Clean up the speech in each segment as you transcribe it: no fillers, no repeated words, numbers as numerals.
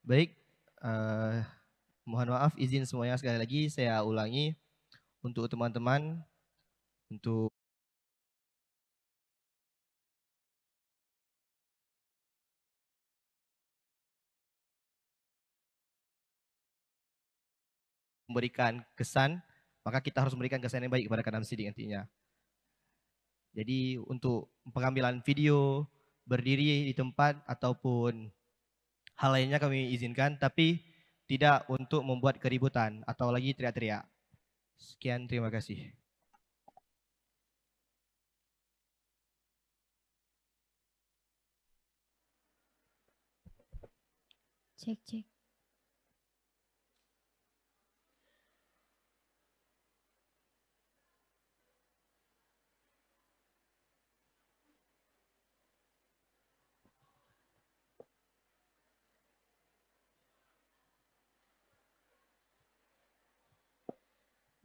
Baik, eh, mohon maaf izin semuanya sekali lagi saya ulangi untuk teman-teman untuk memberikan kesan, maka kita harus memberikan kesan yang baik kepada kanan sidik nantinya. Jadi untuk pengambilan video, berdiri di tempat ataupun hal lainnya kami izinkan, tapi tidak untuk membuat keributan atau lagi teriak-teriak. Sekian, terima kasih. Cek.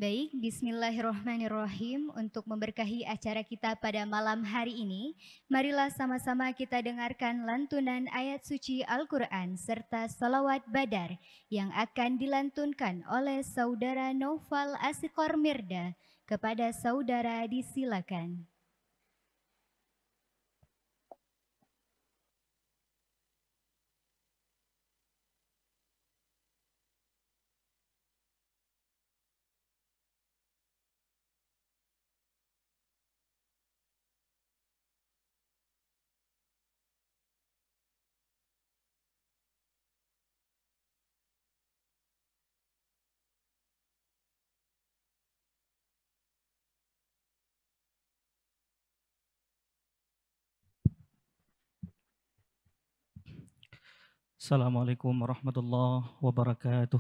Baik, bismillahirrahmanirrahim. Untuk memberkahi acara kita pada malam hari ini, marilah sama-sama kita dengarkan lantunan ayat suci Al-Quran serta salawat badar yang akan dilantunkan oleh Saudara Naufal Asikor Mirda. Kepada saudara disilakan. Assalamualaikum warahmatullahi wabarakatuh.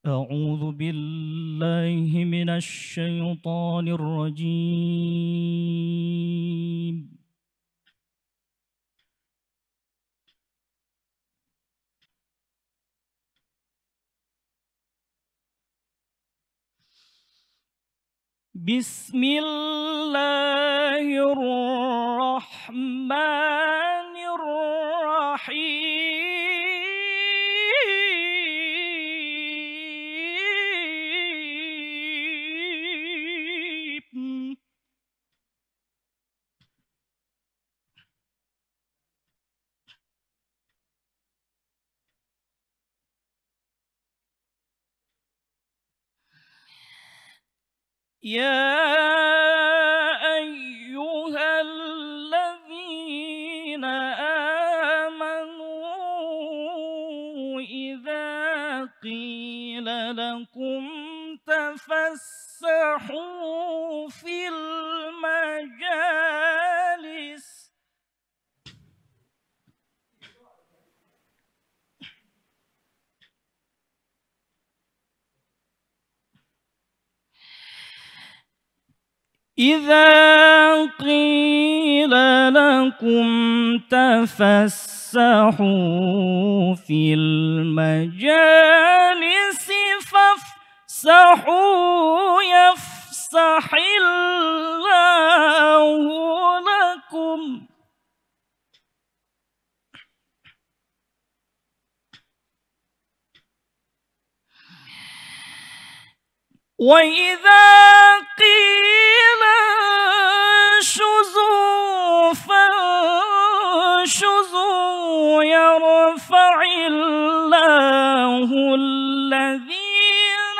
أعوذ بالله من الشيطان الرجيم. بسم الله الرحمن الرحيم. يا أيها الذين آمنوا إذا قيل لكم تفسحوا في المجالس إذا قيل لكم تفسحوا في المجالس فافسحوا يفسح الله لكم. وإذا قيل انشزوا فانشزوا يرفع الله الذين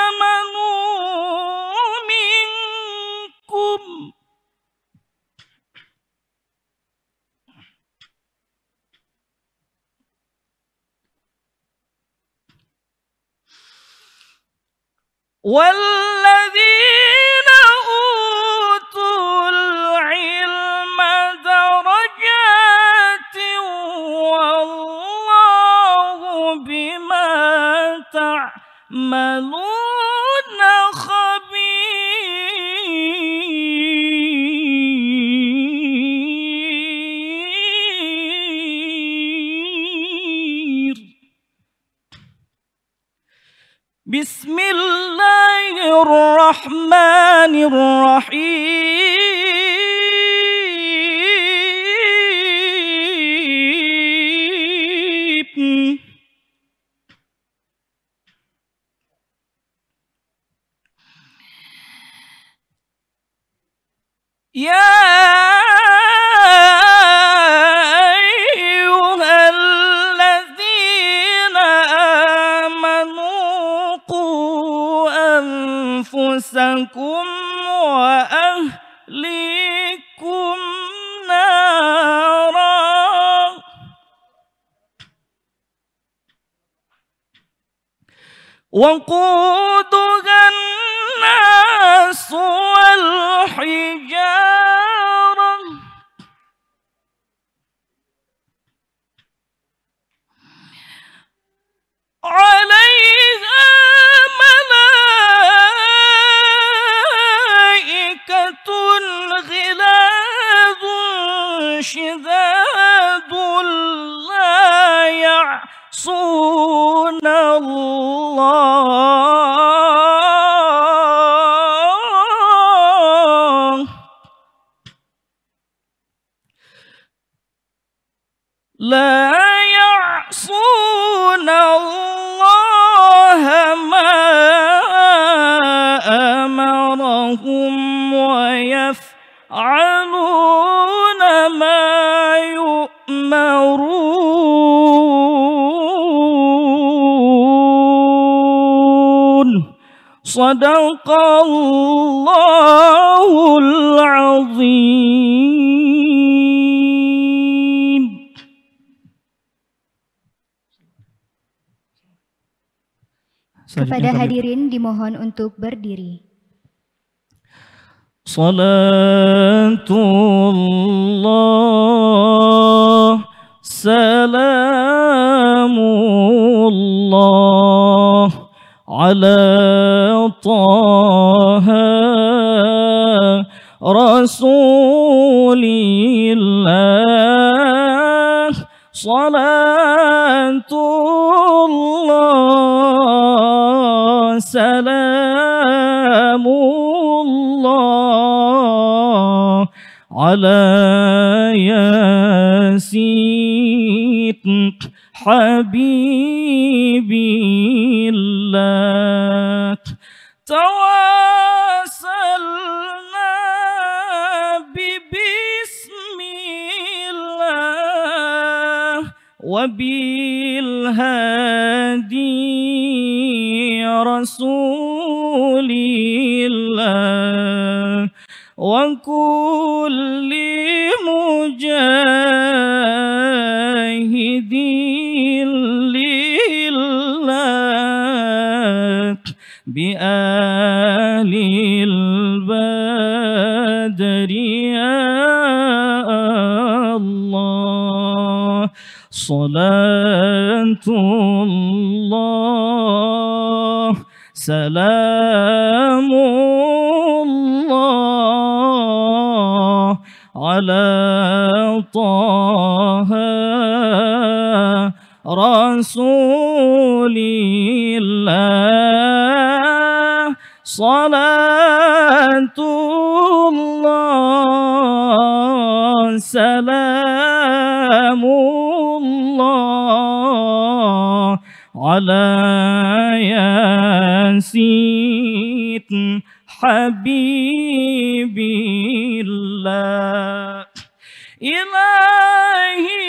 آمنوا منكم والذين أوتوا العلم درجات والله بما تعملون خبير. بسم الله الرحمن الرحيم يا أيها الذين آمنوا قوا أنفسكم وأهليكم نارا وقودها الناس والحجارة عليها ملائكة غلاظ شداد لا يعصون الله ما أمرهم ويفعلون ما يؤمرون صدق الله العظيم. Kepada hadirin dimohon untuk berdiri. Salatullah salamullah ala taha rasulillah salatullah salamullah ala yasin habibillah tawasalna bismillah wabilhadi rasulillah wa kulli mujahidin lillah bi ahlil badri ya Allah salatullah salamullah ala taha rasulillah salatullah salamullah ala yasin habibillah ilahi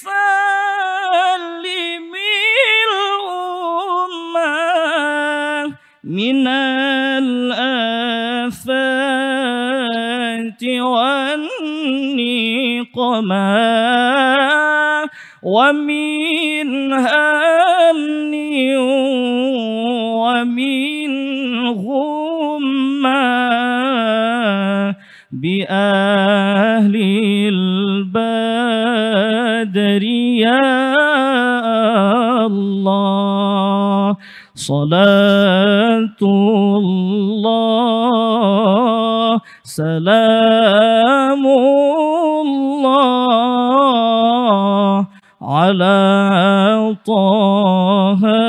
salimil ummah minal afati wan niqmah wa min hamni wa min ghumma bi ahlil badri ya Allah salatullah salamullah ala taha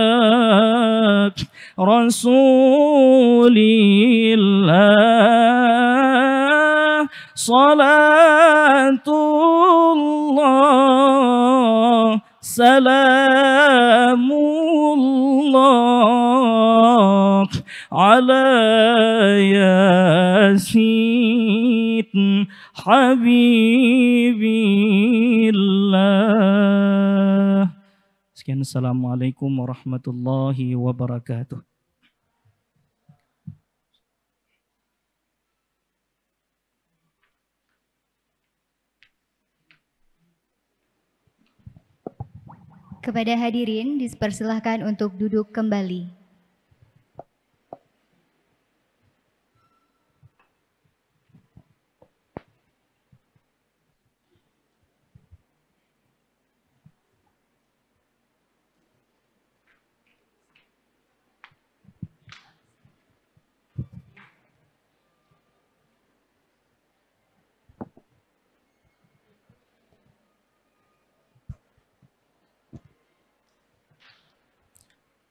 رسول الله صلاة الله سلام الله على ياسين حبيبي الله. Sekian, assalamualaikum warahmatullahi wabarakatuh. Kepada hadirin dipersilahkan untuk duduk kembali.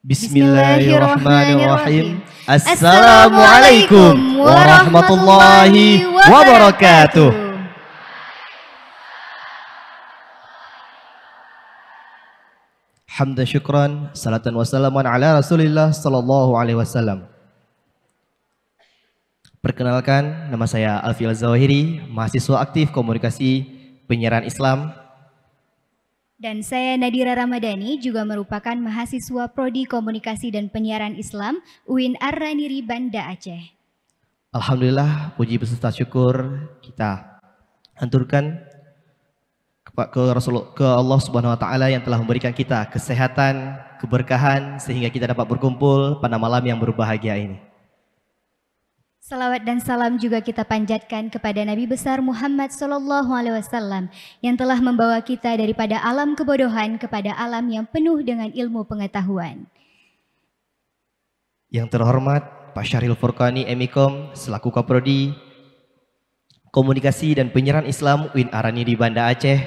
Bismillahirrahmanirrahim. Assalamualaikum warahmatullahi wabarakatuh. Hamdan syukran, salatan wassalaman ala Rasulillah sallallahu alaihi wasallam. Perkenalkan, nama saya Alfi Al-Zawahiri, mahasiswa aktif komunikasi penyiaran Islam. Dan saya Nadira Ramadhani, juga merupakan mahasiswa Prodi Komunikasi dan Penyiaran Islam UIN Ar-Raniri Banda Aceh. Alhamdulillah, puji beserta syukur kita haturkan ke Allah Subhanahu wa taala yang telah memberikan kita kesehatan, keberkahan sehingga kita dapat berkumpul pada malam yang berbahagia ini. Salawat dan salam juga kita panjatkan kepada Nabi besar Muhammad SAW yang telah membawa kita daripada alam kebodohan kepada alam yang penuh dengan ilmu pengetahuan. Yang terhormat Pak Syahril Furqani Emikom selaku Kaprodi Komunikasi dan Penyiaran Islam UIN Ar-Raniri Banda Aceh.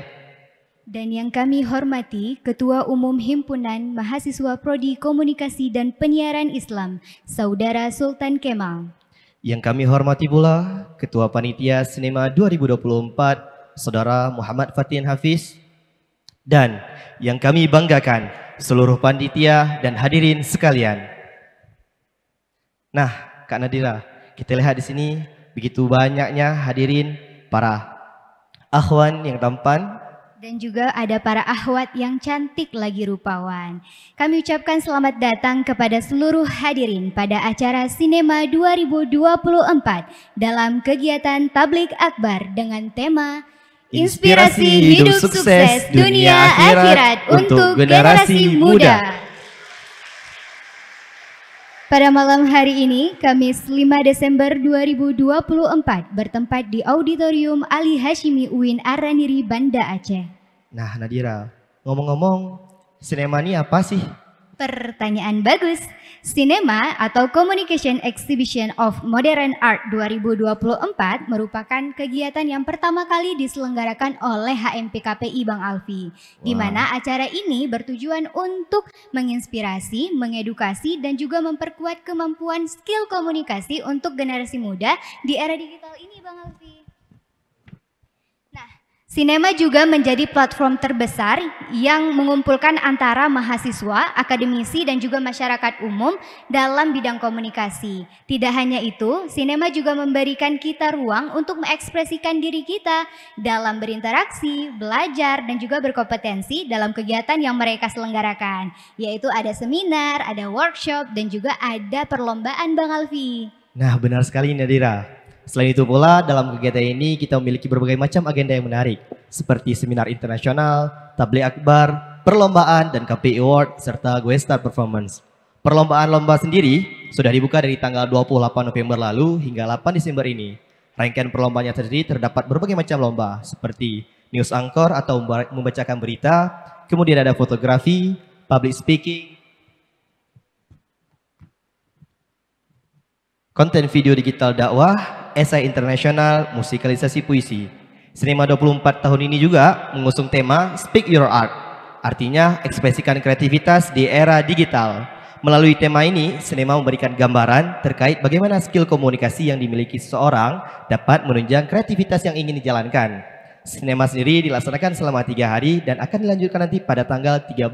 Dan yang kami hormati Ketua Umum Himpunan Mahasiswa Prodi Komunikasi dan Penyiaran Islam, Saudara Sultan Kemal. Yang kami hormati pula Ketua Panitia Sinema 2024, Saudara Muhammad Fatin Hafiz. Dan yang kami banggakan seluruh panitia dan hadirin sekalian. Nah, Kak Nadira, kita lihat di sini begitu banyaknya hadirin para akhwan yang tampan. Dan juga ada para akhwat yang cantik lagi rupawan. Kami ucapkan selamat datang kepada seluruh hadirin pada acara Sinema 2024 dalam kegiatan Tabligh Akbar dengan tema Inspirasi Hidup Sukses Dunia Akhirat untuk Generasi Muda. Pada malam hari ini, Kamis 5 Desember 2024, bertempat di Auditorium Ali Hashimi UIN Ar-Raniri Banda Aceh. Nah Nadira, ngomong-ngomong, sinema ini apa sih? Pertanyaan bagus. Sinema atau Communication Exhibition of Modern Art 2024 merupakan kegiatan yang pertama kali diselenggarakan oleh HMPKPI Bang Alfi. Di mana acara ini bertujuan untuk menginspirasi, mengedukasi, dan juga memperkuat kemampuan skill komunikasi untuk generasi muda di era digital ini Bang Alfi. Sinema juga menjadi platform terbesar yang mengumpulkan antara mahasiswa, akademisi, dan juga masyarakat umum dalam bidang komunikasi. Tidak hanya itu, sinema juga memberikan kita ruang untuk mengekspresikan diri kita dalam berinteraksi, belajar, dan juga berkompetensi dalam kegiatan yang mereka selenggarakan. Yaitu ada seminar, ada workshop, dan juga ada perlombaan Bang Alfi. Nah benar sekali Nadira. Selain itu pula, dalam kegiatan ini kita memiliki berbagai macam agenda yang menarik, seperti seminar internasional, tabligh akbar, perlombaan, dan KPI Award, serta Gue Star Performance. Perlombaan lomba sendiri sudah dibuka dari tanggal 28 November lalu hingga 8 Desember ini. Rangkaian perlombaannya terdiri terdapat berbagai macam lomba, seperti news anchor atau membacakan berita, kemudian ada fotografi, public speaking, konten video digital dakwah, esai internasional, musikalisasi puisi. Sinema 24 tahun ini juga mengusung tema Speak Your Art. Artinya ekspresikan kreativitas di era digital. Melalui tema ini, Sinema memberikan gambaran terkait bagaimana skill komunikasi yang dimiliki seseorang dapat menunjang kreativitas yang ingin dijalankan. Sinema sendiri dilaksanakan selama 3 hari dan akan dilanjutkan nanti pada tanggal 13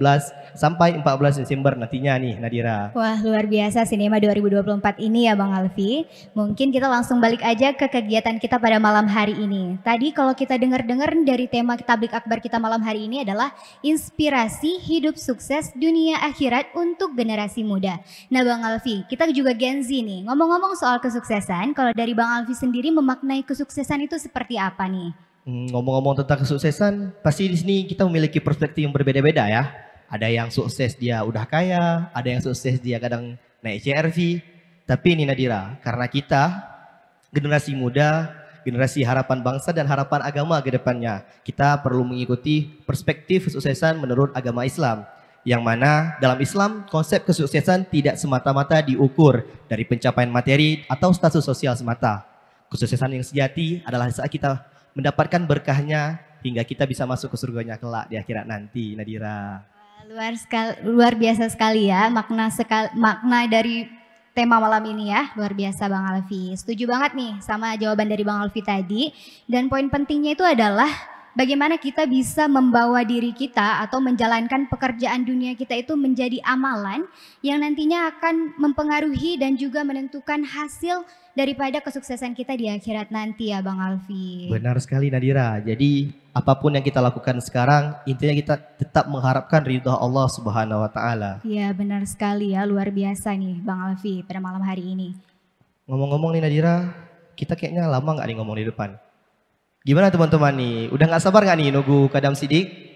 sampai 14 Desember nantinya nih Nadira. Wah, luar biasa Sinema 2024 ini ya Bang Alfi. Mungkin kita langsung balik aja ke kegiatan kita pada malam hari ini. Tadi kalau kita dengar-dengar dari tema tablik akbar kita malam hari ini adalah inspirasi hidup sukses dunia akhirat untuk generasi muda. Nah Bang Alfi, kita juga Gen Z nih. Ngomong-ngomong soal kesuksesan, kalau dari Bang Alfi sendiri memaknai kesuksesan itu seperti apa nih? Ngomong-ngomong tentang kesuksesan, pasti di sini kita memiliki perspektif yang berbeda-beda ya. Ada yang sukses dia udah kaya, ada yang sukses dia kadang naik CRV. Tapi ini Nadira, karena kita generasi muda, generasi harapan bangsa dan harapan agama ke depannya, kita perlu mengikuti perspektif kesuksesan menurut agama Islam. Yang mana dalam Islam konsep kesuksesan tidak semata-mata diukur dari pencapaian materi atau status sosial semata. Kesuksesan yang sejati adalah saat kita mendapatkan berkahnya hingga kita bisa masuk ke surganya kelak di akhirat nanti, Nadira. Luar biasa sekali ya makna dari tema malam ini ya, luar biasa Bang Alfi. Setuju banget nih sama jawaban dari Bang Alfi tadi. Dan poin pentingnya itu adalah bagaimana kita bisa membawa diri kita atau menjalankan pekerjaan dunia kita itu menjadi amalan yang nantinya akan mempengaruhi dan juga menentukan hasil daripada kesuksesan kita di akhirat nanti ya Bang Alfi. Benar sekali Nadira. Jadi apapun yang kita lakukan sekarang, intinya kita tetap mengharapkan ridha Allah Subhanahu wa taala. Iya benar sekali ya, luar biasa nih Bang Alfi pada malam hari ini. Ngomong-ngomong nih Nadira, kita kayaknya lama nggak nih ngomong di depan. Gimana teman-teman nih? Udah nggak sabar nggak nih nunggu Kadam Sidik?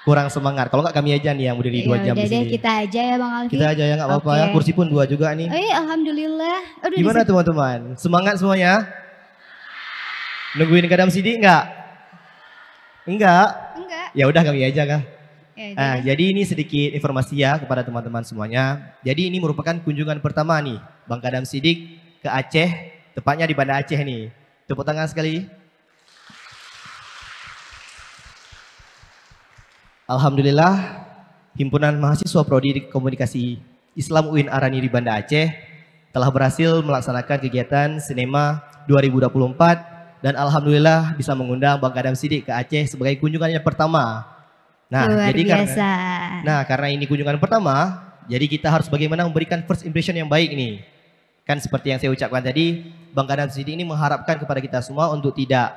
Kurang semangat. Kalau nggak kami aja nih yang berdiri 2 jam di Udah deh sini. kita aja ya Bang Alfi. Kita aja ya nggak apa-apa ya. Kursi pun 2 juga nih. Alhamdulillah. Aduh, Gimana teman-teman? Semangat semuanya? Nungguin Kadam Sidik nggak? Enggak. Ya udah kami aja kah? Nah, jadi ini sedikit informasi ya kepada teman-teman semuanya. Jadi ini merupakan kunjungan pertama nih Bang Kadam Sidik ke Aceh, tepatnya di Banda Aceh nih. Tepuk tangan sekali. Alhamdulillah, Himpunan Mahasiswa Prodi Komunikasi Islam UIN Arani di Banda Aceh telah berhasil melaksanakan kegiatan Sinema 2024 dan alhamdulillah bisa mengundang Bang Kadam Sidik ke Aceh sebagai kunjungannya pertama. Nah, luar jadi biasa. karena ini kunjungan pertama, jadi kita harus bagaimana memberikan first impression yang baik nih. Kan seperti yang saya ucapkan tadi, Bang Kadam Sidik ini mengharapkan kepada kita semua untuk tidak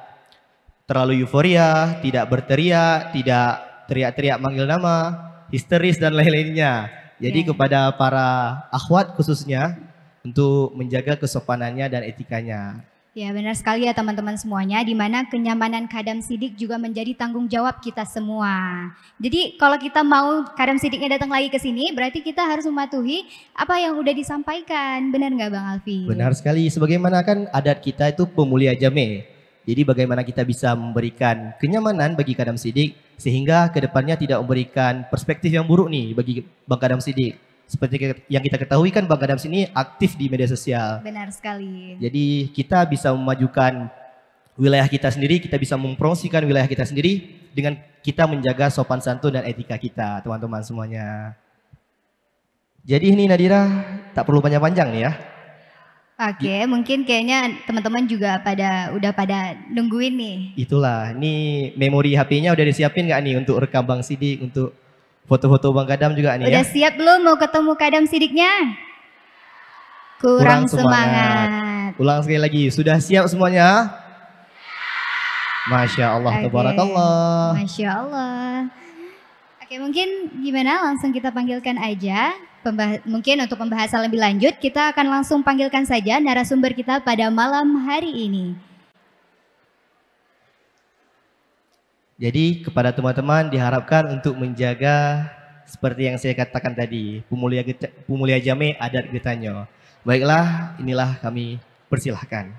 terlalu euforia, tidak berteriak, tidak teriak-teriak manggil nama, histeris dan lain-lainnya. Jadi kepada para akhwat khususnya untuk menjaga kesopanannya dan etikanya. Ya benar sekali ya teman-teman semuanya, di mana kenyamanan Kadam Sidik juga menjadi tanggung jawab kita semua. Jadi kalau kita mau Kadam Sidiknya datang lagi ke sini, berarti kita harus mematuhi apa yang udah disampaikan. Benar nggak Bang Alfi? Benar sekali, sebagaimana kan adat kita itu pemulia jame. Jadi bagaimana kita bisa memberikan kenyamanan bagi Kadam Sidik sehingga kedepannya tidak memberikan perspektif yang buruk nih bagi Bang Kadam Sidik. Seperti yang kita ketahui kan Bang Kadam sini aktif di media sosial. Benar sekali. Jadi kita bisa memajukan wilayah kita sendiri, kita bisa mempromosikan wilayah kita sendiri dengan kita menjaga sopan santun dan etika kita, teman-teman semuanya. Jadi ini Nadira tak perlu panjang-panjang nih ya. Oke, mungkin kayaknya teman-teman juga udah pada nungguin nih. Itulah, ini memori HP-nya udah disiapin nggak nih untuk rekam Bang Sidik, untuk foto-foto Bang Kadam juga nih Udah ya. siap belum mau ketemu Kadam Sidiknya? Kurang semangat. Ulang sekali lagi, sudah siap semuanya? Masya Allah, tabarakallah. Masya Allah. Oke, mungkin gimana langsung kita panggilkan aja. Mungkin untuk pembahasan lebih lanjut kita akan langsung panggilkan saja narasumber kita pada malam hari ini. Jadi kepada teman-teman diharapkan untuk menjaga seperti yang saya katakan tadi, pemulia jame adat getanyo. Baiklah, inilah kami persilahkan.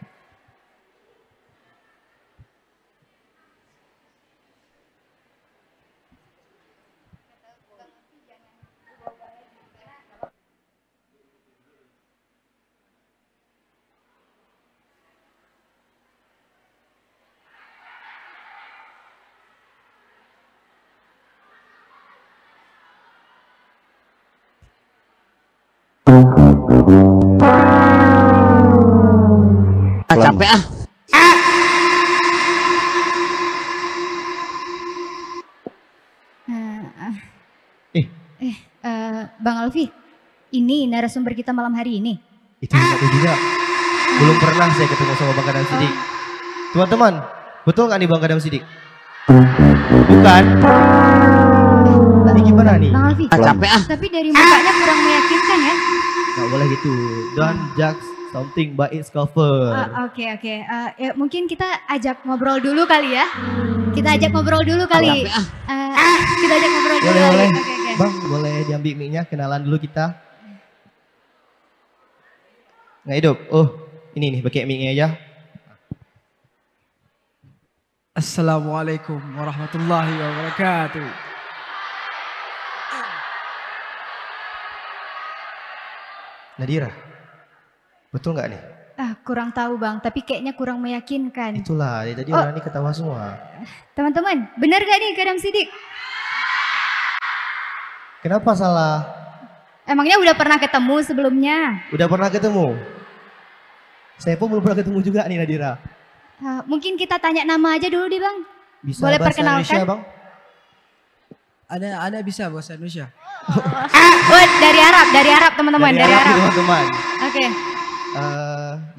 Capek ah. Bang Alfi, ini narasumber kita malam hari ini. Itu satu juga. Belum pernah saya ketemu sama Bang Kadam Sidik. Teman-teman, betul nggak nih Bang Kadam Sidik? Bukan. Ini gimana nih? Bang Alfi, Capek ah. tapi dari mukanya kurang meyakinkan ya. Gak boleh gitu. Don't judge something by its cover. Oke. Ya, mungkin kita ajak ngobrol dulu kali ya. Kita ajak ngobrol dulu kali. Kita ajak ngobrol dulu. Boleh. Oke. Bang, boleh diambil mic-nya, kenalan dulu kita. Nggak hidup. Oh, ini nih pakai mic-nya aja. Assalamualaikum warahmatullahi wabarakatuh. Nadira, betul nggak nih? Kurang tahu Bang, tapi kayaknya kurang meyakinkan. Itulah, tadi orang ini ketawa semua. Teman-teman, benar gak nih Kadam Sidik? Kenapa salah? Emangnya udah pernah ketemu sebelumnya? Udah pernah ketemu? Saya pun belum pernah ketemu juga nih Nadira. Mungkin kita tanya nama aja dulu deh Bang. Bisa Boleh bahasa perkenalkan? Indonesia Bang? Ana bisa bahasa Indonesia. Oh, dari Arab teman-teman, dari Arab. Teman-teman. Oke.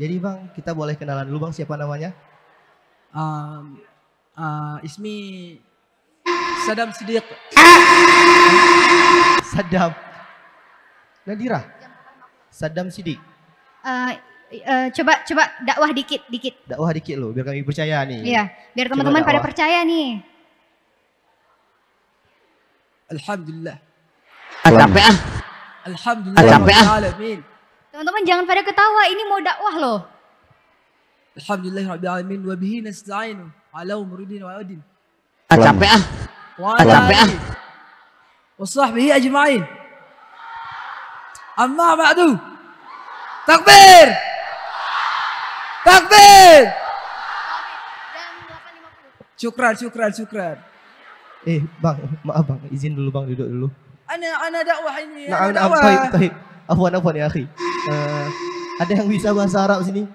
Jadi Bang, kita boleh kenalan dulu Bang, siapa namanya? Ismi Sadam Sidik. Sadam. Nadira. Sadam Sidik. Coba dakwah dikit. Dakwah dikit loh, biar kami percaya nih. Iya, biar teman-teman Coba pada dakwah. percaya nih. Alhamdulillah. Capek ah. Alhamdulillah Capek ah. rabbil alamin. Teman-teman jangan pada ketawa, ini mau dakwah loh. Alhamdulillah rabbil alamin wa bihi nasta'inu ala umuri wa adin. Capek ah. Wa Capek ah. alihi wa sahbihi ajma'in. Amma ba'du. Takbir. Takbir. Syukran. Bang, maaf Bang, izin dulu Bang, duduk dulu. Ana dakwah ini. Nah, Ana dakwah. taib. Afwan ya akhi. Ada yang bisa bahasa Arab sini?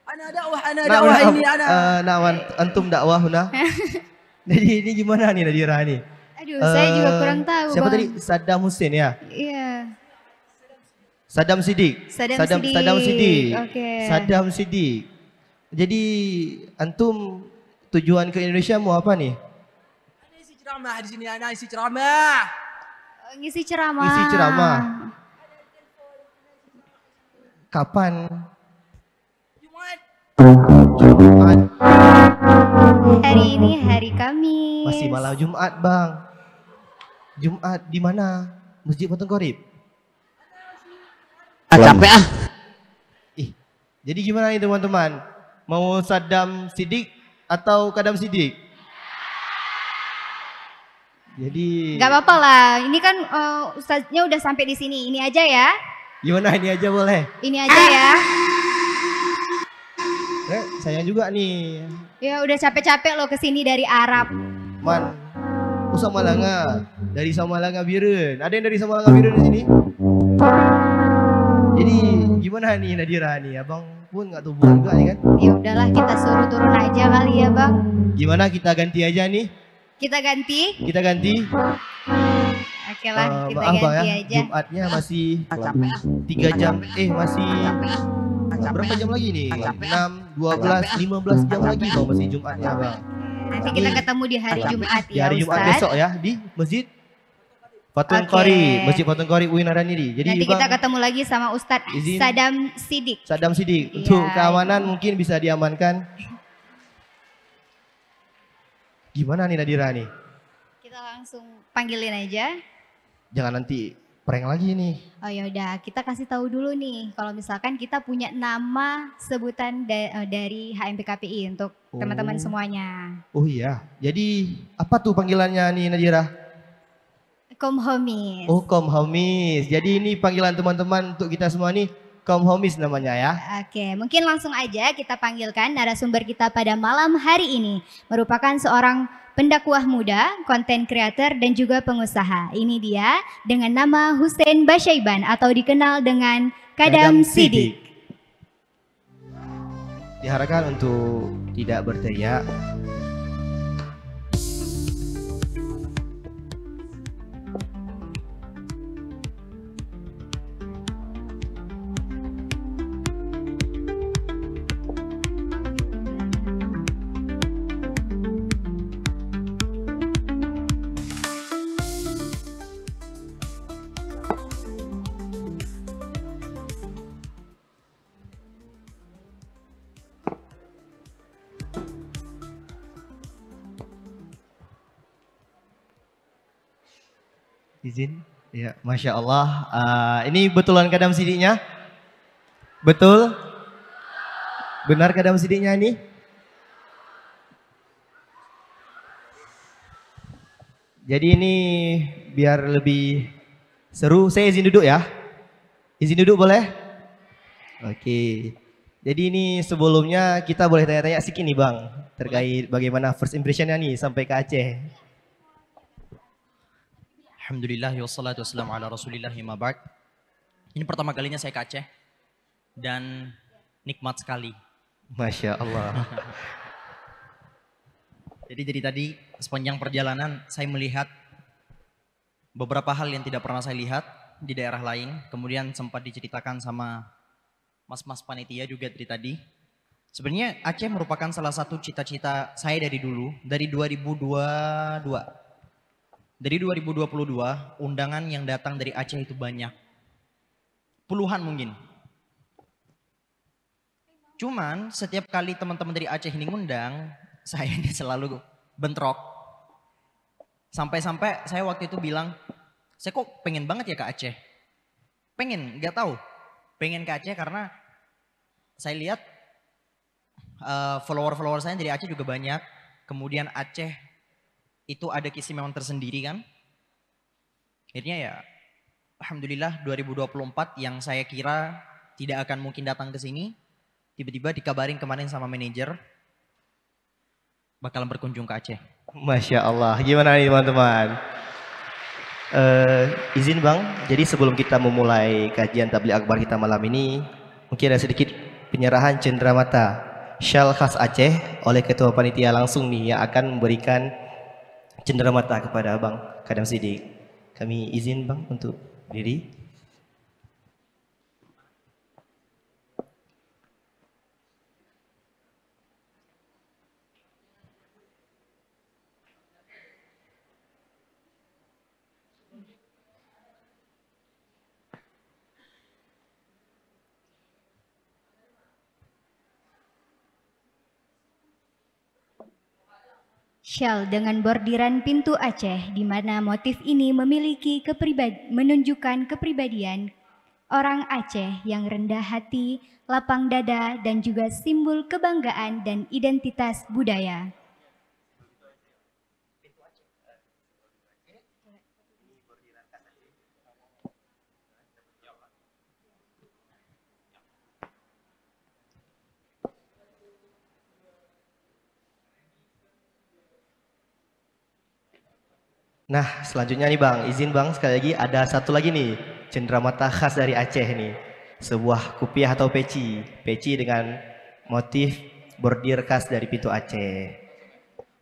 Ana dakwah ini ana. Nawan, antum dakwah huna. Jadi ini gimana nih Nadira nih? Aduh, saya juga kurang tahu Siapa Bang. tadi? Saddam Hussein ya? Iya. Saddam Sidik. Saddam Sidik. Oke. Saddam Sidik. Jadi antum tujuan ke Indonesia mau apa nih? Ana isi ceramah di sini, ana isi ceramah. Ngisi ceramah. Isi ceramah. Kapan? Jumat. Hari ini hari Kamis. Masih malam Jumat Bang. Jumat di mana? Masjid Fathul Qorib. Capek ah. Jadi gimana nih teman-teman? Mau Saddam Sidik atau Kadam Sidik? Jadi Gak apa-apa lah, ini kan ustaznya udah sampai di sini. Ini aja ya. gimana ini aja boleh? Ini aja ya. Saya juga nih. Ya udah capek-capek loh kesini dari Arab. Man, Samalanga. Dari Samalanga Biren. Ada yang dari Samalanga Biren di sini? Jadi gimana nih Nadira nih? Abang pun nggak tahu juga nih kan? Ya udahlah kita suruh turun aja kali ya Bang. Gimana kita ganti aja nih? Kita ganti. Kita ganti. Oke lah, kita Maaf Bang ganti ya, aja. Jumatnya masih Capek ah. 3 jam. Masih berapa jam lagi nih? 6, 12, 15 jam lagi Bang, masih Jumatnya Bang. Nanti kita ketemu di hari Jumat Di ya hari Jumat Ustaz. besok ya di Masjid Fathul Oke. Qorib, Masjid Fathul Qorib UIN Araniri. Jadi Nanti Bang, kita ketemu lagi sama Ustadz izin. Sadam Sidik. Saddam Sidik Iya. untuk keamanan mungkin bisa diamankan. Gimana nih Nadira nih? Kita langsung panggilin aja. Jangan nanti prank lagi nih. Oh ya udah, kita kasih tahu dulu nih kalau misalkan kita punya nama sebutan dari HMPKPI untuk teman-teman semuanya. Oh iya, jadi apa tuh panggilannya nih Nadira? Komhomis. Oh Komhomis. Jadi ini panggilan teman-teman untuk kita semua nih Komhomis namanya ya. Oke, mungkin langsung aja kita panggilkan narasumber kita pada malam hari ini. Merupakan seorang pendakwah muda, konten kreator, dan juga pengusaha. Ini dia dengan nama Hussein Basyaiban atau dikenal dengan Kadam Sidik. Diharapkan untuk tidak berteriak. Izin, ya, Masya Allah. Ini betulan Kadam Sidiknya? Betul? Benar Kadam Sidiknya ini? Jadi ini biar lebih seru, saya izin duduk ya. Izin duduk boleh? Oke. Jadi ini sebelumnya kita boleh tanya-tanya sedikit nih Bang, terkait bagaimana first impressionnya nih sampai ke Aceh. Alhamdulillah wassalatu wassalamu ala rasulillah ma ba'd. Ini pertama kalinya saya ke Aceh dan nikmat sekali. Masya Allah. Jadi dari tadi sepanjang perjalanan saya melihat beberapa hal yang tidak pernah saya lihat di daerah lain. Kemudian sempat diceritakan sama mas-mas panitia juga dari tadi. Sebenarnya Aceh merupakan salah satu cita-cita saya dari dulu, dari 2022. Dari 2022, undangan yang datang dari Aceh itu banyak. Puluhan mungkin. Cuman setiap kali teman-teman dari Aceh ini ngundang, saya ini selalu bentrok. Sampai-sampai saya waktu itu bilang, saya kok pengen banget ya ke Aceh. Pengen, nggak tahu. Pengen ke Aceh karena saya lihat follower-follower saya dari Aceh juga banyak. Kemudian Aceh itu ada keistimewaan tersendiri kan. Akhirnya ya alhamdulillah 2024 yang saya kira tidak akan mungkin datang ke sini, tiba-tiba dikabarin kemarin sama manajer bakalan berkunjung ke Aceh. Masya Allah, gimana nih teman-teman? Izin Bang, jadi sebelum kita memulai kajian tabligh akbar kita malam ini, mungkin ada sedikit penyerahan cenderamata syal khas Aceh oleh ketua panitia langsung nih yang akan memberikan cenderamata kepada Abang Kadam Sidik. Kami izin Bang untuk diri. Syal dengan bordiran pintu Aceh, di mana motif ini memiliki menunjukkan kepribadian orang Aceh yang rendah hati, lapang dada, dan juga simbol kebanggaan dan identitas budaya. Nah, selanjutnya nih Bang, izin Bang sekali lagi ada satu lagi nih cenderamata khas dari Aceh nih. Sebuah kupiah atau peci. Peci dengan motif bordir khas dari pintu Aceh.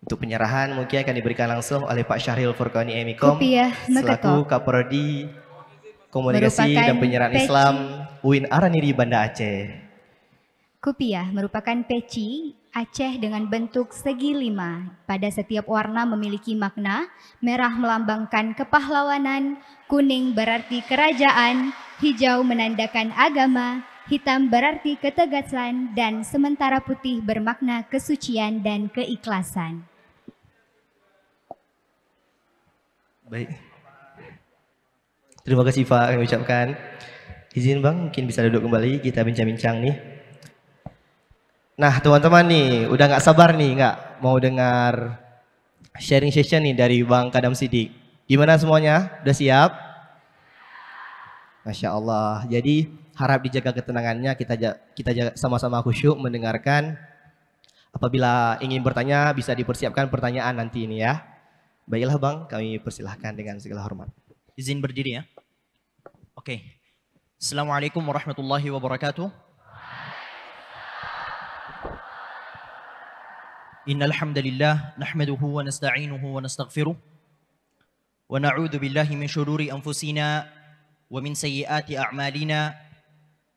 Untuk penyerahan mungkin akan diberikan langsung oleh Pak Syahril Furqani Emikom selaku Kaprodi Komunikasi dan Penyerahan peci Islam UIN Araniri Banda Aceh. Kupiah merupakan peci Aceh dengan bentuk segi 5. Pada setiap warna memiliki makna. Merah melambangkan kepahlawanan, kuning berarti kerajaan, hijau menandakan agama, hitam berarti ketegasan, dan sementara putih bermakna kesucian dan keikhlasan. Baik. Terima kasih Pak kami ucapkan. Izin Bang mungkin bisa duduk kembali, kita bincang-bincang nih. Nah teman-teman nih udah gak sabar nih mau dengar sharing session nih dari Bang Kadam Sidik. Gimana semuanya? Udah siap? Masya Allah. Jadi harap dijaga ketenangannya, kita sama-sama khusyuk mendengarkan Apabila ingin bertanya bisa dipersiapkan pertanyaan nanti ini ya. Baiklah Bang, kami persilahkan dengan segala hormat. Izin berdiri ya. Oke. Assalamualaikum warahmatullahi wabarakatuh. Innal hamdalillah nahmaduhu wa nasta'inuhu wa nastaghfiruh wa na'udzu billahi min shururi anfusina wa min sayyiati a'malina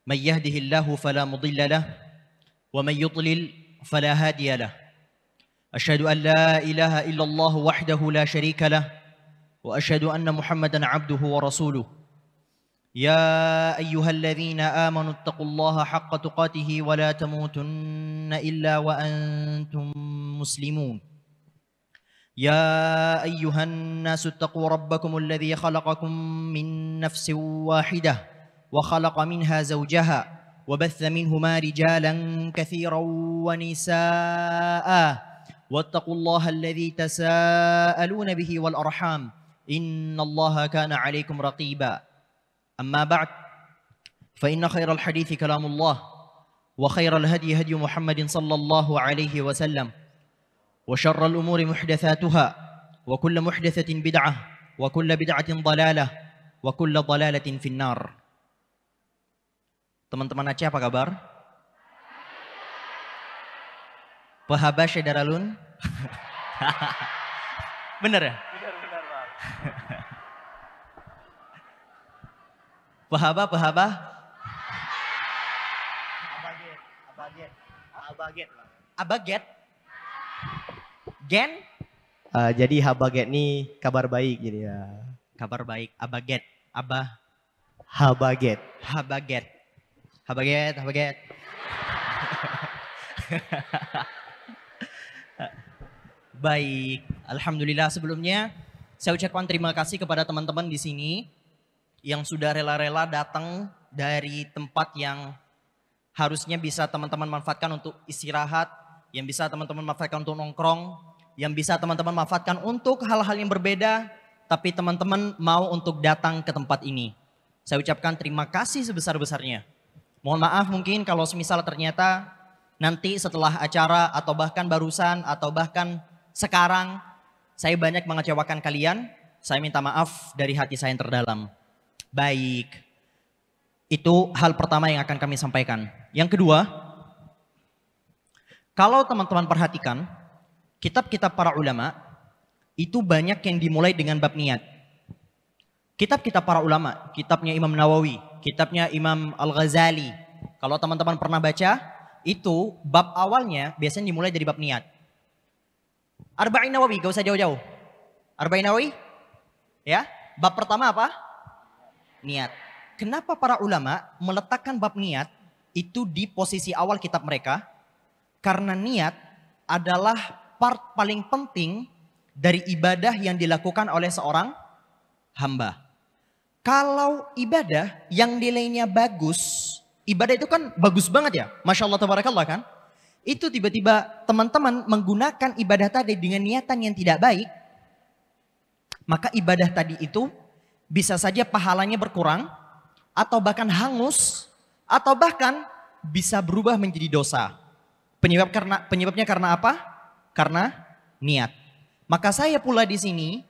may yahdihillahu fala mudilla lahu wa may yudlil fala hadiya lahu. Asyhadu an la ilaha illallah wahdahu la syarika lahu wa asyhadu anna Muhammadan 'abduhu wa rasuluh. يا أيها الذين آمنوا اتقوا الله حق تقاته ولا تموتن إلا وأنتم مسلمون يا أيها الناس اتقوا ربكم الذي خلقكم من نفس واحدة وخلق منها زوجها وبث منهما رجالا كثيرا ونساء واتقوا الله الذي تساءلون به والأرحام إن الله كان عليكم رقيبا أما بعد فإن خير الحديث كلام الله وخير الهدي هدي محمد صلى الله عليه وسلم وشر الأمور محدثاتها وكل محدثة بدعة وكل بدعة ضلالة وكل ضلالة في النار. Teman-teman Aceh apa kabar? Pahaba Syedaralun? Bener ya? Bener Bang. Pahaba. Abaget. Gen? Jadi habaget ini kabar baik jadi ya. Kabar baik. Abaget. Habaget. Baik. Alhamdulillah sebelumnya saya ucapkan terima kasih kepada teman-teman di sini yang sudah rela-rela datang dari tempat yang harusnya bisa teman-teman manfaatkan untuk istirahat, yang bisa teman-teman manfaatkan untuk nongkrong, yang bisa teman-teman manfaatkan untuk hal-hal yang berbeda, tapi teman-teman mau untuk datang ke tempat ini. Saya ucapkan terima kasih sebesar-besarnya. Mohon maaf mungkin kalau semisal ternyata nanti setelah acara atau bahkan barusan atau bahkan sekarang saya banyak mengecewakan kalian, saya minta maaf dari hati saya yang terdalam. Baik, itu hal pertama yang akan kami sampaikan. Yang kedua, kalau teman-teman perhatikan, kitab-kitab para ulama itu banyak yang dimulai dengan bab niat. Kitab-kitab para ulama, kitabnya Imam Nawawi, kitabnya Imam Al-Ghazali. Kalau teman-teman pernah baca, itu bab awalnya biasanya dimulai dari bab niat. Arba'in Nawawi, gak usah jauh-jauh. Arba'in Nawawi, ya. Bab pertama apa? Niat. Kenapa para ulama meletakkan bab niat itu di posisi awal kitab mereka? Karena niat adalah part paling penting dari ibadah yang dilakukan oleh seorang hamba. Kalau ibadah yang nilainya bagus, ibadah itu kan bagus banget ya. Masya Allah tabarakallah kan. Itu tiba-tiba teman-teman menggunakan ibadah tadi dengan niatan yang tidak baik. Maka ibadah tadi itu bisa saja pahalanya berkurang, atau bahkan hangus, atau bahkan bisa berubah menjadi dosa. Penyebabnya karena apa? Karena niat. Maka saya pula di sini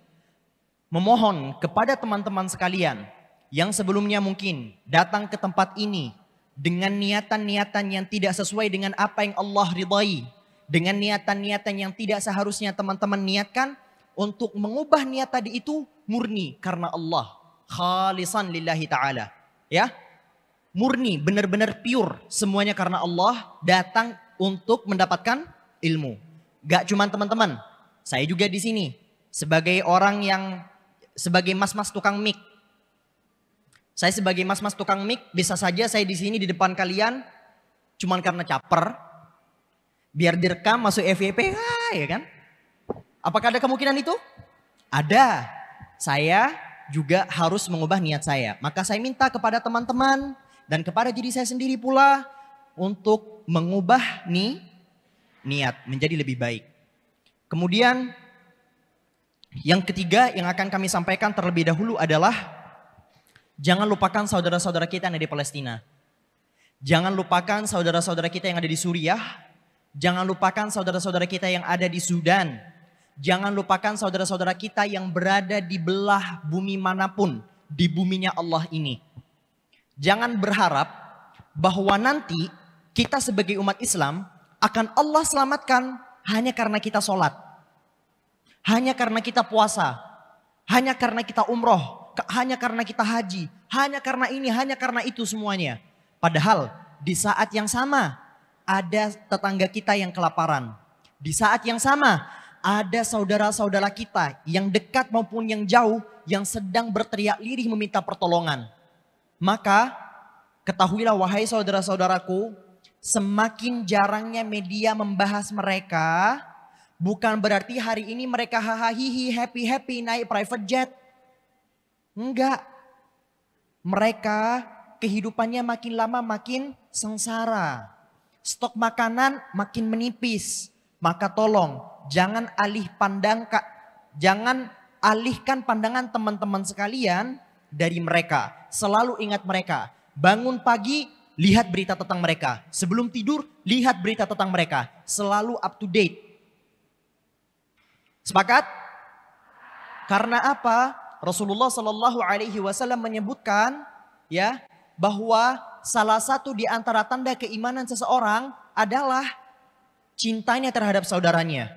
memohon kepada teman-teman sekalian yang sebelumnya mungkin datang ke tempat ini dengan niatan-niatan yang tidak sesuai dengan apa yang Allah ridai, dengan niatan-niatan yang tidak seharusnya teman-teman niatkan, untuk mengubah niat tadi itu murni karena Allah, khalisan lillahi ta'ala. Ya, murni, benar-benar pure, semuanya karena Allah, datang untuk mendapatkan ilmu. Gak cuma teman-teman, saya juga di sini sebagai orang yang sebagai mas-mas tukang mic. Saya sebagai mas-mas tukang mic, bisa saja saya di sini di depan kalian cuman karena caper, biar direkam masuk FYP, ya kan? Apakah ada kemungkinan itu? Ada. Saya juga harus mengubah niat saya. Maka saya minta kepada teman-teman dan kepada diri saya sendiri pula untuk mengubah niat menjadi lebih baik. Kemudian yang ketiga yang akan kami sampaikan terlebih dahulu adalah jangan lupakan saudara-saudara kita yang ada di Palestina. Jangan lupakan saudara-saudara kita yang ada di Suriah. Jangan lupakan saudara-saudara kita yang ada di Sudan. Jangan lupakan saudara-saudara kita yang berada di belah bumi manapun, di buminya Allah ini. Jangan berharap bahwa nanti kita sebagai umat Islam akan Allah selamatkan hanya karena kita sholat. Hanya karena kita puasa. Hanya karena kita umroh. Hanya karena kita haji. Hanya karena ini, hanya karena itu semuanya. Padahal di saat yang sama ada tetangga kita yang kelaparan. Di saat yang sama ada saudara-saudara kita yang dekat maupun yang jauh yang sedang berteriak lirih meminta pertolongan. Maka ketahuilah wahai saudara-saudaraku, semakin jarangnya media membahas mereka, bukan berarti hari ini mereka hahaha happy naik private jet. Enggak. Mereka kehidupannya makin lama makin sengsara. Stok makanan makin menipis. Maka tolong jangan alihkan pandangan teman-teman sekalian dari mereka. Selalu ingat mereka. Bangun pagi, lihat berita tentang mereka. Sebelum tidur, lihat berita tentang mereka. Selalu up to date. Sepakat? Karena apa? Rasulullah Shallallahu Alaihi Wasallam menyebutkan ya bahwa salah satu di antara tanda keimanan seseorang adalah cintanya terhadap saudaranya.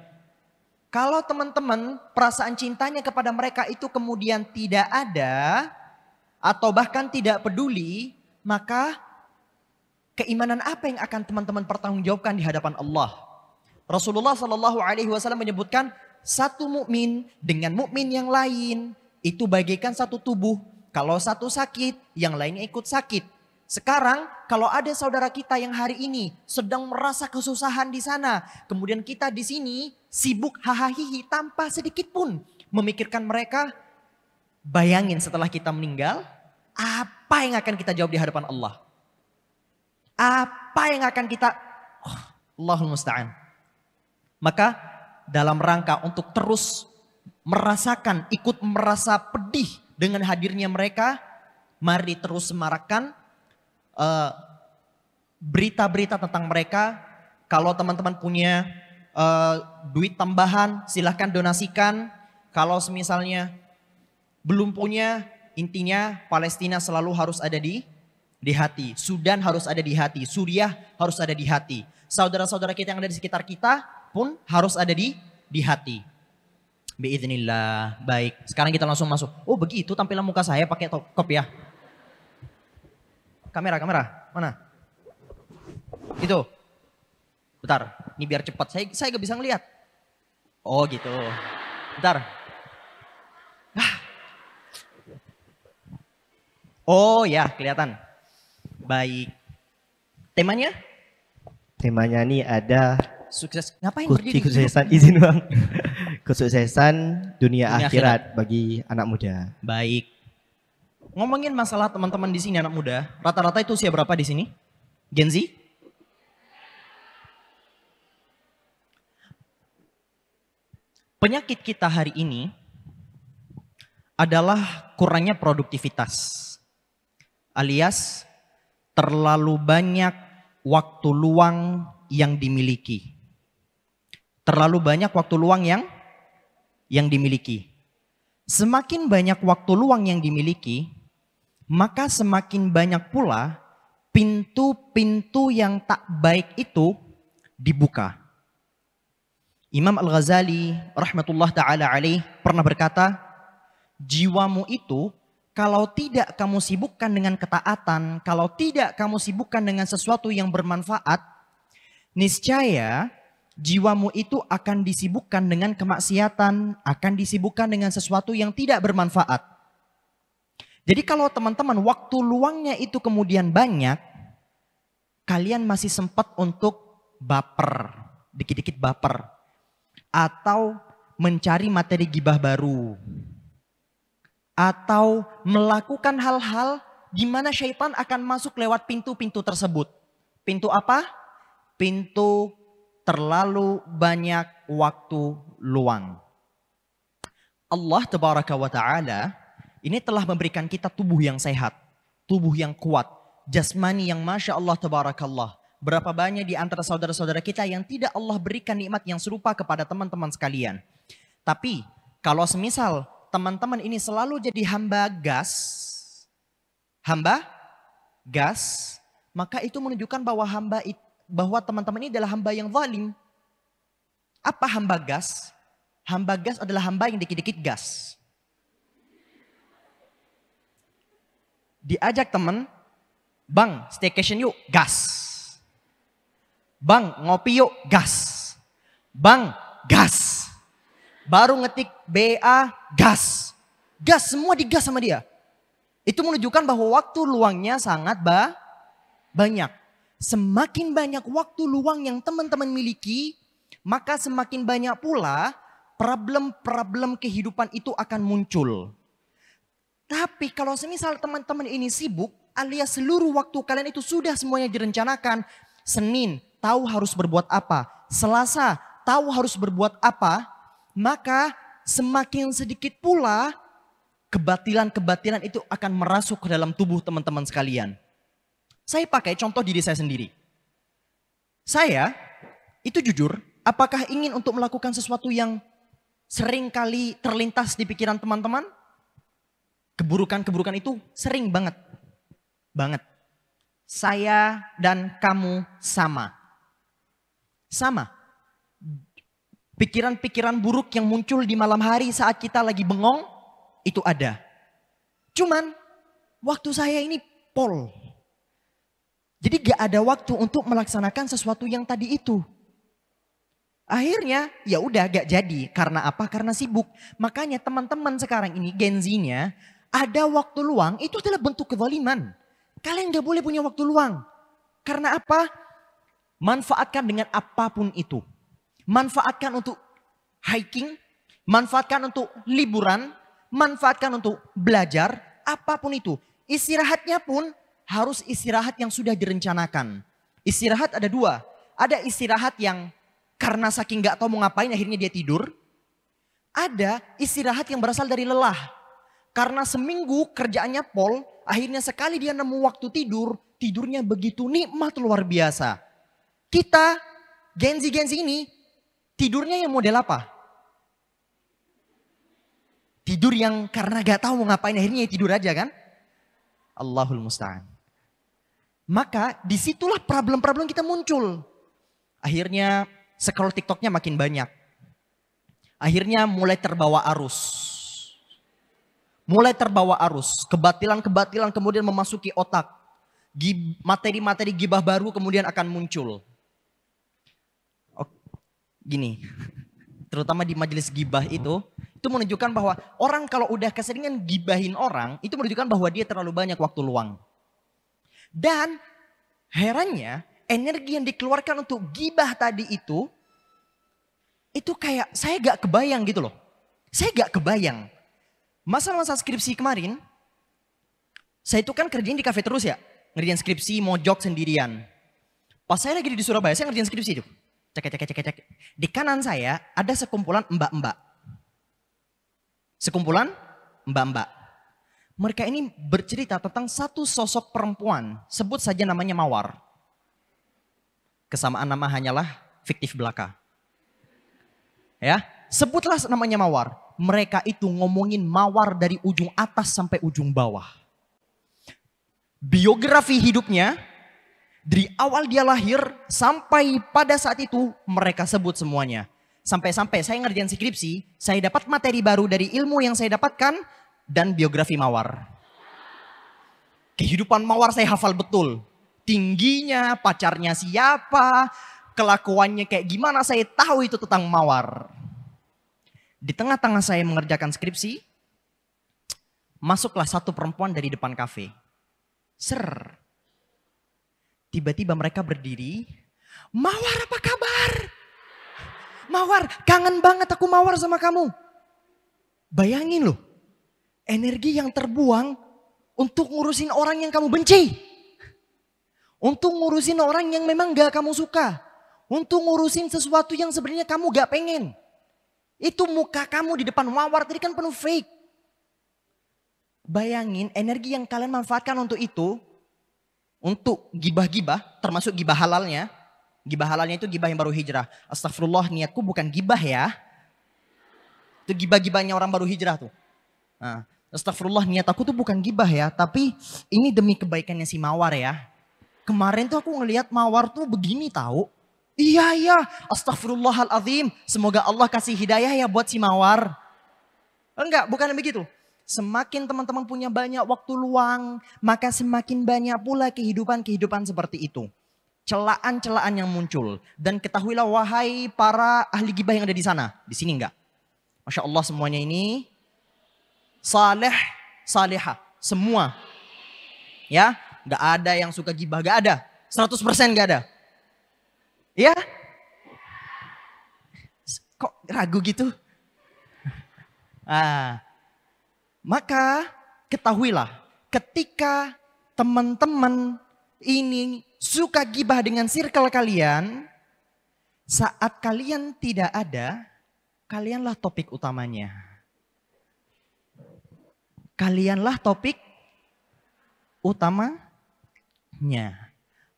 Kalau teman-teman perasaan cintanya kepada mereka itu kemudian tidak ada atau bahkan tidak peduli, maka keimanan apa yang akan teman-teman pertanggungjawabkan di hadapan Allah? Rasulullah Shallallahu Alaihi Wasallam menyebutkan satu mukmin dengan mukmin yang lain itu bagaikan satu tubuh. Kalau satu sakit, yang lainnya ikut sakit. Sekarang kalau ada saudara kita yang hari ini sedang merasa kesusahan di sana, kemudian kita di sini sibuk hahaha tanpa sedikit pun memikirkan mereka, bayangin setelah kita meninggal, apa yang akan kita jawab di hadapan Allah? Apa yang akan kita, Allahul Musta'an. Maka dalam rangka untuk terus merasakan, ikut merasa pedih dengan hadirnya mereka, mari terus semarakkan berita-berita tentang mereka. Kalau teman-teman punya duit tambahan, silahkan donasikan. Kalau misalnya belum punya, intinya Palestina selalu harus ada di hati. Sudan harus ada di hati. Suriah harus ada di hati. Saudara-saudara kita yang ada di sekitar kita pun harus ada di hati. Biiznillah. Baik, sekarang kita langsung masuk. Oh begitu tampilan muka saya pakai kopiah. Kamera, mana? Itu. Bentar, ini biar cepat. Saya gak bisa ngelihat. Oh gitu. Bentar. Oh ya, kelihatan. Baik. Temanya? Temanya nih ada Sukses. Ngapain kunci kesuksesan, izin bang. Kesuksesan dunia akhirat bagi anak muda. Baik. Ngomongin masalah teman-teman di sini anak muda, rata-rata itu usia berapa di sini? Gen Z? Penyakit kita hari ini adalah kurangnya produktivitas. Alias terlalu banyak waktu luang yang dimiliki. Terlalu banyak waktu luang yang dimiliki. Semakin banyak waktu luang yang dimiliki, maka semakin banyak pula pintu-pintu yang tak baik itu dibuka. Imam Al-Ghazali rahmatullah ta'ala alaih pernah berkata, jiwamu itu kalau tidak kamu sibukkan dengan ketaatan, kalau tidak kamu sibukkan dengan sesuatu yang bermanfaat, niscaya jiwamu itu akan disibukkan dengan kemaksiatan, akan disibukkan dengan sesuatu yang tidak bermanfaat. Jadi kalau teman-teman waktu luangnya itu kemudian banyak, kalian masih sempat untuk baper, dikit-dikit baper. Atau mencari materi gibah baru. Atau melakukan hal-hal di mana syaitan akan masuk lewat pintu-pintu tersebut. Pintu apa? Pintu terlalu banyak waktu luang. Allah tabaraka wa ta'ala ini telah memberikan kita tubuh yang sehat, tubuh yang kuat, jasmani yang masya Allah tabarakallah, berapa banyak di antara saudara-saudara kita yang tidak Allah berikan nikmat yang serupa kepada teman-teman sekalian. Tapi kalau semisal teman-teman ini selalu jadi hamba gas, maka itu menunjukkan bahwa teman-teman ini adalah hamba yang zalim. Apa hamba gas? Hamba gas adalah hamba yang dikit-dikit gas. Diajak teman, bang staycation yuk, gas. Bang ngopi yuk, gas. Bang gas. Baru ngetik BA, gas. Gas, semua digas sama dia. Itu menunjukkan bahwa waktu luangnya sangat banyak. Semakin banyak waktu luang yang teman-teman miliki, maka semakin banyak pula problem-problem kehidupan itu akan muncul. Tapi kalau semisal teman-teman ini sibuk, alias seluruh waktu kalian itu sudah semuanya direncanakan. Senin tahu harus berbuat apa, Selasa tahu harus berbuat apa, maka semakin sedikit pula kebatilan-kebatilan itu akan merasuk ke dalam tubuh teman-teman sekalian. Saya pakai contoh diri saya sendiri. Saya itu jujur, apakah ingin untuk melakukan sesuatu yang sering kali terlintas di pikiran teman-teman? Keburukan-keburukan itu sering banget. Saya dan kamu sama. Pikiran-pikiran buruk yang muncul di malam hari saat kita lagi bengong, itu ada. Cuman waktu saya ini pol. Jadi gak ada waktu untuk melaksanakan sesuatu yang tadi itu. Akhirnya ya udah gak jadi. Karena apa? Karena sibuk. Makanya teman-teman sekarang ini Gen Z-nya ada waktu luang itu adalah bentuk kezaliman. Kalian gak boleh punya waktu luang. Karena apa? Manfaatkan dengan apapun itu. Manfaatkan untuk hiking, manfaatkan untuk liburan, manfaatkan untuk belajar, apapun itu. Istirahatnya pun harus istirahat yang sudah direncanakan. Istirahat ada dua. Ada istirahat yang karena saking gak tahu mau ngapain akhirnya dia tidur. Ada istirahat yang berasal dari lelah. Karena seminggu kerjaannya pol, akhirnya sekali dia nemu waktu tidur, tidurnya begitu nikmat luar biasa. Kita, Gen Z ini, tidurnya yang model apa? Tidur yang karena gak tahu mau ngapain akhirnya tidur aja kan? Allahul musta'an. Maka disitulah problem-problem kita muncul. Akhirnya scroll TikToknya makin banyak. Akhirnya mulai terbawa arus. Kebatilan-kebatilan kemudian memasuki otak. Materi-materi gibah baru kemudian akan muncul. Gini, terutama di majelis gibah itu menunjukkan bahwa orang kalau udah keseringan gibahin orang, itu menunjukkan bahwa dia terlalu banyak waktu luang. Dan herannya energi yang dikeluarkan untuk gibah tadi itu kayak saya gak kebayang gitu loh. Saya gak kebayang. Masa-masa skripsi kemarin, saya itu kan kerjain di kafe terus ya. Ngerjain skripsi, mojok sendirian. Pas saya lagi di Surabaya, saya ngerjain skripsi itu. Cek. Di kanan saya ada sekumpulan mbak-mbak. Mereka ini bercerita tentang satu sosok perempuan. Sebut saja namanya Mawar. Kesamaan nama hanyalah fiktif belaka. Ya, sebutlah namanya Mawar. Mereka itu ngomongin Mawar dari ujung atas sampai ujung bawah. Biografi hidupnya, dari awal dia lahir sampai pada saat itu mereka sebut semuanya. Sampai-sampai saya ngerjain skripsi, saya dapat materi baru dari ilmu yang saya dapatkan dan biografi Mawar. Kehidupan Mawar saya hafal betul. Tingginya, pacarnya siapa, kelakuannya kayak gimana, saya tahu itu tentang Mawar. Di tengah-tengah saya mengerjakan skripsi, masuklah satu perempuan dari depan kafe. Tiba-tiba mereka berdiri, Mawar apa kabar? Mawar, kangen banget aku Mawar sama kamu. Bayangin loh, energi yang terbuang untuk ngurusin orang yang kamu benci. Untuk ngurusin orang yang memang gak kamu suka. Untuk ngurusin sesuatu yang sebenarnya kamu gak pengen. Itu muka kamu di depan Mawar tadi kan penuh fake. Bayangin energi yang kalian manfaatkan untuk itu untuk gibah-gibah, termasuk gibah halalnya. Gibah halalnya itu gibah yang baru hijrah. Astagfirullah, niatku bukan gibah ya. Itu gibah-gibahnya orang baru hijrah tuh. Nah, astagfirullah, niat aku tuh bukan gibah ya, tapi ini demi kebaikannya si Mawar ya. Kemarin tuh aku ngelihat Mawar tuh begini tahu. Iya, astagfirullahaladzim. Semoga Allah kasih hidayah ya buat si Mawar. Enggak, bukan begitu. Semakin teman-teman punya banyak waktu luang, maka semakin banyak pula kehidupan-kehidupan seperti itu. Celaan-celaan yang muncul. Dan ketahuilah wahai para ahli gibah yang ada di sana. Di sini enggak. Masya Allah semuanya ini saleh, salihah. Semua. Ya, enggak ada yang suka gibah, enggak ada. 100% enggak ada. Ya? Kok ragu gitu? Maka ketahuilah ketika teman-teman ini suka gibah dengan circle kalian, saat kalian tidak ada, kalianlah topik utamanya. Kalianlah topik utamanya.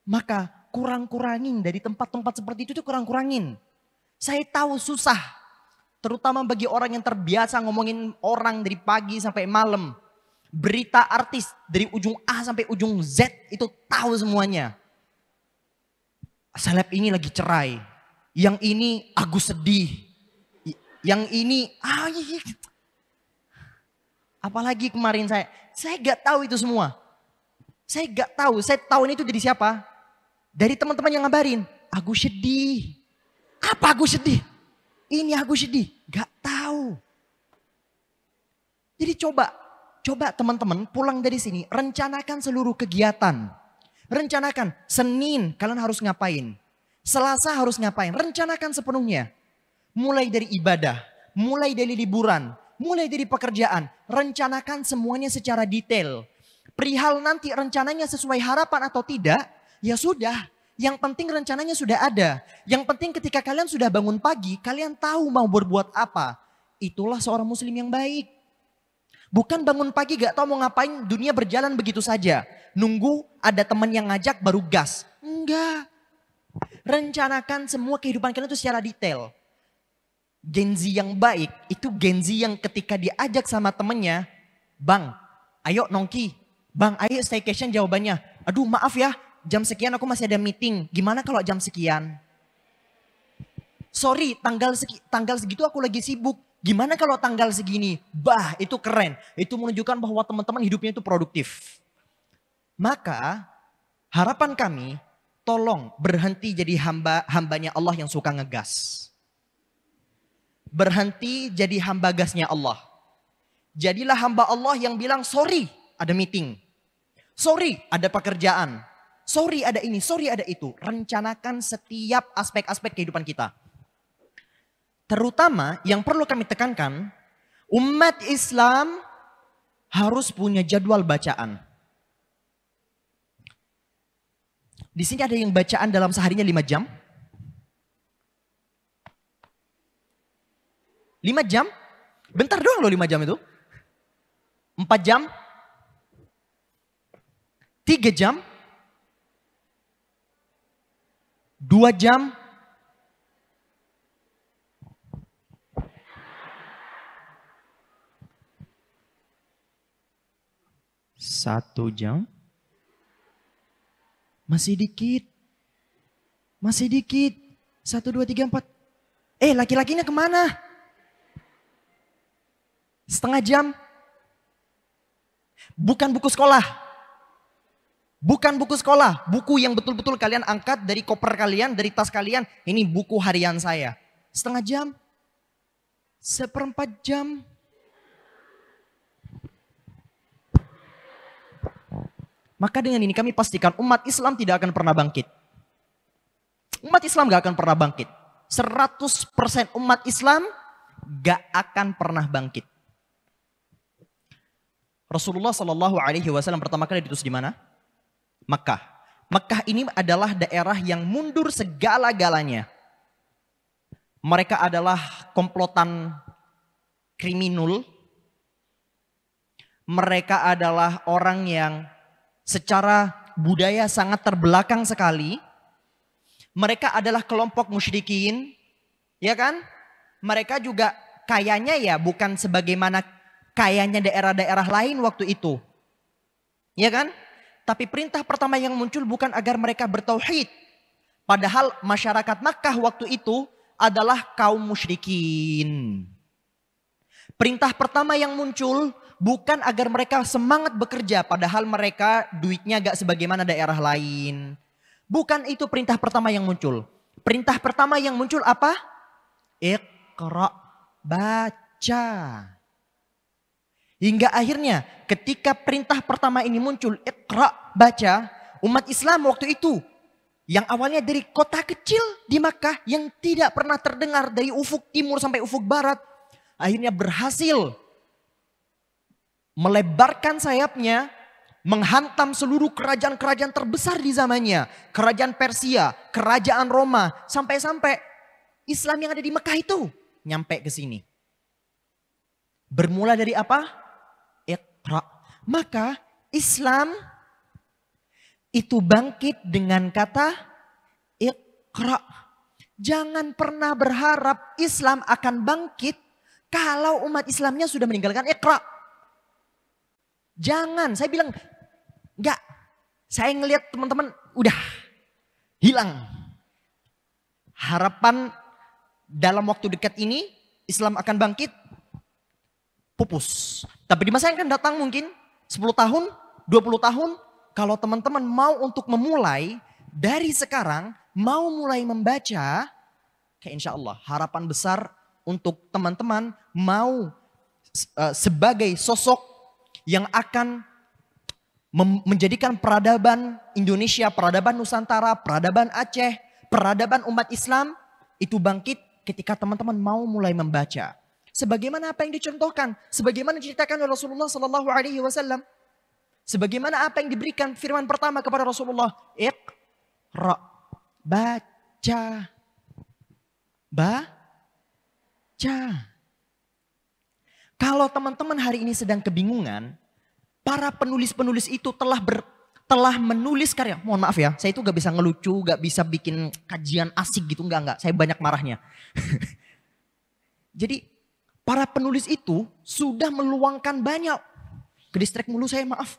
Maka kurang-kurangin dari tempat-tempat seperti itu tuh kurang-kurangin. Saya tahu susah. Terutama bagi orang yang terbiasa ngomongin orang dari pagi sampai malam. Berita artis dari ujung A sampai ujung Z itu tahu semuanya. Seleb ini lagi cerai. Yang ini Agus sedih. Yang ini apalagi kemarin saya gak tahu itu semua. Saya gak tahu. Saya tahu ini itu dari siapa? Dari teman-teman yang ngabarin. Agus sedih. Apa Agus sedih? Ini Agus sedih. Gak tahu. Jadi coba teman-teman pulang dari sini. Rencanakan seluruh kegiatan. Rencanakan Senin kalian harus ngapain. Selasa harus ngapain. Rencanakan sepenuhnya. Mulai dari ibadah. Mulai dari liburan. Mulai dari pekerjaan. Rencanakan semuanya secara detail. Perihal nanti rencananya sesuai harapan atau tidak. Ya sudah. Yang penting rencananya sudah ada. Yang penting ketika kalian sudah bangun pagi, kalian tahu mau berbuat apa. Itulah seorang muslim yang baik. Bukan bangun pagi gak tahu mau ngapain, dunia berjalan begitu saja. Nunggu ada teman yang ngajak baru gas. Enggak. Rencanakan semua kehidupan kalian itu secara detail. Gen Z yang baik, itu Gen Z yang ketika diajak sama temennya, Bang, ayo nongki. Bang, ayo staycation jawabannya. Aduh maaf ya. Jam sekian aku masih ada meeting. Gimana kalau jam sekian? Sorry, tanggal segitu aku lagi sibuk. Gimana kalau tanggal segini? Bah, itu keren. Itu menunjukkan bahwa teman-teman hidupnya itu produktif. Maka harapan kami, tolong berhenti jadi hambanya Allah yang suka ngegas. Berhenti jadi hamba gasnya Allah. Jadilah hamba Allah yang bilang sorry ada meeting. Sorry ada pekerjaan. Sorry ada ini, sorry ada itu. Rencanakan setiap aspek-aspek kehidupan kita. Terutama yang perlu kami tekankan, umat Islam harus punya jadwal bacaan. Di sini ada yang bacaan dalam seharinya 5 jam. 5 jam? Bentar doang loh 5 jam itu. 4 jam? 3 jam? 2 jam, 1 jam, masih dikit, 1, 2, 3, 4. Laki-lakinya kemana? Setengah jam, bukan buku sekolah. Bukan buku sekolah, buku yang betul-betul kalian angkat dari koper kalian, dari tas kalian. Ini buku harian saya. Setengah jam, 1/4 jam. Maka dengan ini kami pastikan umat Islam tidak akan pernah bangkit. Umat Islam gak akan pernah bangkit. 100% umat Islam gak akan pernah bangkit. Rasulullah SAW pertama kali diutus di mana? Makkah. Makkah ini adalah daerah yang mundur segala-galanya. Mereka adalah komplotan kriminal. Mereka adalah orang yang secara budaya sangat terbelakang sekali. Mereka adalah kelompok musyrikin, ya kan? Mereka juga kayanya ya bukan sebagaimana kayanya daerah-daerah lain waktu itu. Ya kan? Tapi perintah pertama yang muncul bukan agar mereka bertauhid. Padahal masyarakat Makkah waktu itu adalah kaum musyrikin. Perintah pertama yang muncul bukan agar mereka semangat bekerja. Padahal mereka duitnya gak sebagaimana daerah lain. Bukan itu perintah pertama yang muncul. Perintah pertama yang muncul apa? Iqra, baca. Hingga akhirnya ketika perintah pertama ini muncul, Iqra, baca. Umat Islam waktu itu yang awalnya dari kota kecil di Makkah yang tidak pernah terdengar dari ufuk timur sampai ufuk barat. Akhirnya berhasil melebarkan sayapnya, menghantam seluruh kerajaan-kerajaan terbesar di zamannya. Kerajaan Persia, kerajaan Roma, sampai-sampai Islam yang ada di Mekah itu nyampe ke sini. Bermula dari apa? Iqra. Maka Islam itu bangkit dengan kata Iqra. Jangan pernah berharap Islam akan bangkit kalau umat Islamnya sudah meninggalkan Iqra. Jangan, saya bilang enggak. Saya ngelihat teman-teman udah hilang. Harapan dalam waktu dekat ini Islam akan bangkit, pupus. Tapi di masa yang akan datang mungkin 10 tahun, 20 tahun, kalau teman-teman mau untuk memulai dari sekarang, mau mulai membaca, kayak insya Allah harapan besar untuk teman-teman mau sebagai sosok yang akan menjadikan peradaban Indonesia, peradaban Nusantara, peradaban Aceh, peradaban umat Islam itu bangkit ketika teman-teman mau mulai membaca. Sebagaimana apa yang dicontohkan, sebagaimana diceritakan oleh Rasulullah Sallallahu Alaihi Wasallam, sebagaimana apa yang diberikan firman pertama kepada Rasulullah, Iqra, baca, baca. Kalau teman-teman hari ini sedang kebingungan, para penulis-penulis itu telah menulis karya. Mohon maaf ya, saya itu gak bisa ngelucu, gak bisa bikin kajian asik gitu, enggak. Saya banyak marahnya. Jadi para penulis itu sudah meluangkan banyak. Kedistrek mulu saya, maaf.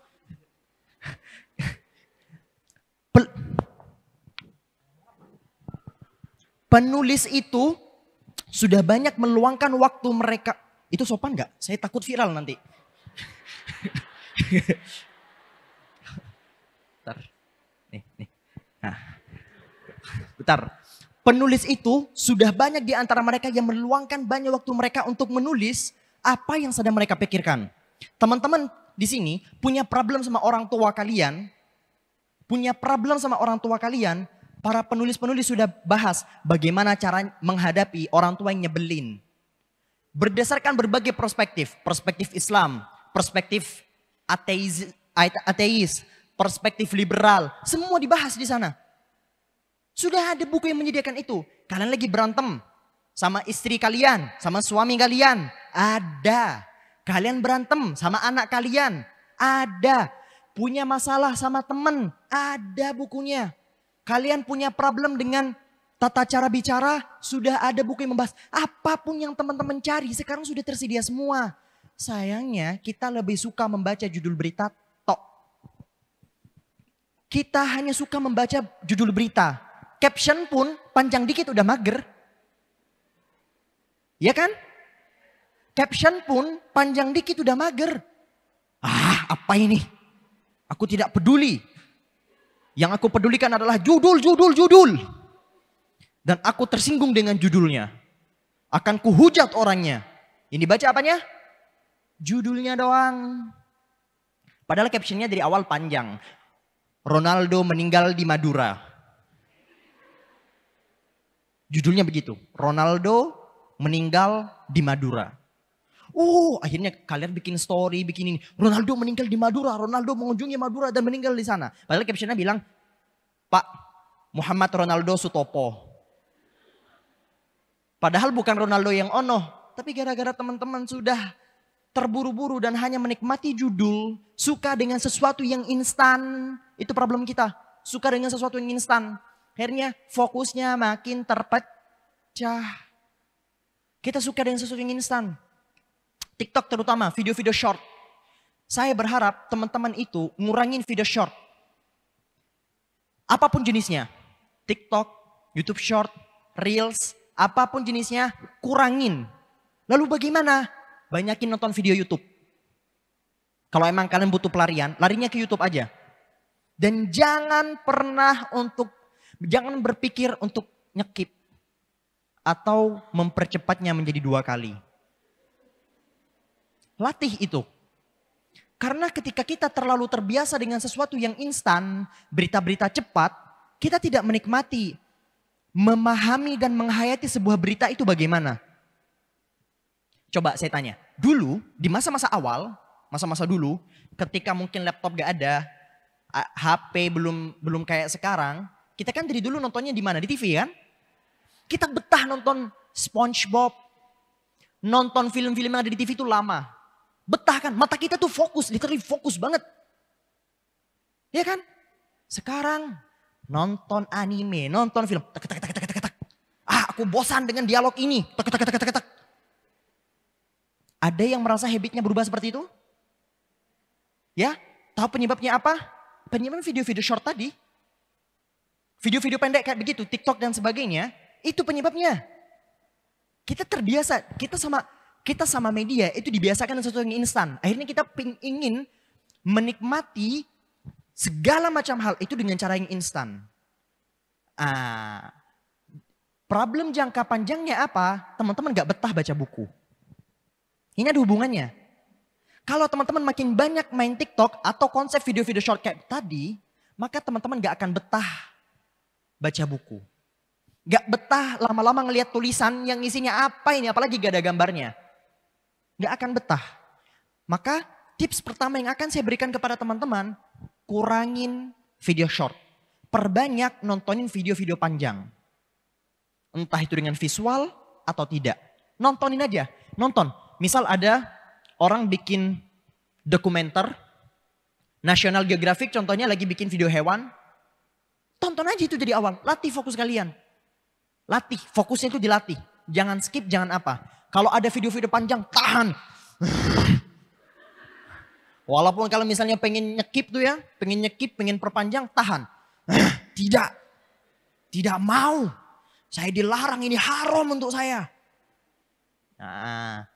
Penulis itu sudah banyak meluangkan waktu mereka. Itu sopan gak? Saya takut viral nanti. Bentar. Nih. Nah. Bentar. Penulis itu sudah banyak di antara mereka yang meluangkan banyak waktu mereka untuk menulis apa yang sedang mereka pikirkan. Teman-teman di sini punya problem sama orang tua kalian. Para penulis-penulis sudah bahas bagaimana cara menghadapi orang tua yang nyebelin. Berdasarkan berbagai perspektif. Perspektif Islam, perspektif ateis, perspektif liberal. Semua dibahas di sana. Sudah ada buku yang menyediakan itu. Kalian lagi berantem sama istri kalian, sama suami kalian. Ada. Kalian berantem sama anak kalian. Ada. Punya masalah sama teman. Ada bukunya. Kalian punya problem dengan tata cara bicara, sudah ada buku yang membahas. Apapun yang teman-teman cari sekarang sudah tersedia semua. Sayangnya kita lebih suka membaca judul berita tok. Kita hanya suka membaca judul berita. Caption pun panjang dikit udah mager. Ya kan? Caption pun panjang dikit udah mager. Apa ini? Aku tidak peduli. Yang aku pedulikan adalah judul. Dan aku tersinggung dengan judulnya. Akan kuhujat orangnya. Ini baca apanya? Judulnya doang. Padahal captionnya dari awal panjang. Ronaldo meninggal di Madura. Judulnya begitu. Ronaldo meninggal di Madura. Akhirnya kalian bikin story, bikin ini. Ronaldo meninggal di Madura. Ronaldo mengunjungi Madura dan meninggal di sana. Padahal captionnya bilang, Pak Muhammad Ronaldo Sutopo. Padahal bukan Ronaldo yang ono. Tapi gara-gara teman-teman sudah terburu-buru dan hanya menikmati judul, suka dengan sesuatu yang instan, itu problem kita. Suka dengan sesuatu yang instan. Akhirnya fokusnya makin terpecah. Kita suka dengan sesuatu yang instan. TikTok terutama, video-video short. Saya berharap teman-teman itu ngurangin video short. Apapun jenisnya. TikTok, YouTube short, Reels, apapun jenisnya, kurangin. Lalu bagaimana? Banyakin nonton video YouTube. Kalau emang kalian butuh pelarian, larinya ke YouTube aja. Dan jangan berpikir untuk nyekip. Atau mempercepatnya menjadi 2 kali. Latih itu. Karena ketika kita terlalu terbiasa dengan sesuatu yang instan, berita-berita cepat, kita tidak menikmati, memahami dan menghayati sebuah berita itu bagaimana. Coba saya tanya, dulu di masa-masa awal, masa-masa dulu, ketika mungkin laptop gak ada, HP belum kayak sekarang, kita kan dari dulu nontonnya di mana? Di TV kan? Kita betah nonton SpongeBob, nonton film-film yang ada di TV itu lama. Betah kan, mata kita tuh fokus, literally fokus banget. Ya kan? Sekarang nonton anime, nonton film. Tak, tak, tak, tak, tak, tak. Aku bosan dengan dialog ini. Tak, tak, tak, tak, tak. Ada yang merasa habitnya berubah seperti itu? Ya, tahu penyebabnya apa? Penyebabnya video-video short tadi. Video-video pendek kayak begitu, TikTok dan sebagainya. Itu penyebabnya. Kita terbiasa, kita sama media itu dibiasakan dengan sesuatu yang instan. Akhirnya kita ingin menikmati segala macam hal itu dengan cara yang instan. Problem jangka panjangnya apa? Teman-teman gak betah baca buku. Ini ada hubungannya. Kalau teman-teman makin banyak main TikTok atau konsep video-video short kayak tadi, maka teman-teman gak akan betah baca buku. Gak betah lama-lama ngelihat tulisan yang isinya apa ini, apalagi gak ada gambarnya. Gak akan betah. Maka tips pertama yang akan saya berikan kepada teman-teman, kurangin video short. Perbanyak nontonin video-video panjang. Entah itu dengan visual atau tidak. Nontonin aja, nonton. Misal ada orang bikin dokumenter, National Geographic contohnya lagi bikin video hewan. Tonton aja itu dari awal, latih fokus kalian. Latih, fokusnya itu dilatih. Jangan skip, jangan apa. Kalau ada video-video panjang, tahan. Walaupun kalau misalnya pengen nyekip tuh ya, pengen perpanjang, tahan. Tidak, tidak mau. Saya dilarang, ini haram untuk saya. Nah,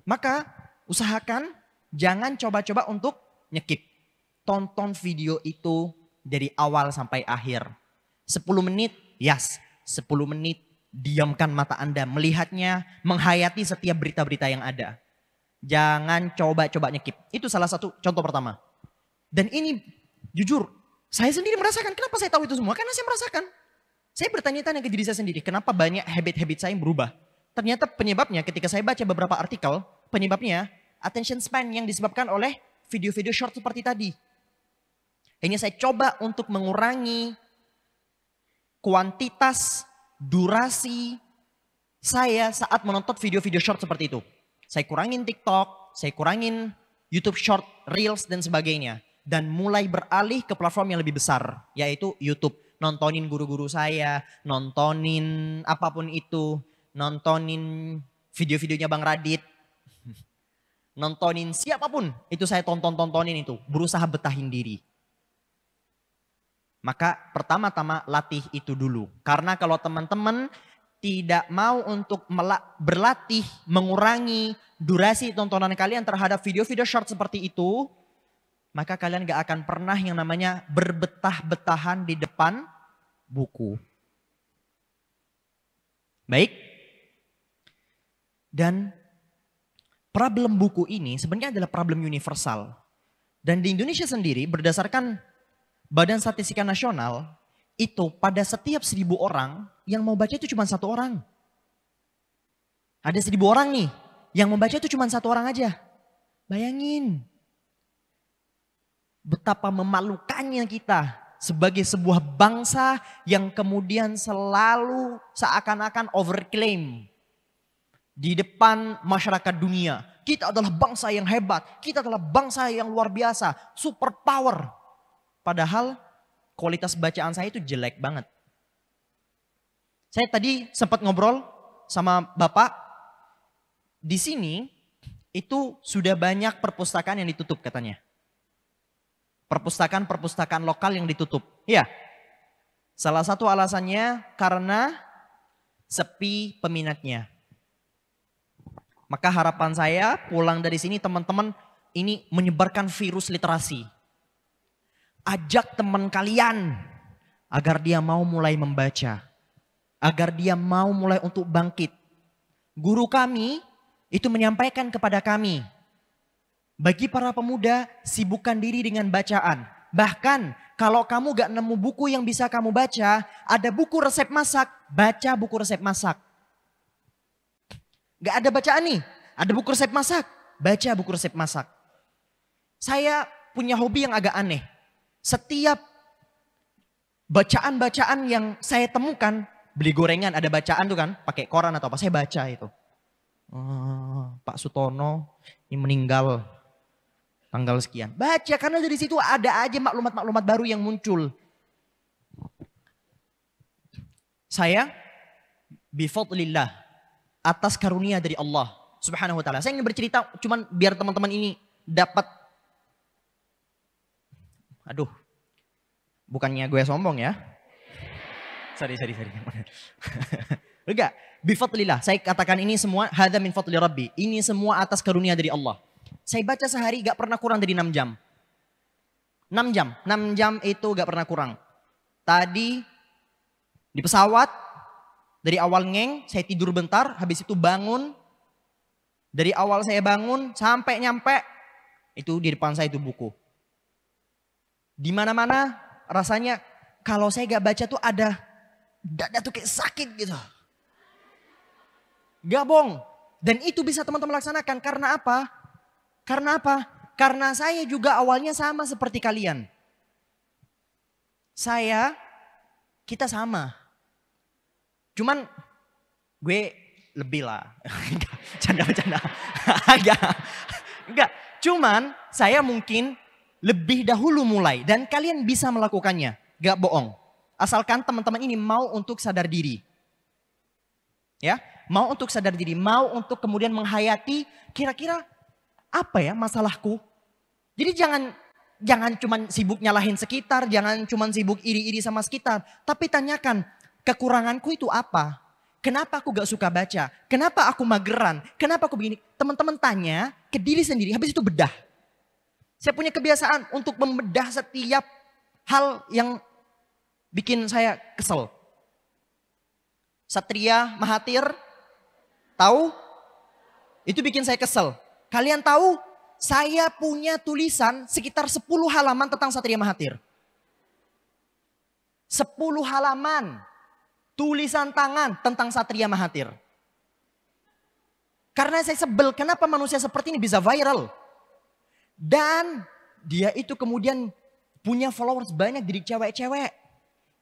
maka usahakan jangan coba-coba untuk nyekip. Tonton video itu dari awal sampai akhir. 10 menit, yes. 10 menit. Diamkan mata Anda, melihatnya, menghayati setiap berita-berita yang ada. Jangan coba-coba nyekip. Itu salah satu contoh pertama. Dan ini jujur, saya sendiri merasakan. Kenapa saya tahu itu semua? Karena saya merasakan. Saya bertanya-tanya ke diri saya sendiri, kenapa banyak habit-habit saya yang berubah? Ternyata penyebabnya ketika saya baca beberapa artikel, penyebabnya attention span yang disebabkan oleh video-video short seperti tadi. Ini saya coba untuk mengurangi kuantitas durasi saya saat menonton video-video short seperti itu. Saya kurangin TikTok, saya kurangin YouTube short, Reels dan sebagainya. Dan mulai beralih ke platform yang lebih besar, yaitu YouTube. Nontonin guru-guru saya, nontonin apapun itu. Nontonin video-videonya Bang Radit. Nontonin siapapun, itu saya tontonin itu. Berusaha betahin diri. Maka pertama-tama latih itu dulu. Karena kalau teman-teman tidak mau untuk berlatih mengurangi durasi tontonan kalian terhadap video-video short seperti itu, maka kalian gak akan pernah yang namanya berbetah-betahan di depan buku. Baik. Dan problem buku ini sebenarnya adalah problem universal. Dan di Indonesia sendiri berdasarkan Badan Statistika Nasional, itu pada setiap 1.000 orang yang mau baca itu cuma 1 orang. Ada 1.000 orang nih, yang membaca itu cuma 1 orang aja. Bayangin. Betapa memalukannya kita sebagai sebuah bangsa yang kemudian selalu seakan-akan overclaim di depan masyarakat dunia. Kita adalah bangsa yang hebat. Kita adalah bangsa yang luar biasa. Super power. Padahal kualitas bacaan saya itu jelek banget. Saya tadi sempat ngobrol sama Bapak. Di sini itu sudah banyak perpustakaan yang ditutup katanya. Perpustakaan lokal yang ditutup. Iya. Salah satu alasannya karena sepi peminatnya. Maka harapan saya pulang dari sini teman-teman ini menyebarkan virus literasi. Ajak teman kalian agar dia mau mulai membaca. Agar dia mau mulai untuk bangkit. Guru kami itu menyampaikan kepada kami. Bagi para pemuda sibukkan diri dengan bacaan. Bahkan kalau kamu gak nemu buku yang bisa kamu baca. Ada buku resep masak. Baca buku resep masak. Gak ada bacaan nih. Ada buku resep masak. Baca buku resep masak. Saya punya hobi yang agak aneh. Setiap bacaan-bacaan yang saya temukan. Beli gorengan ada bacaan tuh kan. Pakai koran atau apa. Saya baca itu. Pak Sutono ini meninggal. Tanggal sekian. Baca karena dari situ ada aja maklumat-maklumat baru yang muncul. Saya bifadlillah. Atas karunia dari Allah subhanahu wa ta'ala. Saya ingin bercerita cuman biar teman-teman ini dapat. Aduh. Bukannya gue sombong ya. Sorry. Enggak. Bifadlillah. Saya katakan ini semua. Hadha min fadli Rabbi. Ini semua atas karunia dari Allah. Saya baca sehari gak pernah kurang dari 6 jam. 6 jam. 6 jam itu gak pernah kurang. Tadi di pesawat. Dari awal ngeng, saya tidur bentar, habis itu bangun. Dari awal saya bangun, sampai nyampe, itu di depan saya itu buku. Di mana-mana rasanya kalau saya gak baca tuh ada, dada tuh kayak sakit gitu. Gak bohong. Dan itu bisa teman-teman laksanakan, karena apa? Karena saya juga awalnya sama seperti kalian. Kita sama. Cuman gue lebih lah. Canda-canda. Enggak. Cuman saya mungkin lebih dahulu mulai. Dan kalian bisa melakukannya. Gak bohong. Asalkan teman-teman ini mau untuk sadar diri. Ya, mau untuk sadar diri. Mau untuk kemudian menghayati kira-kira apa ya masalahku. Jadi jangan cuman sibuk nyalahin sekitar. Jangan cuman sibuk iri-iri sama sekitar. Tapi tanyakan. Kekuranganku itu apa? Kenapa aku gak suka baca? Kenapa aku mageran? Kenapa aku begini? Teman-teman tanya ke diri sendiri, habis itu bedah. Saya punya kebiasaan untuk membedah setiap hal yang bikin saya kesel. Satria Mahathir, tahu? Itu bikin saya kesel. Kalian tahu? Saya punya tulisan sekitar 10 halaman tentang Satria Mahathir. 10 halaman. Tulisan tangan tentang Satria Mahathir. Karena saya sebel, kenapa manusia seperti ini bisa viral? Dan dia itu kemudian punya followers banyak dari cewek-cewek.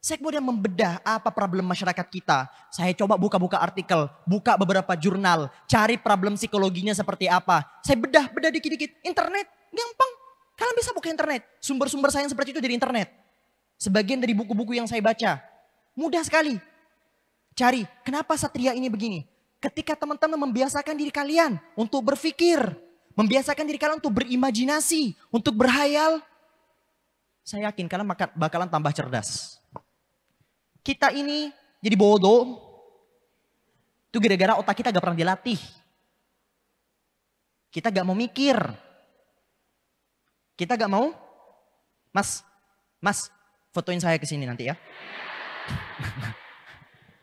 Saya kemudian membedah apa problem masyarakat kita. Saya coba buka-buka artikel, buka beberapa jurnal, cari problem psikologinya seperti apa. Saya bedah dikit-dikit. Internet, gampang. Kalian bisa buka internet. Sumber-sumber saya yang seperti itu dari internet. Sebagian dari buku-buku yang saya baca. Mudah sekali. Cari, kenapa Satria ini begini? Ketika teman-teman membiasakan diri kalian untuk berpikir. Membiasakan diri kalian untuk berimajinasi, untuk berhayal. Saya yakin kalian bakalan tambah cerdas. Kita ini jadi bodoh. Itu gara-gara otak kita gak pernah dilatih. Kita gak mau mikir. Kita gak mau. Mas, fotoin saya ke sini nanti ya.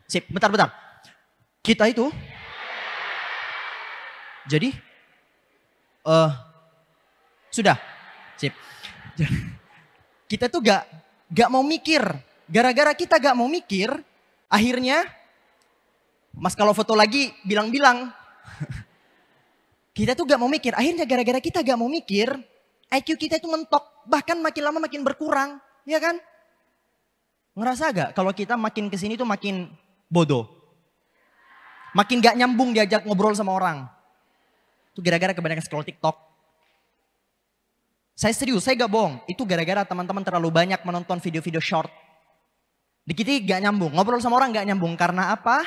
Sip, bentar. Kita itu. Jadi. Sudah. Sip. Kita tuh gak mau mikir. Gara-gara kita gak mau mikir. Akhirnya. Mas kalau foto lagi bilang-bilang. Kita tuh gak mau mikir. Akhirnya gara-gara kita gak mau mikir. IQ kita itu mentok. Bahkan makin lama makin berkurang. Ya kan? Ngerasa gak kalau kita makin kesini tuh makin bodoh. Makin gak nyambung diajak ngobrol sama orang. Itu gara-gara kebanyakan scroll TikTok. Saya serius, saya gak bohong. Itu gara-gara teman-teman terlalu banyak menonton video-video short. Dikit gak nyambung, ngobrol sama orang gak nyambung. Karena apa?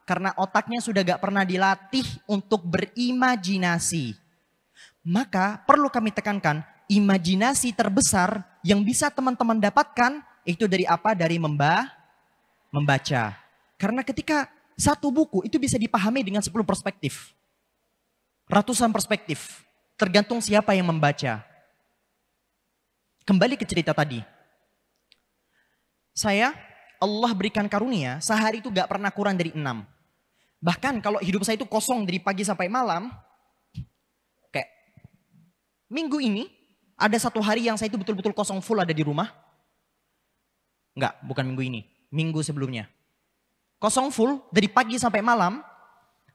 Karena otaknya sudah gak pernah dilatih untuk berimajinasi. Maka perlu kami tekankan, imajinasi terbesar yang bisa teman-teman dapatkan itu dari apa? Dari membaca. Karena ketika satu buku itu bisa dipahami dengan 10 perspektif. Ratusan perspektif. Tergantung siapa yang membaca. Kembali ke cerita tadi. Allah berikan karunia, sehari itu gak pernah kurang dari 6. Bahkan kalau hidup saya itu kosong dari pagi sampai malam, kayak minggu ini ada satu hari yang saya itu betul-betul kosong full ada di rumah. Enggak, bukan minggu ini, minggu sebelumnya. Kosong full dari pagi sampai malam,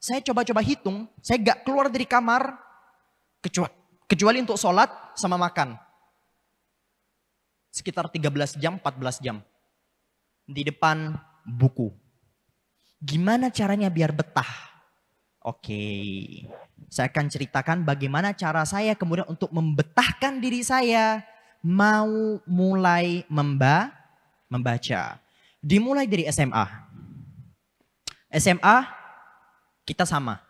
saya coba-coba hitung, saya gak keluar dari kamar, kecuali untuk sholat sama makan. Sekitar 13 jam, 14 jam. Di depan buku. Gimana caranya biar betah? Oke, saya akan ceritakan bagaimana cara saya kemudian untuk membetahkan diri saya mau mulai membaca. Dimulai dari SMA. SMA kita sama.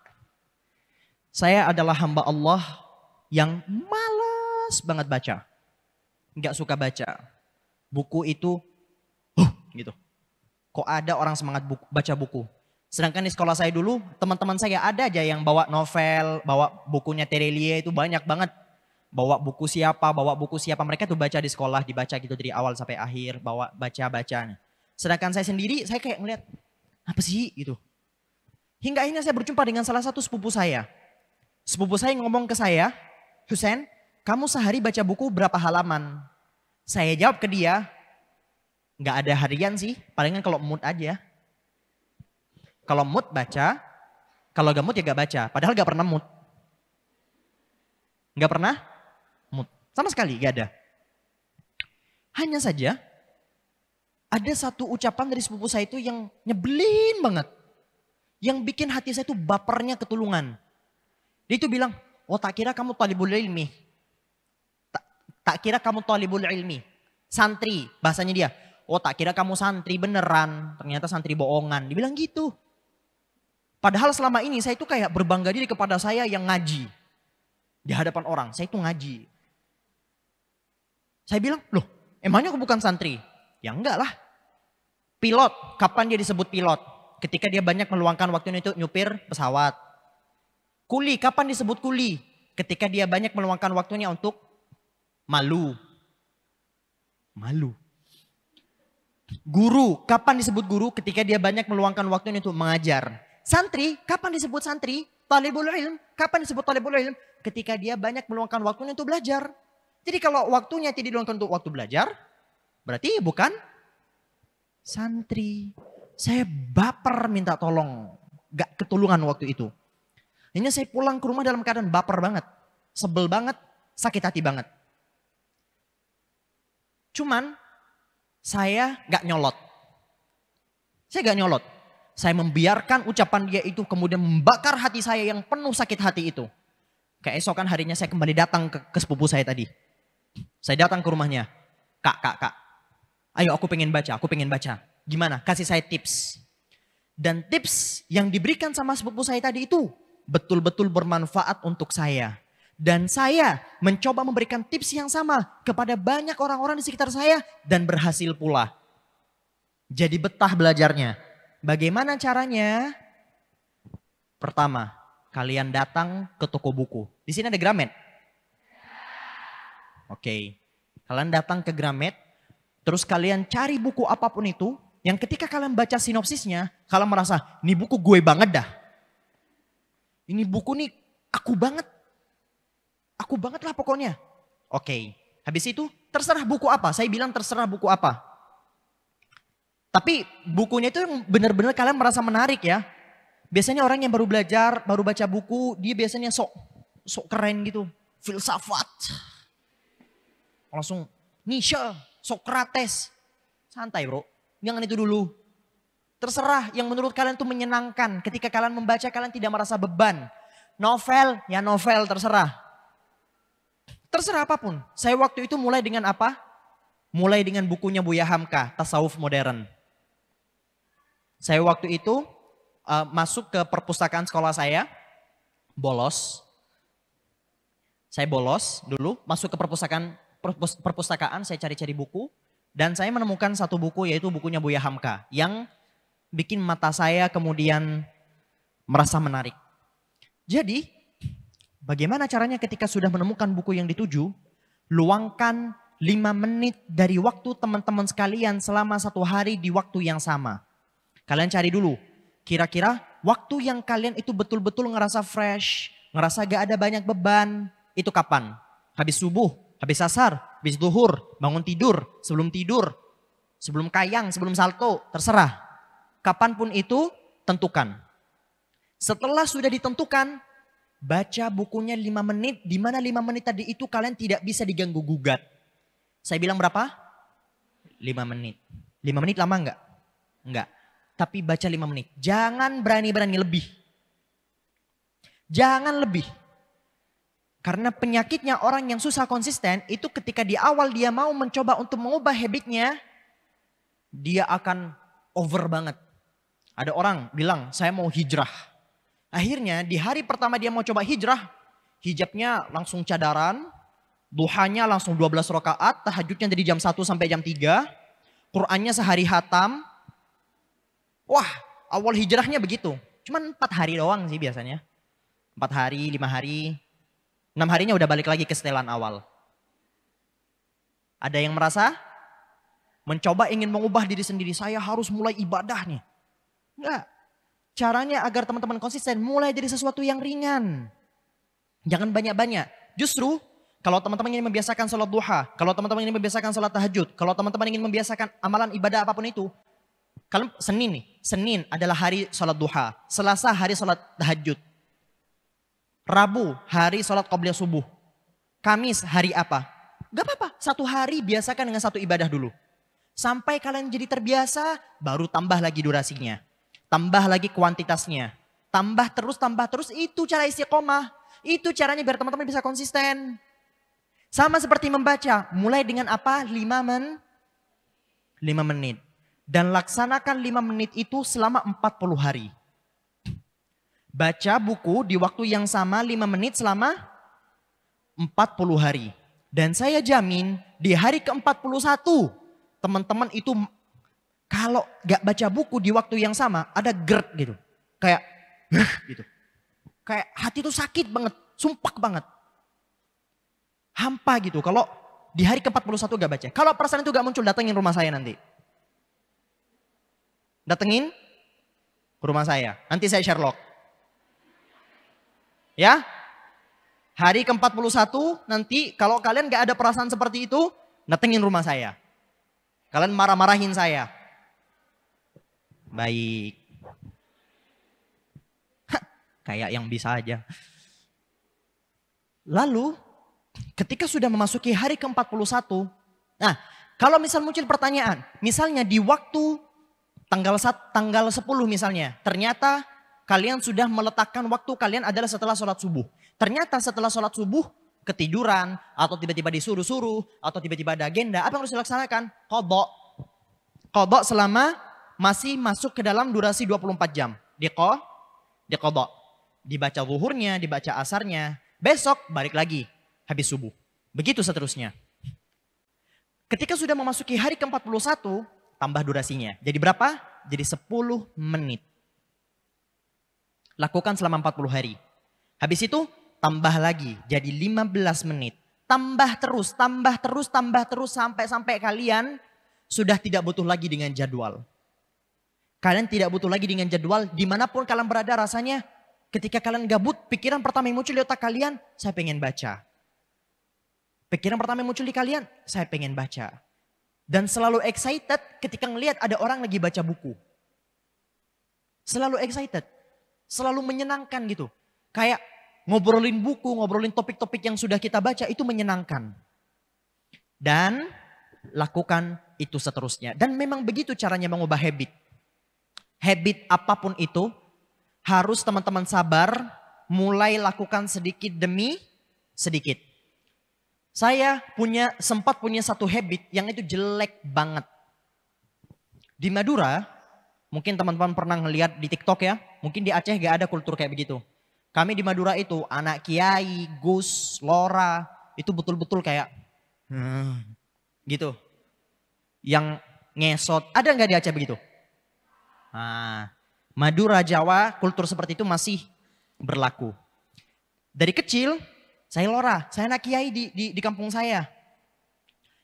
Saya adalah hamba Allah yang malas banget baca. Nggak suka baca. Buku itu, gitu. Kok ada orang semangat baca buku. Sedangkan di sekolah saya dulu, teman-teman saya ada aja yang bawa novel, bawa bukunya Terelie itu banyak banget. Bawa buku siapa. Mereka tuh baca di sekolah, dibaca gitu dari awal sampai akhir, bawa baca-baca. Sedangkan saya sendiri, saya kayak ngeliat, apa sih gitu. Hingga akhirnya saya berjumpa dengan salah satu sepupu saya. Sepupu saya ngomong ke saya, Husein, kamu sehari baca buku berapa halaman? Saya jawab ke dia, nggak ada harian sih, palingan kalau mood aja. Kalau mood baca, kalau gak mood ya gak baca. Padahal gak pernah mood. Gak pernah mood. Sama sekali gak ada. Hanya saja, ada satu ucapan dari sepupu saya itu yang nyebelin banget. Yang bikin hati saya itu bapernya ketulungan. Dia itu bilang, oh tak kira kamu talibul ilmi. Tak kira kamu talibul ilmi. Santri, bahasanya dia. Oh tak kira kamu santri beneran. Ternyata santri bohongan. Dibilang gitu. Padahal selama ini saya itu kayak berbangga diri kepada saya yang ngaji. Di hadapan orang, saya itu ngaji. Saya bilang, loh emangnya aku bukan santri? Ya enggak lah. Pilot, kapan dia disebut pilot? Ketika dia banyak meluangkan waktunya itu nyupir pesawat. Kuli, kapan disebut kuli? Ketika dia banyak meluangkan waktunya untuk malu. Guru, kapan disebut guru? Ketika dia banyak meluangkan waktunya untuk mengajar. Santri, kapan disebut santri? Talibul ilm, kapan disebut talibul ilm? Ketika dia banyak meluangkan waktunya untuk belajar. Jadi kalau waktunya tidak diluangkan untuk waktu belajar, berarti bukan santri. Saya baper minta tolong, gak ketulungan waktu itu. Ini saya pulang ke rumah dalam keadaan baper banget, sebel banget, sakit hati banget. Cuman saya gak nyolot. Saya membiarkan ucapan dia itu kemudian membakar hati saya yang penuh sakit hati itu. Keesokan harinya saya kembali datang ke sepupu saya tadi. Saya datang ke rumahnya. Kak. Ayo aku pengen baca. Gimana? Kasih saya tips. Dan tips yang diberikan sama sepupu saya tadi itu betul-betul bermanfaat untuk saya. Dan saya mencoba memberikan tips yang sama kepada banyak orang-orang di sekitar saya dan berhasil pula. Jadi betah belajarnya. Bagaimana caranya? Pertama, kalian datang ke toko buku. Di sini ada Gramet. Oke. Kalian datang ke Gramet, terus kalian cari buku apapun itu, yang ketika kalian baca sinopsisnya, kalian merasa, ini buku gue banget dah. Ini buku nih aku banget. Aku banget lah pokoknya. Oke. Habis itu terserah buku apa. Saya bilang terserah buku apa. Tapi bukunya itu yang benar-benar kalian merasa menarik ya. Biasanya orang yang baru belajar, baru baca buku, dia biasanya sok keren gitu. Filsafat. Langsung Nietzsche, Socrates. Santai bro, jangan itu dulu. Terserah yang menurut kalian itu menyenangkan. Ketika kalian membaca kalian tidak merasa beban. Novel, ya novel terserah. Terserah apapun. Saya waktu itu mulai dengan apa? Mulai dengan bukunya Buya Hamka, Tasawuf Modern. Saya waktu itu masuk ke perpustakaan sekolah saya, bolos. Saya bolos dulu, masuk ke perpustakaan, saya cari-cari buku. Dan saya menemukan satu buku, yaitu bukunya Buya Hamka. Yang bikin mata saya kemudian merasa menarik. Jadi, bagaimana caranya ketika sudah menemukan buku yang dituju, luangkan 5 menit dari waktu teman-teman sekalian selama 1 hari di waktu yang sama. Kalian cari dulu, kira-kira waktu yang kalian itu betul-betul ngerasa fresh, ngerasa gak ada banyak beban, itu kapan? Habis subuh, habis asar, habis zuhur, bangun tidur, sebelum kayang, sebelum salto, terserah. Kapanpun itu, tentukan. Setelah sudah ditentukan, baca bukunya 5 menit, di mana 5 menit tadi itu kalian tidak bisa diganggu gugat. Saya bilang berapa? 5 menit. 5 menit lama enggak? Enggak. Tapi baca 5 menit. Jangan berani-berani lebih. Jangan lebih. Karena penyakitnya orang yang susah konsisten itu ketika di awal dia mau mencoba untuk mengubah habitnya, dia akan over banget. Ada orang bilang, saya mau hijrah. Akhirnya di hari pertama dia mau coba hijrah, hijabnya langsung cadaran, duhanya langsung 12 rakaat, tahajudnya dari jam 1 sampai jam 3, Qur'annya sehari hatam. Wah, awal hijrahnya begitu. Cuman 4 hari doang sih biasanya. 4 hari, 5 hari, 6 harinya udah balik lagi ke setelan awal. Ada yang merasa mencoba ingin mengubah diri sendiri, saya harus mulai ibadah nih. Enggak. Caranya agar teman-teman konsisten mulai dari sesuatu yang ringan. Jangan banyak-banyak. Justru kalau teman-teman ingin membiasakan sholat duha, kalau teman-teman ingin membiasakan sholat tahajud, kalau teman-teman ingin membiasakan amalan ibadah apapun itu. Kalau Senin nih, Senin adalah hari sholat duha. Selasa hari sholat tahajud. Rabu hari sholat qobliyah subuh. Kamis hari apa? Gak apa-apa, 1 hari biasakan dengan 1 ibadah dulu. Sampai kalian jadi terbiasa, baru tambah lagi durasinya. Tambah lagi kuantitasnya. Tambah terus, itu cara istiqomah. Itu caranya biar teman-teman bisa konsisten. Sama seperti membaca, mulai dengan apa? 5 menit. Dan laksanakan 5 menit itu selama 40 hari. Baca buku di waktu yang sama 5 menit selama 40 hari. Dan saya jamin di hari ke-41, teman-teman itu kalau gak baca buku di waktu yang sama, ada gerd gitu. Kayak, gitu. Kayak hati itu sakit banget, sumpah banget. Hampa gitu, kalau di hari ke-41 gak baca. Kalau perasaan itu gak muncul, datengin rumah saya nanti. Datengin ke rumah saya, nanti saya Sherlock. Ya, hari ke-41 nanti kalau kalian gak ada perasaan seperti itu, datengin rumah saya. Kalian marah-marahin saya. Baik. Kayak yang bisa aja. Lalu ketika sudah memasuki hari ke-41. Nah kalau misal muncul pertanyaan. Misalnya di waktu tanggal 10 misalnya. Ternyata kalian sudah meletakkan waktu kalian adalah setelah sholat subuh. Ternyata setelah sholat subuh ketiduran. Atau tiba-tiba disuruh-suruh. Atau tiba-tiba ada agenda. Apa yang harus dilaksanakan? Qadha. Qadha selama masih masuk ke dalam durasi 24 jam. Diqadha. Dibaca zuhurnya, dibaca asarnya. Besok balik lagi habis subuh. Begitu seterusnya. Ketika sudah memasuki hari ke-41, tambah durasinya. Jadi berapa? Jadi 10 menit. Lakukan selama 40 hari. Habis itu tambah lagi jadi 15 menit. Tambah terus sampai kalian sudah tidak butuh lagi dengan jadwal. Kalian tidak butuh lagi dengan jadwal dimanapun kalian berada rasanya. Ketika kalian gabut, pikiran pertama yang muncul di otak kalian, saya pengen baca. Pikiran pertama yang muncul di kalian, saya pengen baca. Dan selalu excited ketika ngelihat ada orang lagi baca buku. Selalu excited. Selalu menyenangkan gitu. Kayak ngobrolin buku, ngobrolin topik-topik yang sudah kita baca itu menyenangkan. Dan lakukan itu seterusnya. Dan memang begitu caranya mengubah habit. Habit apapun itu harus teman-teman sabar mulai lakukan sedikit demi sedikit. Saya sempat punya satu habit yang itu jelek banget. Di Madura, mungkin teman-teman pernah ngeliat di TikTok ya, mungkin di Aceh gak ada kultur kayak begitu. Kami di Madura itu anak kiai, gus, lora, itu betul-betul kayak gitu. Yang ngesot, ada nggak di Aceh begitu? Nah, Madura, Jawa, kultur seperti itu masih berlaku. Dari kecil, saya lora, saya anak kiai di kampung saya.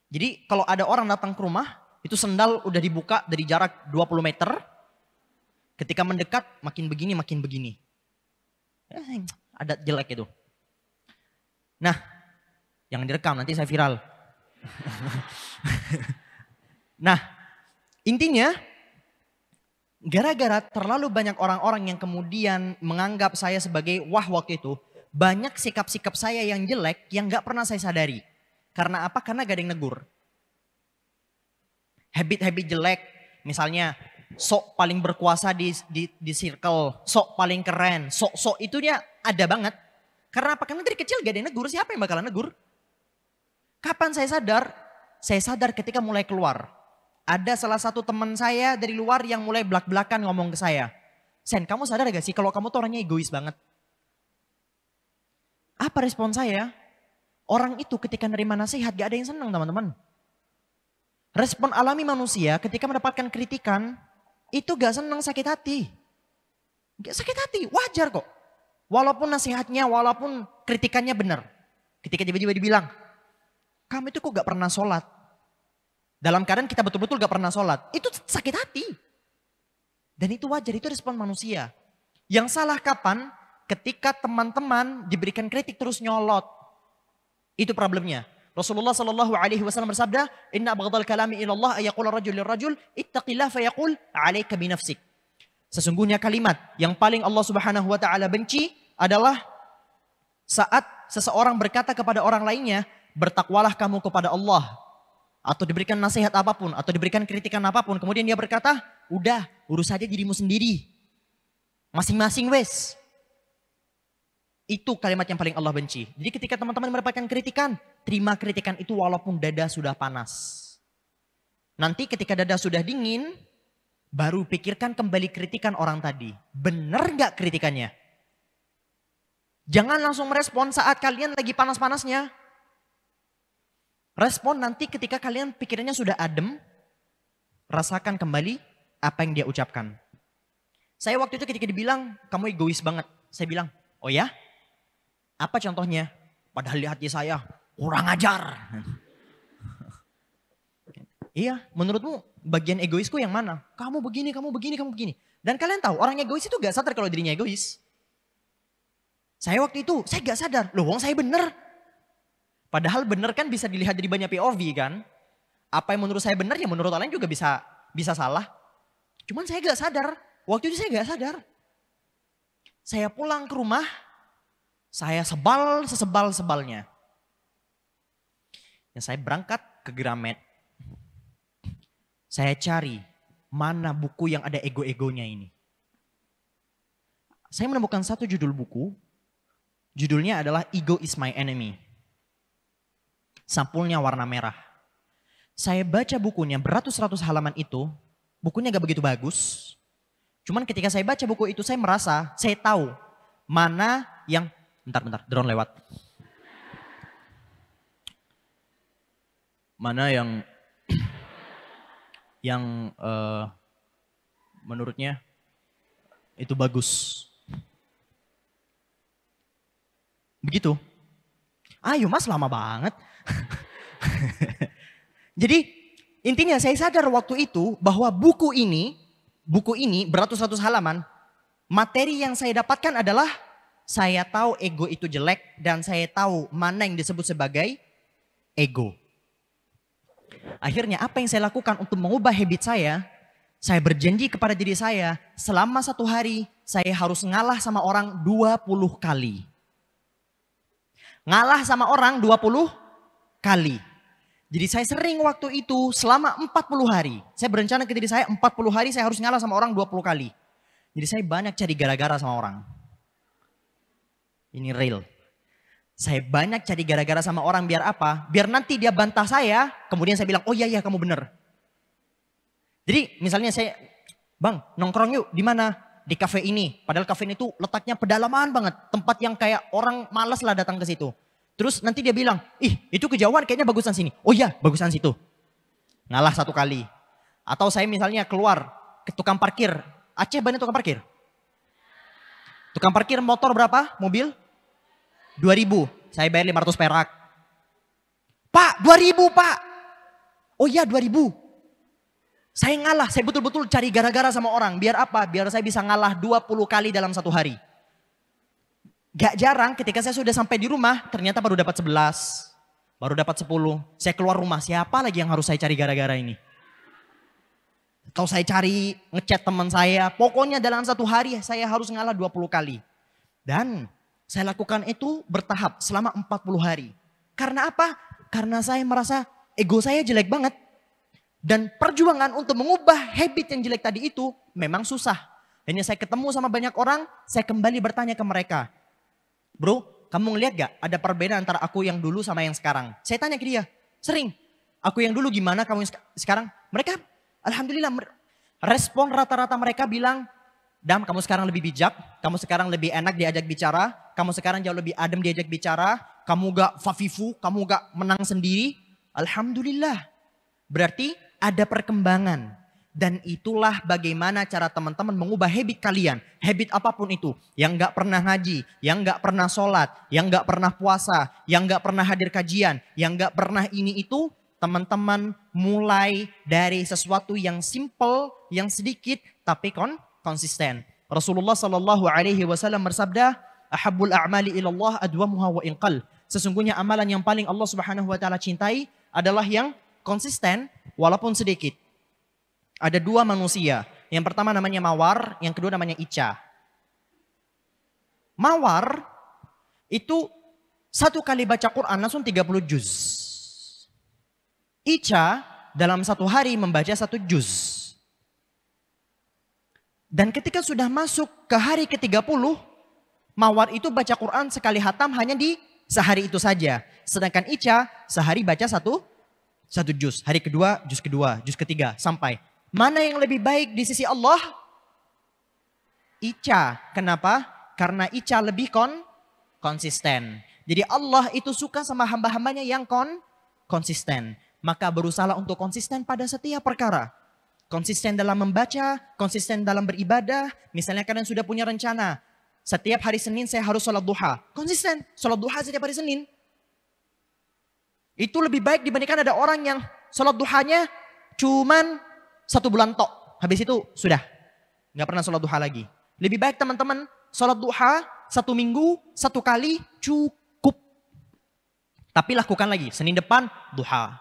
Jadi kalau ada orang datang ke rumah, itu sendal udah dibuka dari jarak 20 meter. Ketika mendekat, makin begini. Ada jelek itu. Nah, yang direkam nanti saya viral. Nah, intinya gara-gara terlalu banyak orang-orang yang kemudian menganggap saya sebagai waktu itu, banyak sikap-sikap saya yang jelek yang gak pernah saya sadari. Karena apa? Karena gak ada yang negur. Habit-habit jelek, misalnya sok paling berkuasa di circle, sok paling keren, sok itunya ada banget. Karena apa? Karena dari kecil gak ada yang negur, siapa yang bakalan negur? Kapan saya sadar? Saya sadar ketika mulai keluar. Ada salah satu teman saya dari luar yang mulai belak-belakan ngomong ke saya. Sen, kamu sadar gak sih kalau kamu tuh orangnya egois banget? Apa respon saya? Orang itu ketika nerima nasihat gak ada yang senang teman-teman. Respon alami manusia ketika mendapatkan kritikan itu gak senang, sakit hati. Gak sakit hati, wajar kok. Walaupun nasihatnya, walaupun kritikannya benar. Ketika tiba-tiba dibilang, kamu itu kok gak pernah sholat. Dalam keadaan kita betul-betul gak pernah sholat. Itu sakit hati. Dan itu wajar, itu respon manusia. Yang salah kapan? Ketika teman-teman diberikan kritik terus nyolot. Itu problemnya. Rasulullah SAW bersabda, Inna abghadal kalami ilallah ayaqul rajul lirrajul ittaqillah fayaqul alaika binafsik. Sesungguhnya kalimat yang paling Allah Subhanahu wa taala benci adalah saat seseorang berkata kepada orang lainnya, bertakwalah kamu kepada Allah. Atau diberikan nasihat apapun, atau diberikan kritikan apapun, kemudian dia berkata, udah urus saja dirimu sendiri. Masing-masing wes. Itu kalimat yang paling Allah benci. Jadi ketika teman-teman mendapatkan kritikan, terima kritikan itu walaupun dada sudah panas. Nanti ketika dada sudah dingin, baru pikirkan kembali kritikan orang tadi. Benar gak kritikannya? Jangan langsung merespon saat kalian lagi panas-panasnya. Respon nanti ketika kalian pikirannya sudah adem, rasakan kembali apa yang dia ucapkan. Saya waktu itu ketika dibilang, kamu egois banget. Saya bilang, oh ya? Apa contohnya? Padahal di hati saya, kurang ajar. Iya, menurutmu bagian egoisku yang mana? Kamu begini, kamu begini, kamu begini. Dan kalian tahu, orang egois itu gak sadar kalau dirinya egois. Saya waktu itu, saya gak sadar. Loh, wong saya bener. Padahal bener kan bisa dilihat dari banyak POV kan. Apa yang menurut saya benar, ya menurut orang lain juga bisa salah. Cuman saya gak sadar. Waktu itu saya gak sadar. Saya pulang ke rumah, saya sesebal-sebalnya. Ya, saya berangkat ke Gramet. Saya cari mana buku yang ada ego-egonya ini. Saya menemukan satu judul buku. Judulnya adalah Ego is My Enemy. Sampulnya warna merah. Saya baca bukunya beratus-ratus halaman itu. Bukunya gak begitu bagus. Cuman ketika saya baca buku itu saya merasa, saya tahu mana yang... Bentar, drone lewat. Mana yang menurutnya itu bagus. Begitu. Ayo mas, lama banget. Jadi intinya saya sadar waktu itu bahwa buku ini beratus-ratus halaman, materi yang saya dapatkan adalah saya tahu ego itu jelek dan saya tahu mana yang disebut sebagai ego. Akhirnya apa yang saya lakukan untuk mengubah habit saya berjanji kepada diri saya selama 1 hari saya harus ngalah sama orang 20 kali. Ngalah sama orang 20 kali. Jadi saya sering waktu itu selama 40 hari. Saya berencana ke diri saya 40 hari saya harus ngalah sama orang 20 kali. Jadi saya banyak cari gara-gara sama orang. Ini real. Saya banyak cari gara-gara sama orang biar apa? Biar nanti dia bantah saya, kemudian saya bilang, oh iya kamu bener. Jadi misalnya saya, bang nongkrong yuk di mana? Di kafe ini. Padahal kafe ini tuh letaknya pedalaman banget. Tempat yang kayak orang malas lah datang ke situ. Terus nanti dia bilang, ih itu kejauhan kayaknya bagusan sini. Oh iya bagusan situ. Ngalah 1 kali. Atau saya misalnya keluar ke tukang parkir. Aceh banyak tukang parkir. Tukang parkir motor berapa? Mobil? 2.000, saya bayar 500 perak. Pak, 2.000 pak. Oh iya 2.000. Saya ngalah, saya betul-betul cari gara-gara sama orang. Biar apa? Biar saya bisa ngalah 20 kali dalam 1 hari. Gak jarang ketika saya sudah sampai di rumah, ternyata baru dapat 11. Baru dapat 10. Saya keluar rumah, siapa lagi yang harus saya cari gara-gara ini? Kalau saya cari, ngechat teman saya, pokoknya dalam 1 hari saya harus ngalah 20 kali. Dan saya lakukan itu bertahap selama 40 hari. Karena apa? Karena saya merasa ego saya jelek banget. Dan perjuangan untuk mengubah habit yang jelek tadi itu memang susah. Hanya saya ketemu sama banyak orang, saya kembali bertanya ke mereka. Bro, kamu ngeliat gak ada perbedaan antara aku yang dulu sama yang sekarang? Saya tanya ke dia, sering. Aku yang dulu gimana, kamu yang sekarang? Mereka, alhamdulillah, respon rata-rata mereka bilang, Dam, kamu sekarang lebih bijak, kamu sekarang lebih enak diajak bicara, kamu sekarang jauh lebih adem diajak bicara, kamu gak fafifu, kamu gak menang sendiri. Alhamdulillah. Berarti ada perkembangan. Dan itulah bagaimana cara teman-teman mengubah habit kalian. Habit apapun itu. Yang gak pernah ngaji, yang gak pernah sholat, yang gak pernah puasa, yang gak pernah hadir kajian, yang gak pernah ini itu. Teman-teman mulai dari sesuatu yang simple, yang sedikit, tapi konsisten. Rasulullah Shallallahu Alaihi Wasallam bersabda, "Ahabbul a'mali ilallah adwamuha wa inqal." Sesungguhnya amalan yang paling Allah Subhanahu Wa Taala cintai adalah yang konsisten walaupun sedikit. Ada 2 manusia. Yang pertama namanya Mawar, yang kedua namanya Ica. Mawar itu 1 kali baca Quran langsung 30 juz. Ica dalam 1 hari membaca 1 juz. Dan ketika sudah masuk ke hari ke-30, Mawar itu baca Quran sekali hatam hanya di sehari itu saja. Sedangkan Ica sehari baca 1 juz. Hari kedua, juz ketiga, sampai. Mana yang lebih baik di sisi Allah? Ica. Kenapa? Karena Ica lebih konsisten. Jadi Allah itu suka sama hamba-hambanya yang konsisten. Maka berusaha untuk konsisten pada setiap perkara. Konsisten dalam membaca, konsisten dalam beribadah. Misalnya kalian sudah punya rencana. Setiap hari Senin saya harus sholat duha. Konsisten, sholat duha setiap hari Senin. Itu lebih baik dibandingkan ada orang yang sholat duhanya cuman 1 bulan tok. Habis itu sudah, nggak pernah sholat duha lagi. Lebih baik teman-teman sholat duha 1 minggu, 1 kali cukup. Tapi lakukan lagi, Senin depan duha.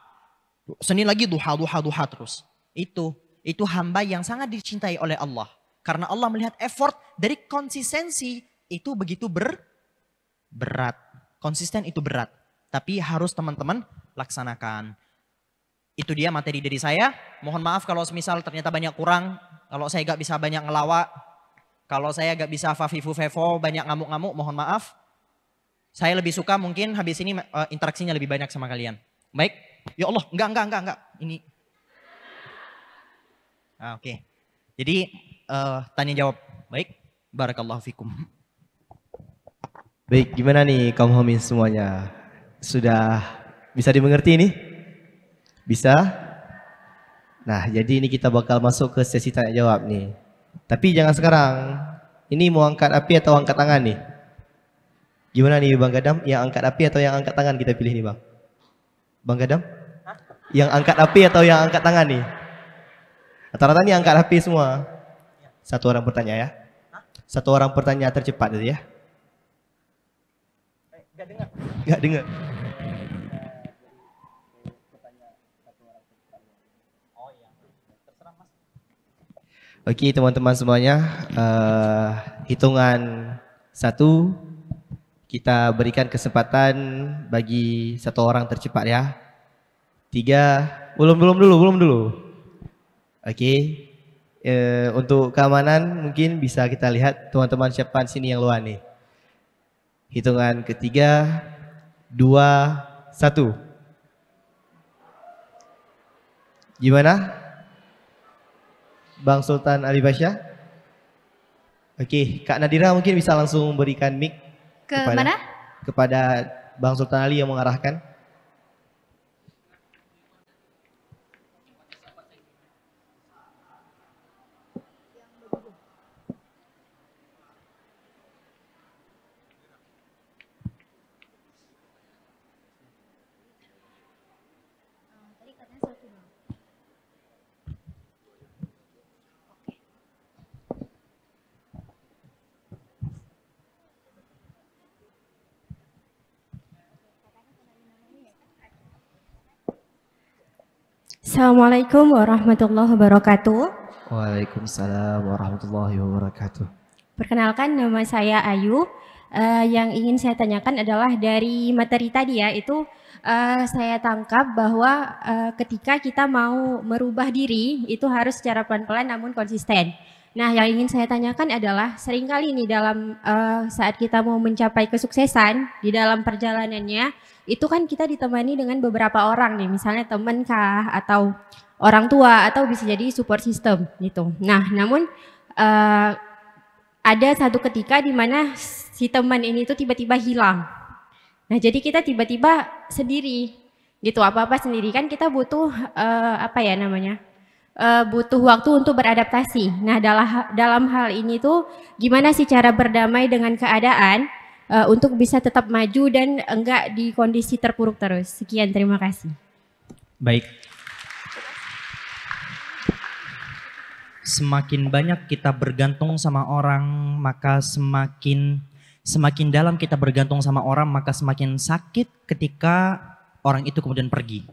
Senin lagi duha terus. Itu hamba yang sangat dicintai oleh Allah. Karena Allah melihat effort dari konsistensi itu begitu berat. Konsisten itu berat. Tapi harus teman-teman laksanakan. Itu dia materi dari saya. Mohon maaf kalau misal ternyata banyak kurang. Kalau saya gak bisa banyak ngelawak. Kalau saya gak bisa fafifu fevo banyak ngamuk-ngamuk, mohon maaf. Saya lebih suka mungkin habis ini interaksinya lebih banyak sama kalian. Baik. Ya Allah, enggak. Ini. Oke. Jadi tanya jawab. Baik. Barakallahu fikum. Baik, gimana nih kaum homin semuanya? Sudah bisa dimengerti ini? Bisa? Nah, jadi ini kita bakal masuk ke sesi tanya jawab nih. Tapi jangan sekarang. Ini mau angkat api atau angkat tangan nih? Gimana nih Bang Gadam? Yang angkat api atau yang angkat tangan kita pilih nih Bang? Bang Gadam? Yang angkat api atau yang angkat tangan nih? Rata-rata nih angkat api semua. 1 orang bertanya ya. 1 orang bertanya tercepat itu ya. Gak dengar. Oke teman-teman semuanya, hitungan 1 kita berikan kesempatan bagi 1 orang tercepat ya. 3, belum dulu. Oke, untuk keamanan mungkin bisa kita lihat teman-teman siapa sini yang luar nih. Hitungan ketiga, 2, 1. Gimana? Bang Sultan Ali Basya? Oke, Kak Nadira mungkin bisa langsung memberikan mic kepada Bang Sultan Ali yang mengarahkan. Assalamualaikum warahmatullahi wabarakatuh. Waalaikumsalam warahmatullahi wabarakatuh. Perkenalkan, nama saya Ayu. Yang ingin saya tanyakan adalah dari materi tadi ya, itu saya tangkap bahwa ketika kita mau merubah diri itu harus secara pelan-pelan namun konsisten. Nah, yang ingin saya tanyakan adalah seringkali nih dalam saat kita mau mencapai kesuksesan di dalam perjalanannya, itu kan kita ditemani dengan beberapa orang nih, misalnya teman kah, atau orang tua, atau bisa jadi support system gitu. Nah, namun ada satu ketika di mana si teman ini tuh tiba-tiba hilang. Nah, jadi kita tiba-tiba sendiri gitu, apa-apa sendiri, kan kita butuh butuh waktu untuk beradaptasi. Nah, dalam hal ini tuh gimana sih cara berdamai dengan keadaan untuk bisa tetap maju dan enggak di kondisi terpuruk terus. Sekian, terima kasih. Baik. Semakin banyak kita bergantung sama orang, maka semakin dalam kita bergantung sama orang, maka semakin sakit ketika orang itu kemudian pergi.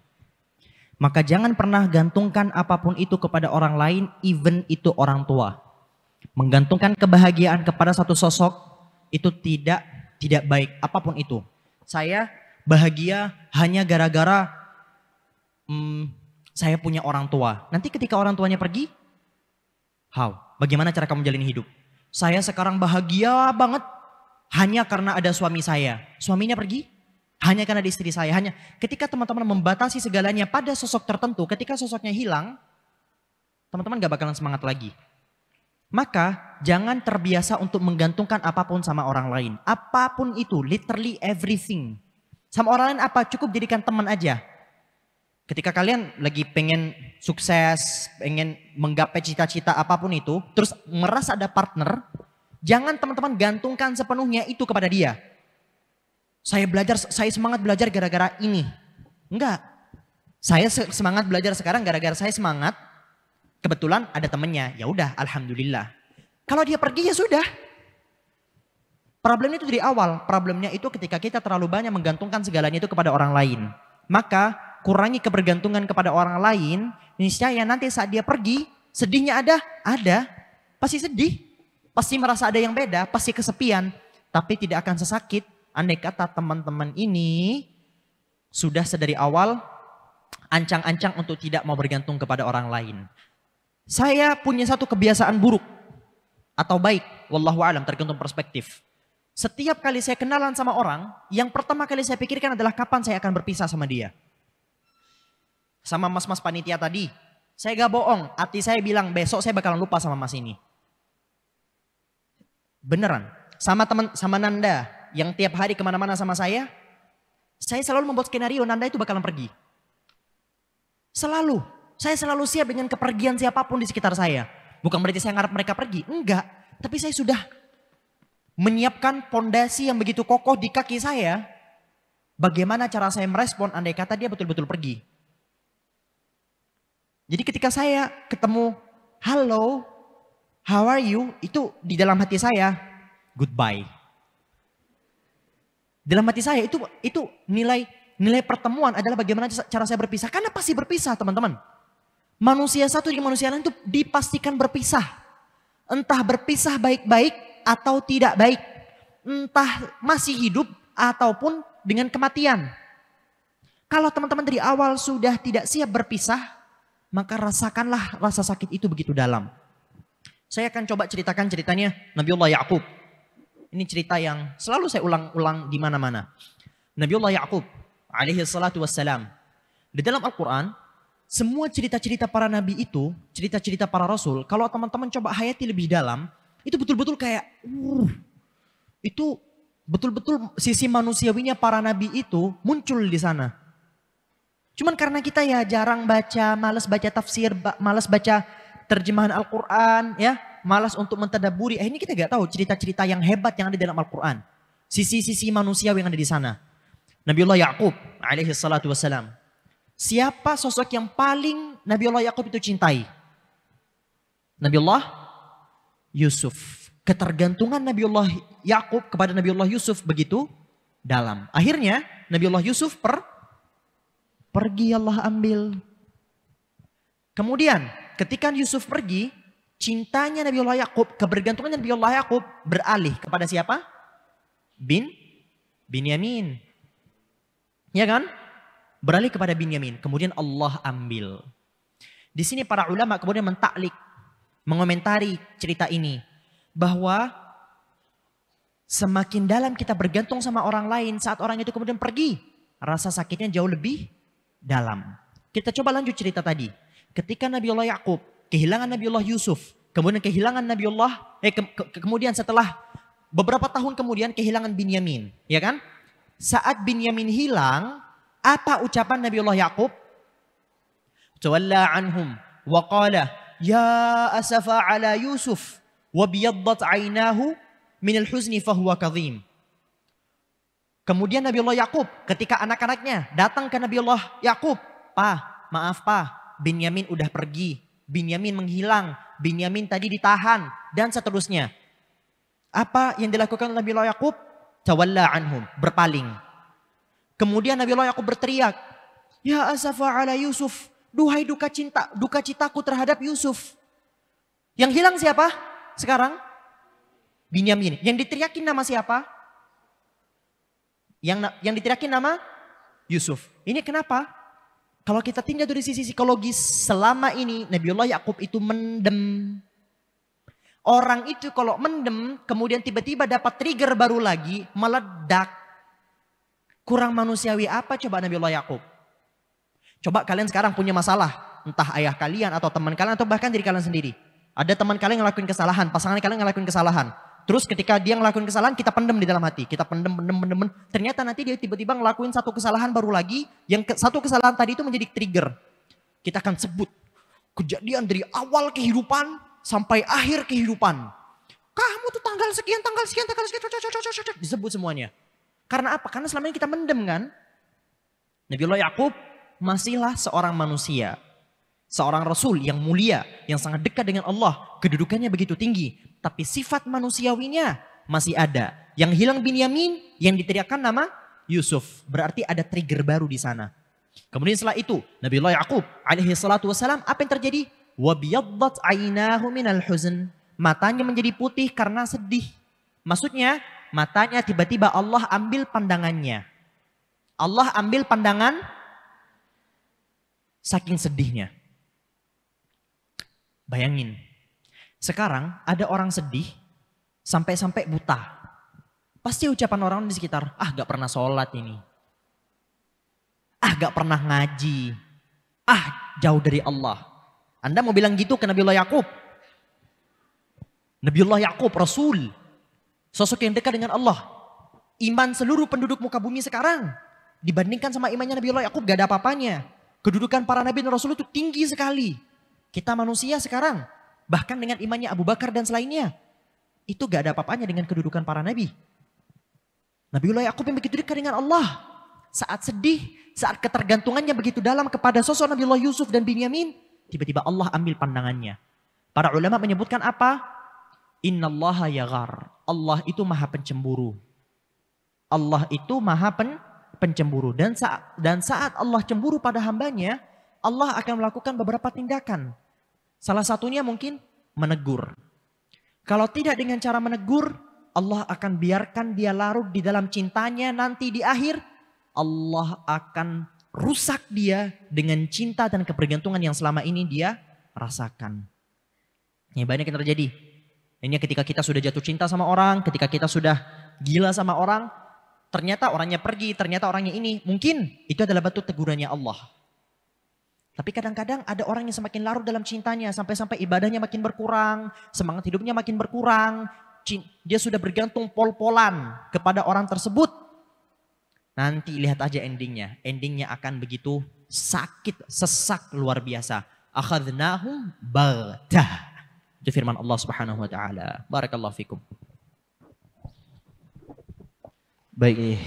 Maka jangan pernah gantungkan apapun itu kepada orang lain, even itu orang tua. Menggantungkan kebahagiaan kepada satu sosok itu tidak baik, apapun itu. Saya bahagia hanya gara-gara saya punya orang tua. Nanti ketika orang tuanya pergi, bagaimana cara kamu jalin hidup? Saya sekarang bahagia banget hanya karena ada suami saya. Suaminya pergi, hanya karena ada istri saya. Hanya ketika teman-teman membatasi segalanya pada sosok tertentu, ketika sosoknya hilang, teman-teman gak bakalan semangat lagi. Maka jangan terbiasa untuk menggantungkan apapun sama orang lain. Apapun itu, literally everything. Sama orang lain apa? Cukup jadikan teman aja. Ketika kalian lagi pengen sukses, pengen menggapai cita-cita apapun itu, terus merasa ada partner, jangan teman-teman gantungkan sepenuhnya itu kepada dia. Saya semangat belajar gara-gara ini. Enggak. Saya semangat belajar sekarang gara-gara saya semangat. Kebetulan ada temennya, ya udah, alhamdulillah. Kalau dia pergi ya sudah. Problemnya itu dari awal. Problemnya itu ketika kita terlalu banyak menggantungkan segalanya itu kepada orang lain. Maka kurangi kebergantungan kepada orang lain. Niscaya nanti saat dia pergi, sedihnya ada. Pasti sedih. Pasti merasa ada yang beda, pasti kesepian. Tapi tidak akan sesakit andai kata teman-teman ini sudah sedari awal ancang-ancang untuk tidak mau bergantung kepada orang lain. Saya punya satu kebiasaan buruk atau baik, wallahu alam, tergantung perspektif. Setiap kali saya kenalan sama orang, yang pertama kali saya pikirkan adalah kapan saya akan berpisah sama dia. Sama mas-mas panitia tadi, saya gak bohong, hati saya bilang besok saya bakalan lupa sama mas ini. Beneran, sama Nanda yang tiap hari kemana-mana sama saya selalu membuat skenario Nanda itu bakalan pergi. Selalu. Saya selalu siap dengan kepergian siapapun di sekitar saya. Bukan berarti saya ngarep mereka pergi. Enggak. Tapi saya sudah menyiapkan pondasi yang begitu kokoh di kaki saya. Bagaimana cara saya merespon andai kata dia betul-betul pergi. Jadi ketika saya ketemu, halo, how are you? Itu di dalam hati saya, goodbye. Dalam hati saya itu nilai pertemuan adalah bagaimana cara saya berpisah. Karena pasti berpisah teman-teman. Manusia satu dengan manusia lain itu dipastikan berpisah. Entah berpisah baik-baik atau tidak baik. Entah masih hidup ataupun dengan kematian. Kalau teman-teman dari awal sudah tidak siap berpisah, maka rasakanlah rasa sakit itu begitu dalam. Saya akan coba ceritakan ceritanya Nabiullah Ya'qub. Ini cerita yang selalu saya ulang-ulang di mana-mana. Nabiullah Ya'qub alaihi salatu wassalam. Di dalam Al-Quran, semua cerita-cerita para nabi itu, cerita-cerita para rasul, kalau teman-teman coba hayati lebih dalam, itu betul-betul kayak, itu betul-betul sisi manusiawinya para nabi itu muncul di sana. Cuman karena kita ya jarang baca, malas baca tafsir, malas baca terjemahan Al-Quran, ya, malas untuk mentadaburi. Akhirnya kita gak tahu cerita-cerita yang hebat yang ada di dalam Al-Quran. Sisi-sisi manusiawi yang ada di sana. Nabiullah Ya'qub alaihi salatu wassalam. Siapa sosok yang paling Nabiullah Ya'qub itu cintai? Nabiullah Yusuf. Ketergantungan Nabiullah Ya'qub kepada Nabiullah Yusuf begitu dalam. Akhirnya Nabiullah Yusuf pergi, Allah ambil. Kemudian ketika Yusuf pergi, cintanya Nabiullah Ya'qub, kebergantungan Nabiullah Ya'qub beralih kepada siapa? Binyamin. Ya kan? Beralih kepada Binyamin. Kemudian Allah ambil. Di sini para ulama kemudian mentaklik, mengomentari cerita ini. Bahwa semakin dalam kita bergantung sama orang lain, saat orang itu kemudian pergi, rasa sakitnya jauh lebih dalam. Kita coba lanjut cerita tadi. Ketika Nabiullah Ya'qub kehilangan Nabiullah Yusuf, kemudian kehilangan kemudian setelah beberapa tahun kemudian kehilangan Binyamin. Ya kan? Saat Binyamin hilang, apa ucapan Nabiullah Ya'qub? Tawalla anhum wa qala ya asafa ala Yusuf wa biyaddat aynahu minal huzni fahuwa kadhim. Kemudian Nabiullah Ya'qub ketika anak-anaknya datang ke Nabiullah Ya'qub, maaf Binyamin udah pergi, Binyamin menghilang, Binyamin tadi ditahan dan seterusnya. Apa yang dilakukan Nabiullah Ya'qub? Tawalla anhum, berpaling. Kemudian Nabiullah Ya'qub berteriak, ya asafa ala Yusuf, duhai duka citaku terhadap Yusuf. Yang hilang siapa sekarang? Binyamin. Yang diteriakin nama siapa? Yang diteriakin nama Yusuf. Ini kenapa? Kalau kita tinjau dari sisi psikologis, selama ini Nabiullah Ya'qub itu mendem. Orang itu kalau mendem, kemudian tiba-tiba dapat trigger baru lagi, meledak. Kurang manusiawi apa coba Nabiullah Ya'qub? Coba kalian sekarang punya masalah, entah ayah kalian atau teman kalian atau bahkan diri kalian sendiri. Ada teman kalian yang ngelakuin kesalahan, pasangan kalian ngelakuin kesalahan. Terus ketika dia ngelakuin kesalahan, kita pendem di dalam hati. Kita pendem. Ternyata nanti dia tiba-tiba ngelakuin satu kesalahan baru lagi, yang satu kesalahan tadi itu menjadi trigger. Kita akan sebut kejadian dari awal kehidupan sampai akhir kehidupan. Kamu tuh tanggal sekian. Disebut semuanya. Karena apa? Karena selama ini kita mendem kan. Nabiullah Ya'qub masihlah seorang manusia. Seorang rasul yang mulia. Yang sangat dekat dengan Allah. Kedudukannya begitu tinggi. Tapi sifat manusiawinya masih ada. Yang hilang Binyamin, yang diteriakkan nama Yusuf. Berarti ada trigger baru di sana. Kemudian setelah itu Nabiullah Ya'qub alaihi salatu wassalam, apa yang terjadi? Wabiyaddat aynahu minal huzn. Matanya menjadi putih karena sedih. Maksudnya matanya tiba-tiba Allah ambil pandangannya. Allah ambil pandangan saking sedihnya. Bayangin. Sekarang ada orang sedih sampai-sampai buta. Pasti ucapan orang di sekitar, gak pernah sholat ini. Gak pernah ngaji. Jauh dari Allah. Anda mau bilang gitu ke Nabiullah Ya'qub? Nabiullah Ya'qub, Rasul. Sosok yang dekat dengan Allah. Iman seluruh penduduk muka bumi sekarang. Dibandingkan sama imannya Nabiullah Ya'qub gak ada apa-apanya. Kedudukan para Nabi dan Rasul itu tinggi sekali. Kita manusia sekarang. Bahkan dengan imannya Abu Bakar dan selainnya. Itu gak ada apa-apanya dengan kedudukan para Nabi. Nabiullah Ya'qub yang begitu dekat dengan Allah. Saat sedih, saat ketergantungannya begitu dalam kepada sosok Nabiullah Yusuf dan Binyamin. Tiba-tiba Allah ambil pandangannya. Para ulama menyebutkan apa? Innallaha yaghar. Allah itu maha pencemburu. Allah itu maha pencemburu. Dan saat Allah cemburu pada hambanya, Allah akan melakukan beberapa tindakan. Salah satunya mungkin menegur. Kalau tidak dengan cara menegur, Allah akan biarkan dia larut di dalam cintanya. Nanti di akhir, Allah akan rusak dia dengan cinta dan kebergantungan yang selama ini dia rasakan. Ini banyak yang terjadi. Ini ketika kita sudah jatuh cinta sama orang, ketika kita sudah gila sama orang, ternyata orangnya pergi, ternyata orangnya ini. Mungkin itu adalah bentuk tegurannya Allah. Tapi kadang-kadang ada orang yang semakin larut dalam cintanya, sampai-sampai ibadahnya makin berkurang, semangat hidupnya makin berkurang, dia sudah bergantung pol-polan kepada orang tersebut. Nanti lihat aja endingnya. Endingnya akan begitu sakit, sesak luar biasa. Akhadnahum baghtah. Itu firman Allah Subhanahu wa taala. Barakallahu fikum. Baik nih.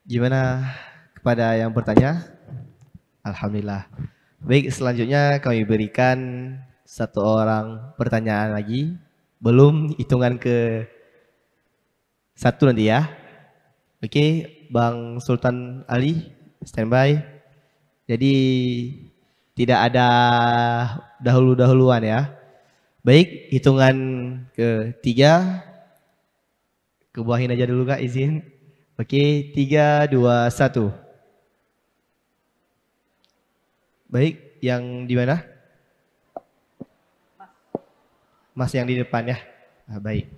Gimana kepada yang bertanya? Alhamdulillah. Baik, selanjutnya kami berikan satu orang pertanyaan lagi. Belum hitungan ke satu nanti ya. Oke, Bang Sultan Ali, standby. Jadi tidak ada dahulu-dahuluan ya. Baik, hitungan ketiga. Kebuahin aja dulu Kak, izin. Oke, 3, 2, 1. Baik, yang di mana? Mas yang di depan ya. Nah, baik.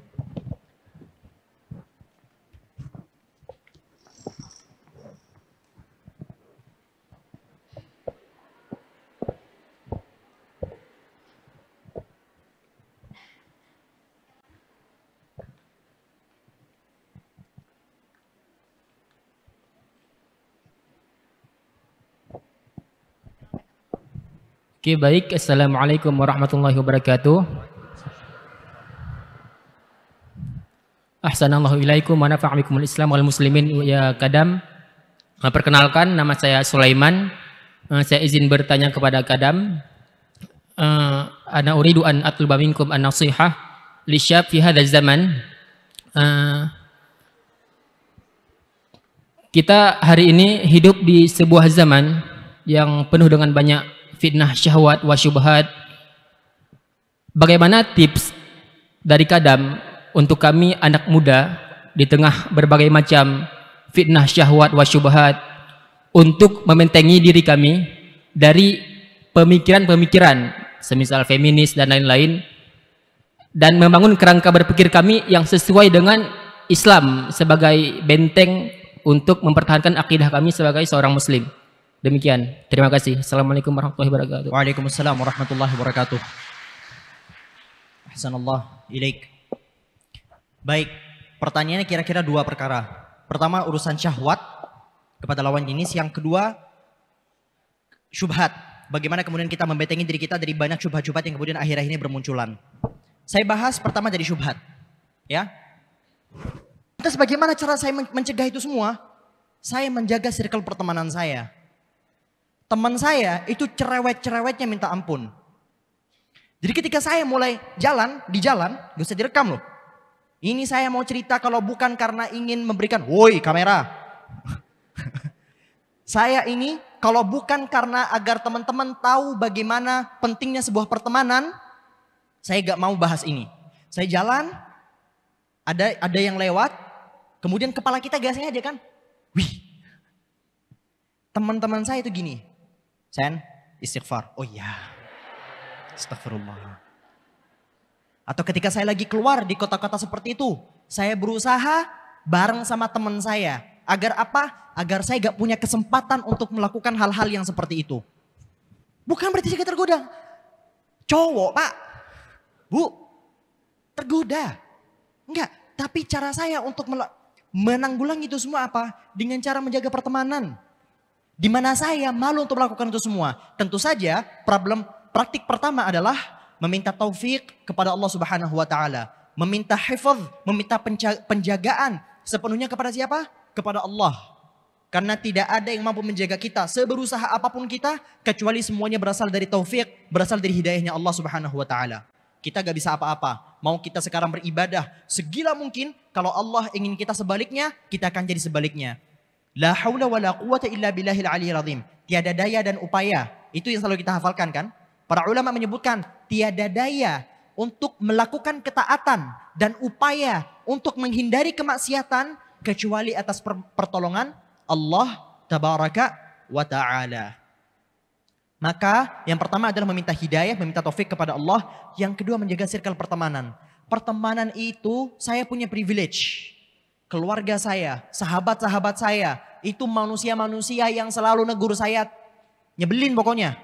Oke, baik. Assalamualaikum warahmatullahi wabarakatuh. Ahsanallahu ilaikum wa nafa'a bikumul Islam wal muslimin ya Kadam. Perkenalkan, nama saya Sulaiman. Saya izin bertanya kepada Kadam. Ana uridu an atluba minkum an-nasihah li syab fi hadzal zaman. Kita hari ini hidup di sebuah zaman yang penuh dengan banyak fitnah syahwat wa syubhat. Bagaimana tips dari Kadam untuk kami anak muda di tengah berbagai macam fitnah syahwat wa syubhat untuk membentengi diri kami dari pemikiran-pemikiran semisal feminis dan lain-lain, dan membangun kerangka berpikir kami yang sesuai dengan Islam sebagai benteng untuk mempertahankan akidah kami sebagai seorang muslim. Demikian. Terima kasih. Assalamualaikum warahmatullahi wabarakatuh. Waalaikumsalam warahmatullahi wabarakatuh. Ahsanallah ilaik. Baik, pertanyaannya kira-kira dua perkara. Pertama, urusan syahwat kepada lawan jenis. Yang kedua, syubhat. Bagaimana kemudian kita membentengi diri kita dari banyak syubhat-syubhat yang kemudian akhir-akhir ini bermunculan. Saya bahas pertama dari syubhat. Ya. Terus bagaimana cara saya mencegah itu semua? Saya menjaga circle pertemanan saya. Teman saya itu cerewet-cerewetnya minta ampun. Jadi ketika saya mulai di jalan, gak usah direkam loh. Ini saya mau cerita kalau bukan karena ingin memberikan, woi kamera. Saya ini kalau bukan karena agar teman-teman tahu bagaimana pentingnya sebuah pertemanan, saya gak mau bahas ini. Saya jalan, ada yang lewat, kemudian kepala kita gasnya aja kan. Wih, teman-teman saya itu gini. Sen, istighfar. Oh iya. Astagfirullah. Atau ketika saya lagi keluar di kota-kota seperti itu, saya berusaha bareng sama teman saya. Agar apa? Agar saya gak punya kesempatan untuk melakukan hal-hal yang seperti itu. Bukan berarti saya tergoda. Cowok Pak, Bu, tergoda. Enggak, tapi cara saya untuk menanggulangi itu semua apa? Dengan cara menjaga pertemanan. Di mana saya malu untuk melakukan itu semua. Tentu saja problem praktik pertama adalah meminta taufik kepada Allah Subhanahu wa taala, meminta hifaz, meminta penjagaan sepenuhnya kepada siapa? Kepada Allah. Karena tidak ada yang mampu menjaga kita seberusaha apapun kita kecuali semuanya berasal dari taufik, berasal dari hidayahnya Allah Subhanahu wa taala. Kita gak bisa apa-apa. Mau kita sekarang beribadah segila mungkin, kalau Allah ingin kita sebaliknya, kita akan jadi sebaliknya. La haula wa la quwata illa billahil aliyil azim. Tiada daya dan upaya. Itu yang selalu kita hafalkan kan? Para ulama menyebutkan tiada daya untuk melakukan ketaatan dan upaya untuk menghindari kemaksiatan kecuali atas pertolongan Allah tabaraka wa ta'ala. Maka yang pertama adalah meminta hidayah, meminta taufik kepada Allah. Yang kedua menjaga circle pertemanan. Pertemanan itu saya punya privilege. Keluarga saya, sahabat-sahabat saya, itu manusia-manusia yang selalu negur saya, nyebelin pokoknya.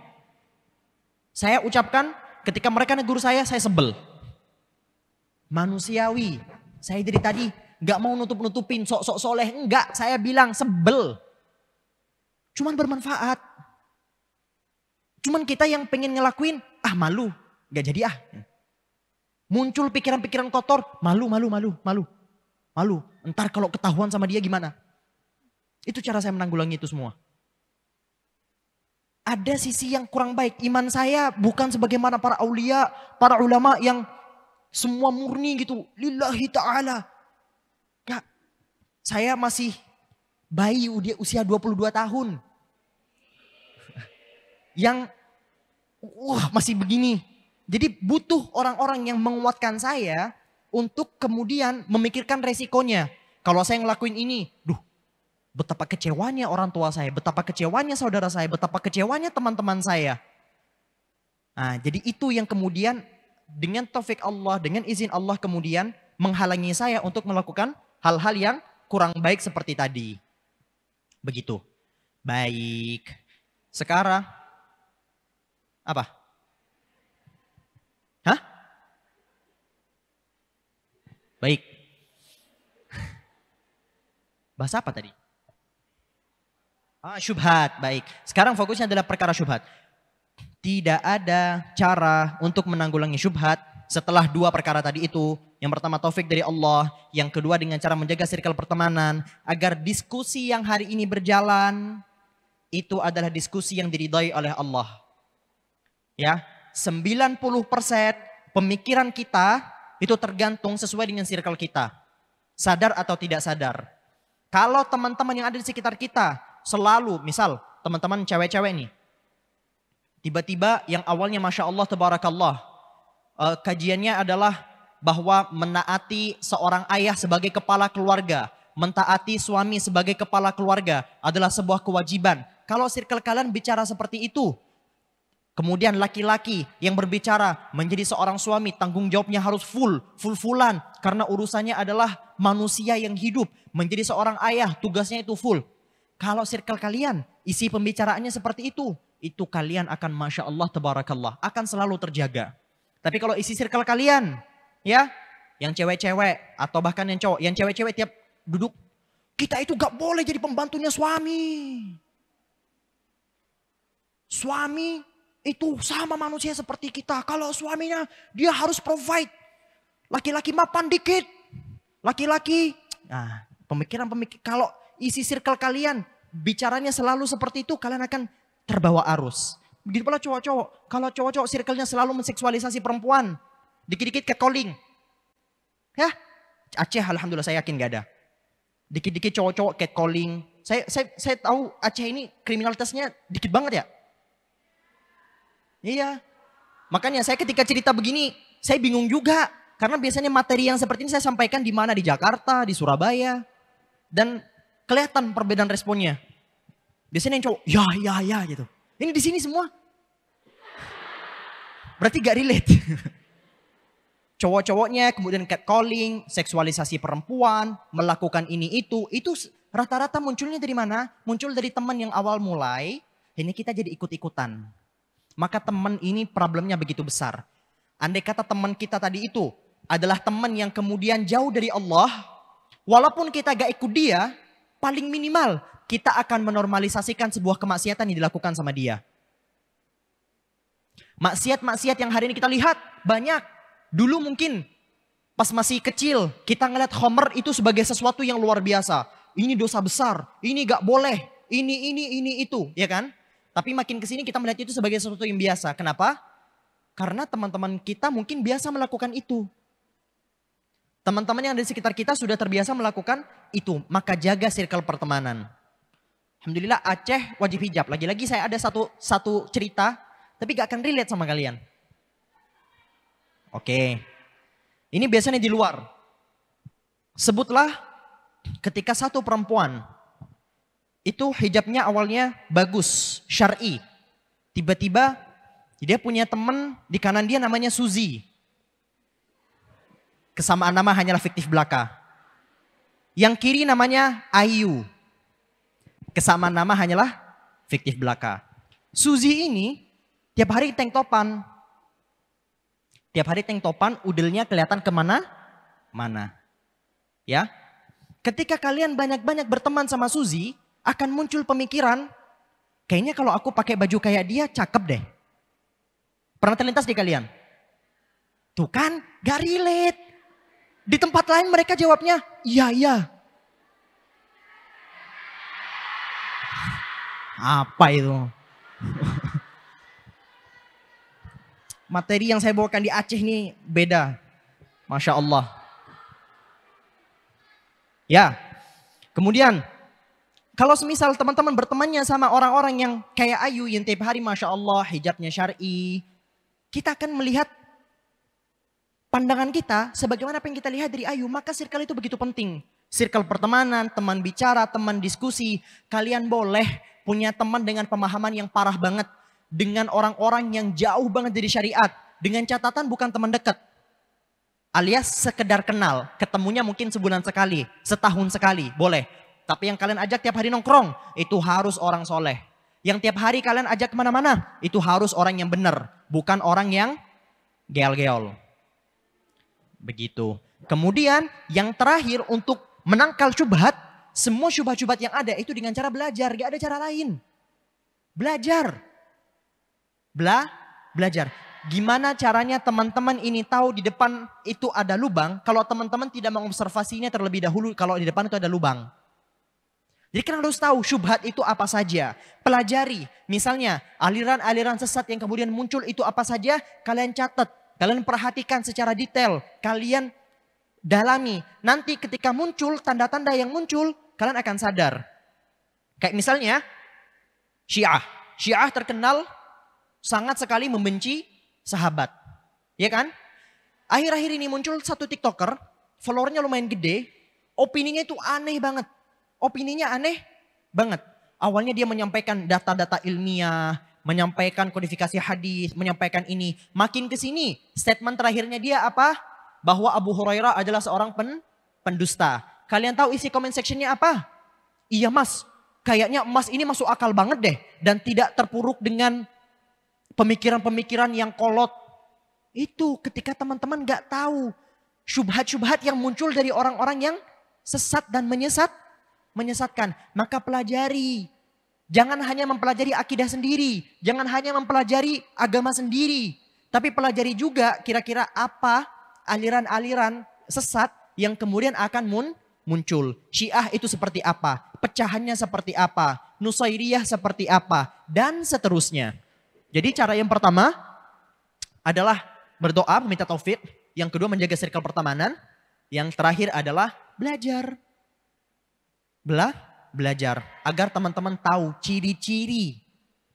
Saya ucapkan ketika mereka negur saya sebel. Manusiawi. Saya dari tadi gak mau nutup-nutupin sok-sok soleh. Enggak, saya bilang sebel. Cuman bermanfaat. Cuman kita yang pengen ngelakuin, malu. Gak jadi Muncul pikiran-pikiran kotor, malu. Entar kalau ketahuan sama dia gimana? Itu cara saya menanggulangi itu semua. Ada sisi yang kurang baik. Iman saya bukan sebagaimana para aulia, para ulama yang semua murni gitu. Lillahi ta'ala. Gak. Saya masih bayi usia 22 tahun. Yang masih begini. Jadi butuh orang-orang yang menguatkan saya untuk kemudian memikirkan resikonya. Kalau saya ngelakuin ini, betapa kecewanya orang tua saya, betapa kecewanya saudara saya, betapa kecewanya teman-teman saya. Nah, jadi itu yang kemudian dengan taufik Allah, dengan izin Allah kemudian menghalangi saya untuk melakukan hal-hal yang kurang baik seperti tadi. Begitu. Baik. Sekarang apa? Baik. Bahas apa tadi? Syubhat. Baik. Sekarang fokusnya adalah perkara syubhat. Tidak ada cara untuk menanggulangi syubhat setelah dua perkara tadi itu. Yang pertama taufik dari Allah. Yang kedua dengan cara menjaga circle pertemanan. Agar diskusi yang hari ini berjalan. Itu adalah diskusi yang diridhai oleh Allah. Ya, 90% pemikiran kita itu tergantung sesuai dengan circle kita. Sadar atau tidak sadar. Kalau teman-teman yang ada di sekitar kita selalu, misal teman-teman cewek-cewek nih. Tiba-tiba yang awalnya Masya Allah, Tabarakallah. Kajiannya adalah bahwa menaati seorang ayah sebagai kepala keluarga. Mentaati suami sebagai kepala keluarga adalah sebuah kewajiban. Kalau circle kalian bicara seperti itu. Kemudian laki-laki yang berbicara menjadi seorang suami, tanggung jawabnya harus full-fullan. Karena urusannya adalah manusia yang hidup. Menjadi seorang ayah, tugasnya itu full. Kalau circle kalian, isi pembicaraannya seperti itu kalian akan Masya Allah, Tabarakallah, akan selalu terjaga. Tapi kalau isi circle kalian, ya, yang cewek-cewek atau bahkan yang cowok, yang cewek-cewek tiap duduk, kita itu gak boleh jadi pembantunya suami. Suami itu sama manusia seperti kita. Kalau suaminya dia harus provide. Laki-laki mapan dikit. Laki-laki. Nah, pemikiran-pemikiran. Kalau isi circle kalian bicaranya selalu seperti itu, kalian akan terbawa arus. Begitu pula cowok-cowok. Kalau cowok-cowok circle-nya selalu menseksualisasi perempuan. Dikit-dikit catcalling. Ya, Aceh alhamdulillah saya yakin gak ada. Dikit-dikit cowok-cowok catcalling. Saya tahu Aceh ini kriminalitasnya dikit banget ya. Iya. Makanya saya ketika cerita begini, saya bingung juga. Karena biasanya materi yang seperti ini saya sampaikan di mana? Di Jakarta, di Surabaya. Dan kelihatan perbedaan responnya. Biasanya yang cowok, ya gitu. Ini di sini semua. Berarti gak relate. Cowok-cowoknya kemudian catcalling, seksualisasi perempuan, melakukan ini itu rata-rata munculnya dari mana? Muncul dari teman yang awal mulai, ini kita jadi ikut-ikutan. Maka teman ini problemnya begitu besar. Andai kata teman kita tadi itu adalah teman yang kemudian jauh dari Allah, walaupun kita gak ikut dia, paling minimal kita akan menormalisasikan sebuah kemaksiatan yang dilakukan sama dia. Maksiat-maksiat yang hari ini kita lihat banyak. Dulu mungkin pas masih kecil kita ngeliat khamr itu sebagai sesuatu yang luar biasa. Ini dosa besar, ini gak boleh, ini itu, ya kan? Tapi makin kesini kita melihat itu sebagai sesuatu yang biasa. Kenapa? Karena teman-teman kita mungkin biasa melakukan itu. Teman-teman yang ada di sekitar kita sudah terbiasa melakukan itu. Maka jaga circle pertemanan. Alhamdulillah Aceh wajib hijab. Lagi-lagi saya ada satu cerita. Tapi gak akan relate sama kalian. Oke. Ini biasanya di luar. Sebutlah ketika satu perempuan. Itu hijabnya awalnya bagus, syar'i. Tiba-tiba dia punya teman di kanan dia namanya Suzy. Kesamaan nama hanyalah fiktif belaka. Yang kiri namanya Ayu. Kesamaan nama hanyalah fiktif belaka. Suzy ini tiap hari tank topan. Tiap hari tank topan, udelnya kelihatan kemana-mana. Ya, ketika kalian banyak-banyak berteman sama Suzy, akan muncul pemikiran, kayaknya kalau aku pakai baju kayak dia cakep deh. Pernah terlintas di kalian? Tuh kan, gak relate. Di tempat lain mereka jawabnya, iya, iya. Apa itu? Materi yang saya bawakan di Aceh ini beda. Masya Allah. Ya, kemudian kalau semisal teman-teman bertemannya sama orang-orang yang kayak Ayu yang tiap hari Masya Allah hijabnya syar'i, kita akan melihat pandangan kita sebagaimana apa yang kita lihat dari Ayu, maka circle itu begitu penting. Circle pertemanan, teman bicara, teman diskusi. Kalian boleh punya teman dengan pemahaman yang parah banget. Dengan orang-orang yang jauh banget dari syariat. Dengan catatan bukan teman dekat. Alias sekedar kenal. Ketemunya mungkin sebulan sekali, setahun sekali, boleh. Tapi yang kalian ajak tiap hari nongkrong, itu harus orang soleh. Yang tiap hari kalian ajak kemana-mana, itu harus orang yang benar. Bukan orang yang geol-geol. Begitu. Kemudian yang terakhir untuk menangkal syubhat, semua syubhat-syubhat yang ada itu dengan cara belajar, gak ada cara lain. Belajar. Belajar. Gimana caranya teman-teman ini tahu di depan itu ada lubang, kalau teman-teman tidak mengobservasinya terlebih dahulu kalau di depan itu ada lubang. Jadi kalian harus tahu syubhat itu apa saja. Pelajari. Misalnya aliran-aliran sesat yang kemudian muncul itu apa saja, kalian catat. Kalian perhatikan secara detail. Kalian dalami. Nanti ketika muncul, tanda-tanda yang muncul, kalian akan sadar. Kayak misalnya, Syiah. Syiah terkenal sangat sekali membenci sahabat. Ya kan? Akhir-akhir ini muncul satu TikToker, followernya lumayan gede, opininya itu aneh banget. Opininya aneh banget. Awalnya dia menyampaikan data-data ilmiah, menyampaikan kodifikasi hadis, menyampaikan ini. Makin ke sini, statement terakhirnya dia apa? Bahwa Abu Hurairah adalah seorang pendusta. Kalian tahu isi comment sectionnya apa? Iya mas, kayaknya mas ini masuk akal banget deh. Dan tidak terpuruk dengan pemikiran-pemikiran yang kolot. Itu ketika teman-teman gak tahu syubhat-syubhat yang muncul dari orang-orang yang sesat dan menyesatkan. Maka pelajari. Jangan hanya mempelajari akidah sendiri. Jangan hanya mempelajari agama sendiri. Tapi pelajari juga kira-kira apa aliran-aliran sesat yang kemudian akan muncul. Syiah itu seperti apa? Pecahannya seperti apa? Nusairiyah seperti apa? Dan seterusnya. Jadi cara yang pertama adalah berdoa, meminta taufik. Yang kedua menjaga circle pertemanan. Yang terakhir adalah belajar. Belajar. Agar teman-teman tahu ciri-ciri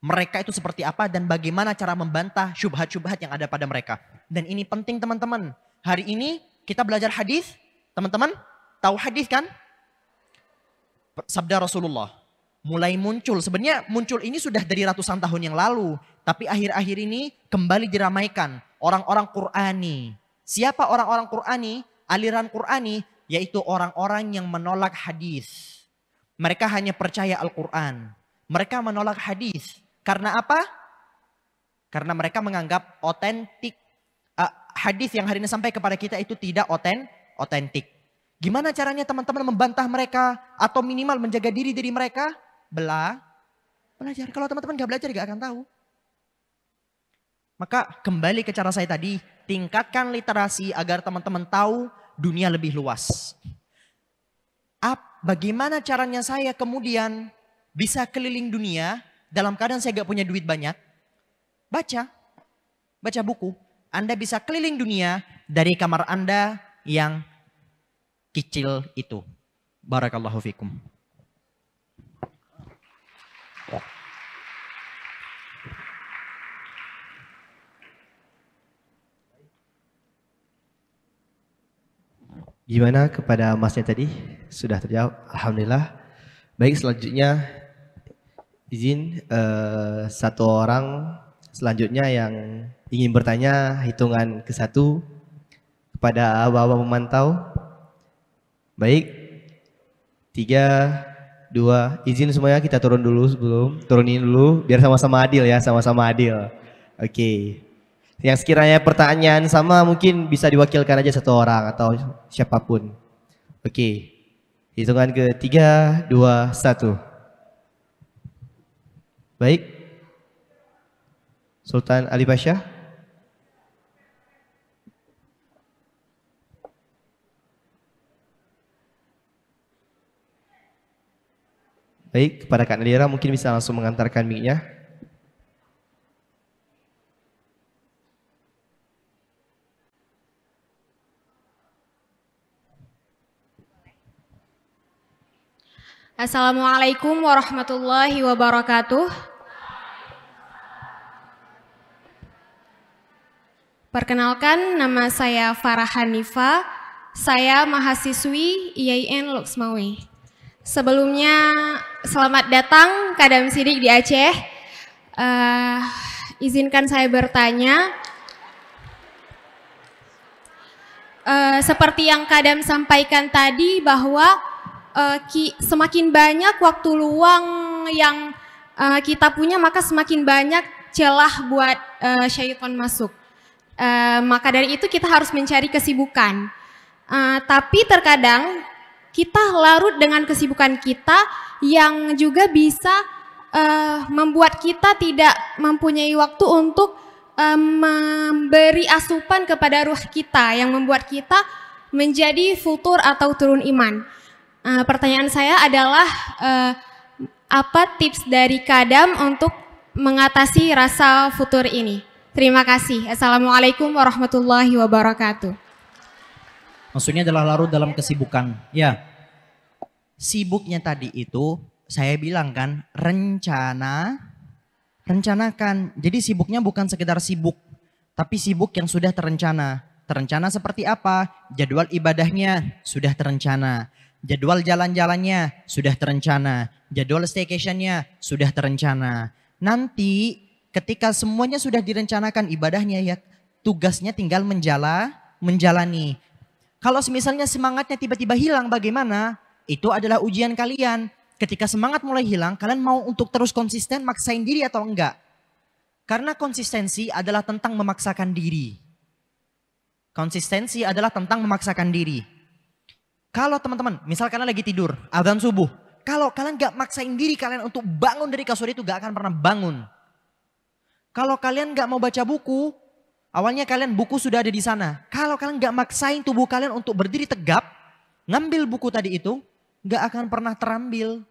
mereka itu seperti apa dan bagaimana cara membantah syubhat-syubhat yang ada pada mereka. Dan ini penting teman-teman. Hari ini kita belajar hadis. Teman-teman tahu hadis kan? Sabda Rasulullah. Mulai muncul. Sebenarnya muncul ini sudah dari ratusan tahun yang lalu. Tapi akhir-akhir ini kembali diramaikan. Orang-orang Qur'ani. Siapa orang-orang Qur'ani? Aliran Qur'ani yaitu orang-orang yang menolak hadis. Mereka hanya percaya Al-Quran. Mereka menolak hadis. Karena apa? Karena mereka menganggap otentik. Hadis yang hari ini sampai kepada kita itu tidak otentik. Gimana caranya teman-teman membantah mereka? Atau minimal menjaga diri dari mereka? Belajar. Kalau teman-teman gak belajar gak akan tahu. Maka kembali ke cara saya tadi. Tingkatkan literasi agar teman-teman tahu dunia lebih luas. Bagaimana caranya saya kemudian bisa keliling dunia dalam keadaan saya gak punya duit banyak? Baca buku. Anda bisa keliling dunia dari kamar Anda yang kecil itu. Barakallahu fikum. Gimana kepada masnya tadi? Sudah terjawab. Alhamdulillah. Baik, selanjutnya Izin satu orang selanjutnya yang ingin bertanya hitungan ke-1 kepada abang-abang pemantau. Baik, 3, 2, izin semuanya kita turun dulu turunin dulu biar sama-sama adil ya, sama-sama adil. Oke. Yang sekiranya pertanyaan sama mungkin bisa diwakilkan aja satu orang atau siapapun. Oke. Hitungan ke-3, 2, 1. Baik. Sultan Ali Pasha. Baik, kepada Kak Nadira mungkin bisa langsung mengantarkan mic-nya. Assalamualaikum warahmatullahi wabarakatuh. Perkenalkan, nama saya Farah Hanifa. Saya mahasiswi IAIN Luxmawi. Sebelumnya, selamat datang Kadam Sidik di Aceh. Izinkan saya bertanya. Seperti yang Kadam sampaikan tadi bahwa semakin banyak waktu luang yang kita punya, maka semakin banyak celah buat syaitan masuk. Maka dari itu kita harus mencari kesibukan. Tapi terkadang kita larut dengan kesibukan kita yang juga bisa membuat kita tidak mempunyai waktu untuk memberi asupan kepada ruh kita yang membuat kita menjadi futur atau turun iman. Pertanyaan saya adalah apa tips dari Kadam untuk mengatasi rasa futur ini? Terima kasih. Assalamualaikum warahmatullahi wabarakatuh. Maksudnya adalah larut dalam kesibukan. Ya, sibuknya tadi itu saya bilang kan rencanakan. Jadi sibuknya bukan sekedar sibuk, tapi sibuk yang sudah terencana. Terencana seperti apa? Jadwal ibadahnya sudah terencana. Jadwal jalan-jalannya sudah terencana. Jadwal staycationnya sudah terencana. Nanti ketika semuanya sudah direncanakan ibadahnya, ya tugasnya tinggal menjalani. Kalau misalnya semangatnya tiba-tiba hilang bagaimana? Itu adalah ujian kalian. Ketika semangat mulai hilang, kalian mau untuk terus konsisten maksain diri atau enggak? Karena konsistensi adalah tentang memaksakan diri. Konsistensi adalah tentang memaksakan diri. Kalau teman-teman, misal kalian lagi tidur, azan subuh. Kalau kalian gak maksain diri kalian untuk bangun dari kasur itu, gak akan pernah bangun. Kalau kalian gak mau baca buku, awalnya kalian buku sudah ada di sana. Kalau kalian gak maksain tubuh kalian untuk berdiri tegap, ngambil buku tadi itu, gak akan pernah terambil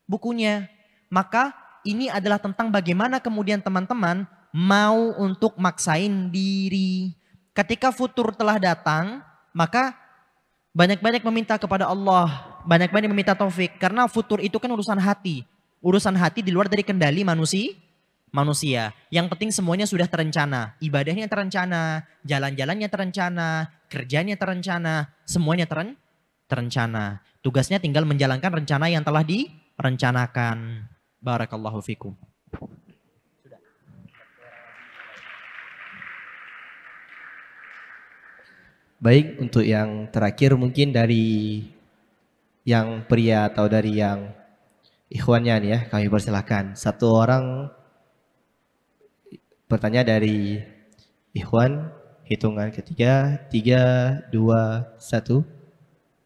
bukunya. Maka ini adalah tentang bagaimana kemudian teman-teman mau untuk maksain diri. Ketika futur telah datang, maka banyak-banyak meminta kepada Allah, banyak-banyak meminta taufik. Karena futur itu kan urusan hati. Urusan hati di luar dari kendali manusia. Yang penting semuanya sudah terencana. Ibadahnya terencana, jalan-jalannya terencana, kerjanya terencana, semuanya terencana. Tugasnya tinggal menjalankan rencana yang telah direncanakan. Barakallahu fikum. Baik, untuk yang terakhir mungkin dari yang pria atau dari yang ikhwannya nih ya, kami persilahkan. Satu orang bertanya dari ikhwan, hitungan ketiga, 3, 2, 1.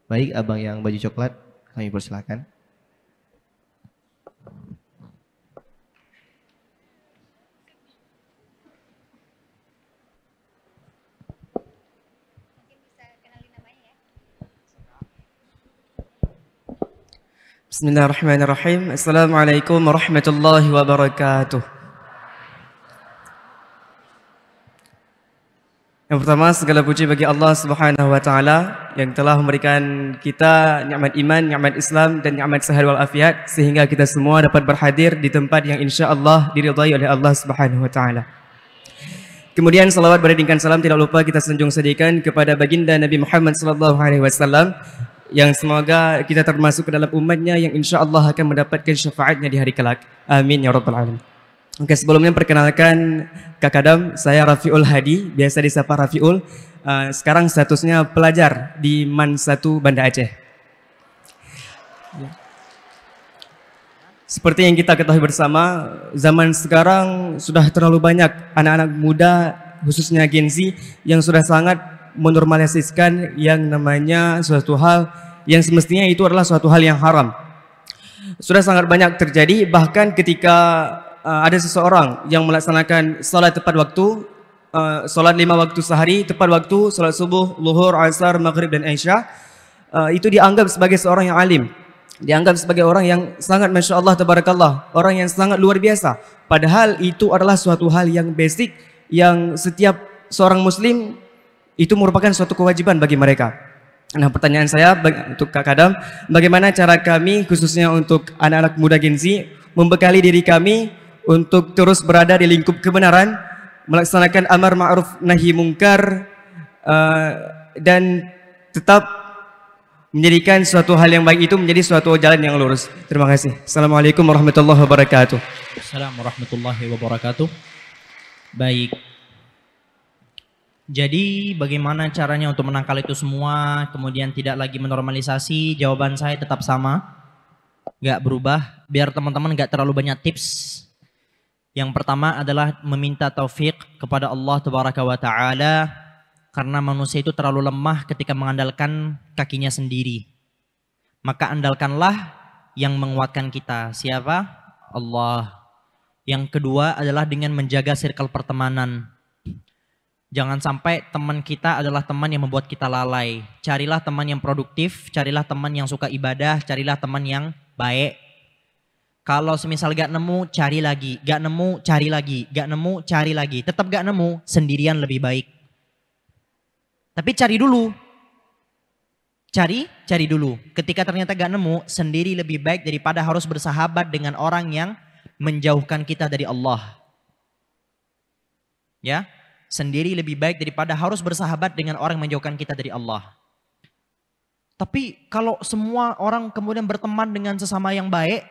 Baik, abang yang baju coklat, kami persilahkan. Bismillahirrahmanirrahim. Assalamualaikum warahmatullahi wabarakatuh. Yang pertama, segala puji bagi Allah Subhanahu wa taala yang telah memberikan kita nikmat iman, nikmat Islam dan nikmat sehat wal afiat sehingga kita semua dapat berhadir di tempat yang insyaallah diridhai oleh Allah Subhanahu wa taala. Kemudian salawat beredingkan salam tidak lupa kita sanjung sediakan kepada baginda Nabi Muhammad sallallahu alaihi wasallam yang semoga kita termasuk ke dalam umatnya yang insya Allah akan mendapatkan syafaatnya di hari kelak. Amin ya rabbal alamin. Oke, sebelumnya perkenalkan Kak Kadam, saya Rafiul Hadi, biasa disapa Rafiul. Sekarang statusnya pelajar di MAN 1 Banda Aceh. Seperti yang kita ketahui bersama, zaman sekarang sudah terlalu banyak anak-anak muda, khususnya Gen Z, yang sudah sangat menormalisasikan yang namanya suatu hal yang semestinya itu adalah suatu hal yang haram. Sudah sangat banyak terjadi, bahkan ketika ada seseorang yang melaksanakan salat tepat waktu, salat 5 waktu sehari, tepat waktu, salat subuh, luhur, asar, maghrib, dan isya, itu dianggap sebagai seorang yang alim. Dianggap sebagai orang yang sangat Masya Allah, Tabarakallah, orang yang sangat luar biasa. Padahal itu adalah suatu hal yang basic, yang setiap seorang muslim itu merupakan suatu kewajiban bagi mereka. Nah, pertanyaan saya untuk Kak Kadam, bagaimana cara kami, khususnya untuk anak-anak muda Gen Z, membekali diri kami untuk terus berada di lingkup kebenaran, melaksanakan amar ma'ruf nahi mungkar, dan tetap menjadikan suatu hal yang baik itu menjadi suatu jalan yang lurus. Terima kasih. Assalamualaikum warahmatullahi wabarakatuh. Assalamualaikum warahmatullahi wabarakatuh. Baik. Jadi bagaimana caranya untuk menangkal itu semua, kemudian tidak lagi menormalisasi? Jawaban saya tetap sama, gak berubah, biar teman-teman gak terlalu banyak tips. Yang pertama adalah meminta taufik kepada Allah Tabaraka wa Ta'ala, karena manusia itu terlalu lemah ketika mengandalkan kakinya sendiri. Maka andalkanlah yang menguatkan kita. Siapa? Allah. Yang kedua adalah dengan menjaga circle pertemanan. Jangan sampai teman kita adalah teman yang membuat kita lalai. Carilah teman yang produktif, carilah teman yang suka ibadah, carilah teman yang baik. Kalau semisal gak nemu, cari lagi. Gak nemu, cari lagi. Gak nemu, cari lagi. Tetap gak nemu, sendirian lebih baik. Tapi cari dulu. Cari dulu. Ketika ternyata gak nemu, sendiri lebih baik daripada harus bersahabat dengan orang yang menjauhkan kita dari Allah. Ya, sendiri lebih baik daripada harus bersahabat dengan orang yang menjauhkan kita dari Allah. Tapi kalau semua orang kemudian berteman dengan sesama yang baik,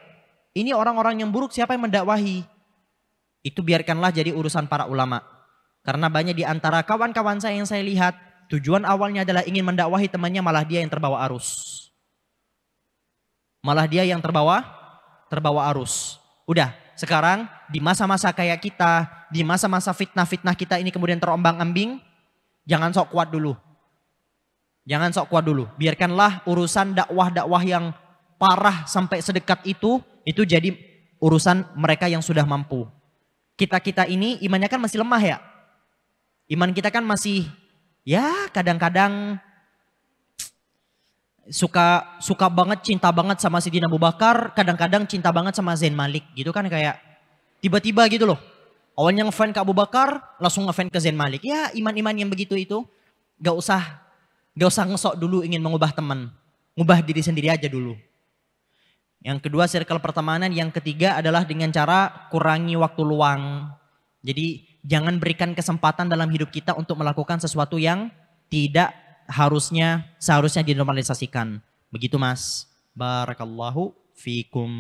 ini orang-orang yang buruk siapa yang mendakwahi? Itu biarkanlah jadi urusan para ulama. Karena banyak di antara kawan-kawan saya yang saya lihat, tujuan awalnya adalah ingin mendakwahi temannya, malah dia yang terbawa arus. Malah dia yang terbawa arus. Udah, sekarang di masa-masa kayak kita, di masa-masa fitnah-fitnah kita ini kemudian terombang-ambing, jangan sok kuat dulu. Jangan sok kuat dulu. Biarkanlah urusan dakwah-dakwah yang parah sampai sedekat itu jadi urusan mereka yang sudah mampu. Kita ini imannya kan masih lemah ya. Iman kita kan masih ya kadang-kadang suka banget, cinta banget sama Sidina Abu Bakar, kadang-kadang cinta banget sama Zain Malik gitu kan, kayak tiba-tiba gitu loh. Awalnya ngefan ke Abu Bakar, langsung ngefan ke Zain Malik. Ya iman-iman yang begitu itu gak usah ngesok dulu ingin mengubah teman. Ngubah diri sendiri aja dulu. Yang kedua circle pertemanan, yang ketiga adalah dengan cara kurangi waktu luang. Jadi jangan berikan kesempatan dalam hidup kita untuk melakukan sesuatu yang tidak seharusnya dinormalisasikan. Begitu Mas. Barakallahu fikum.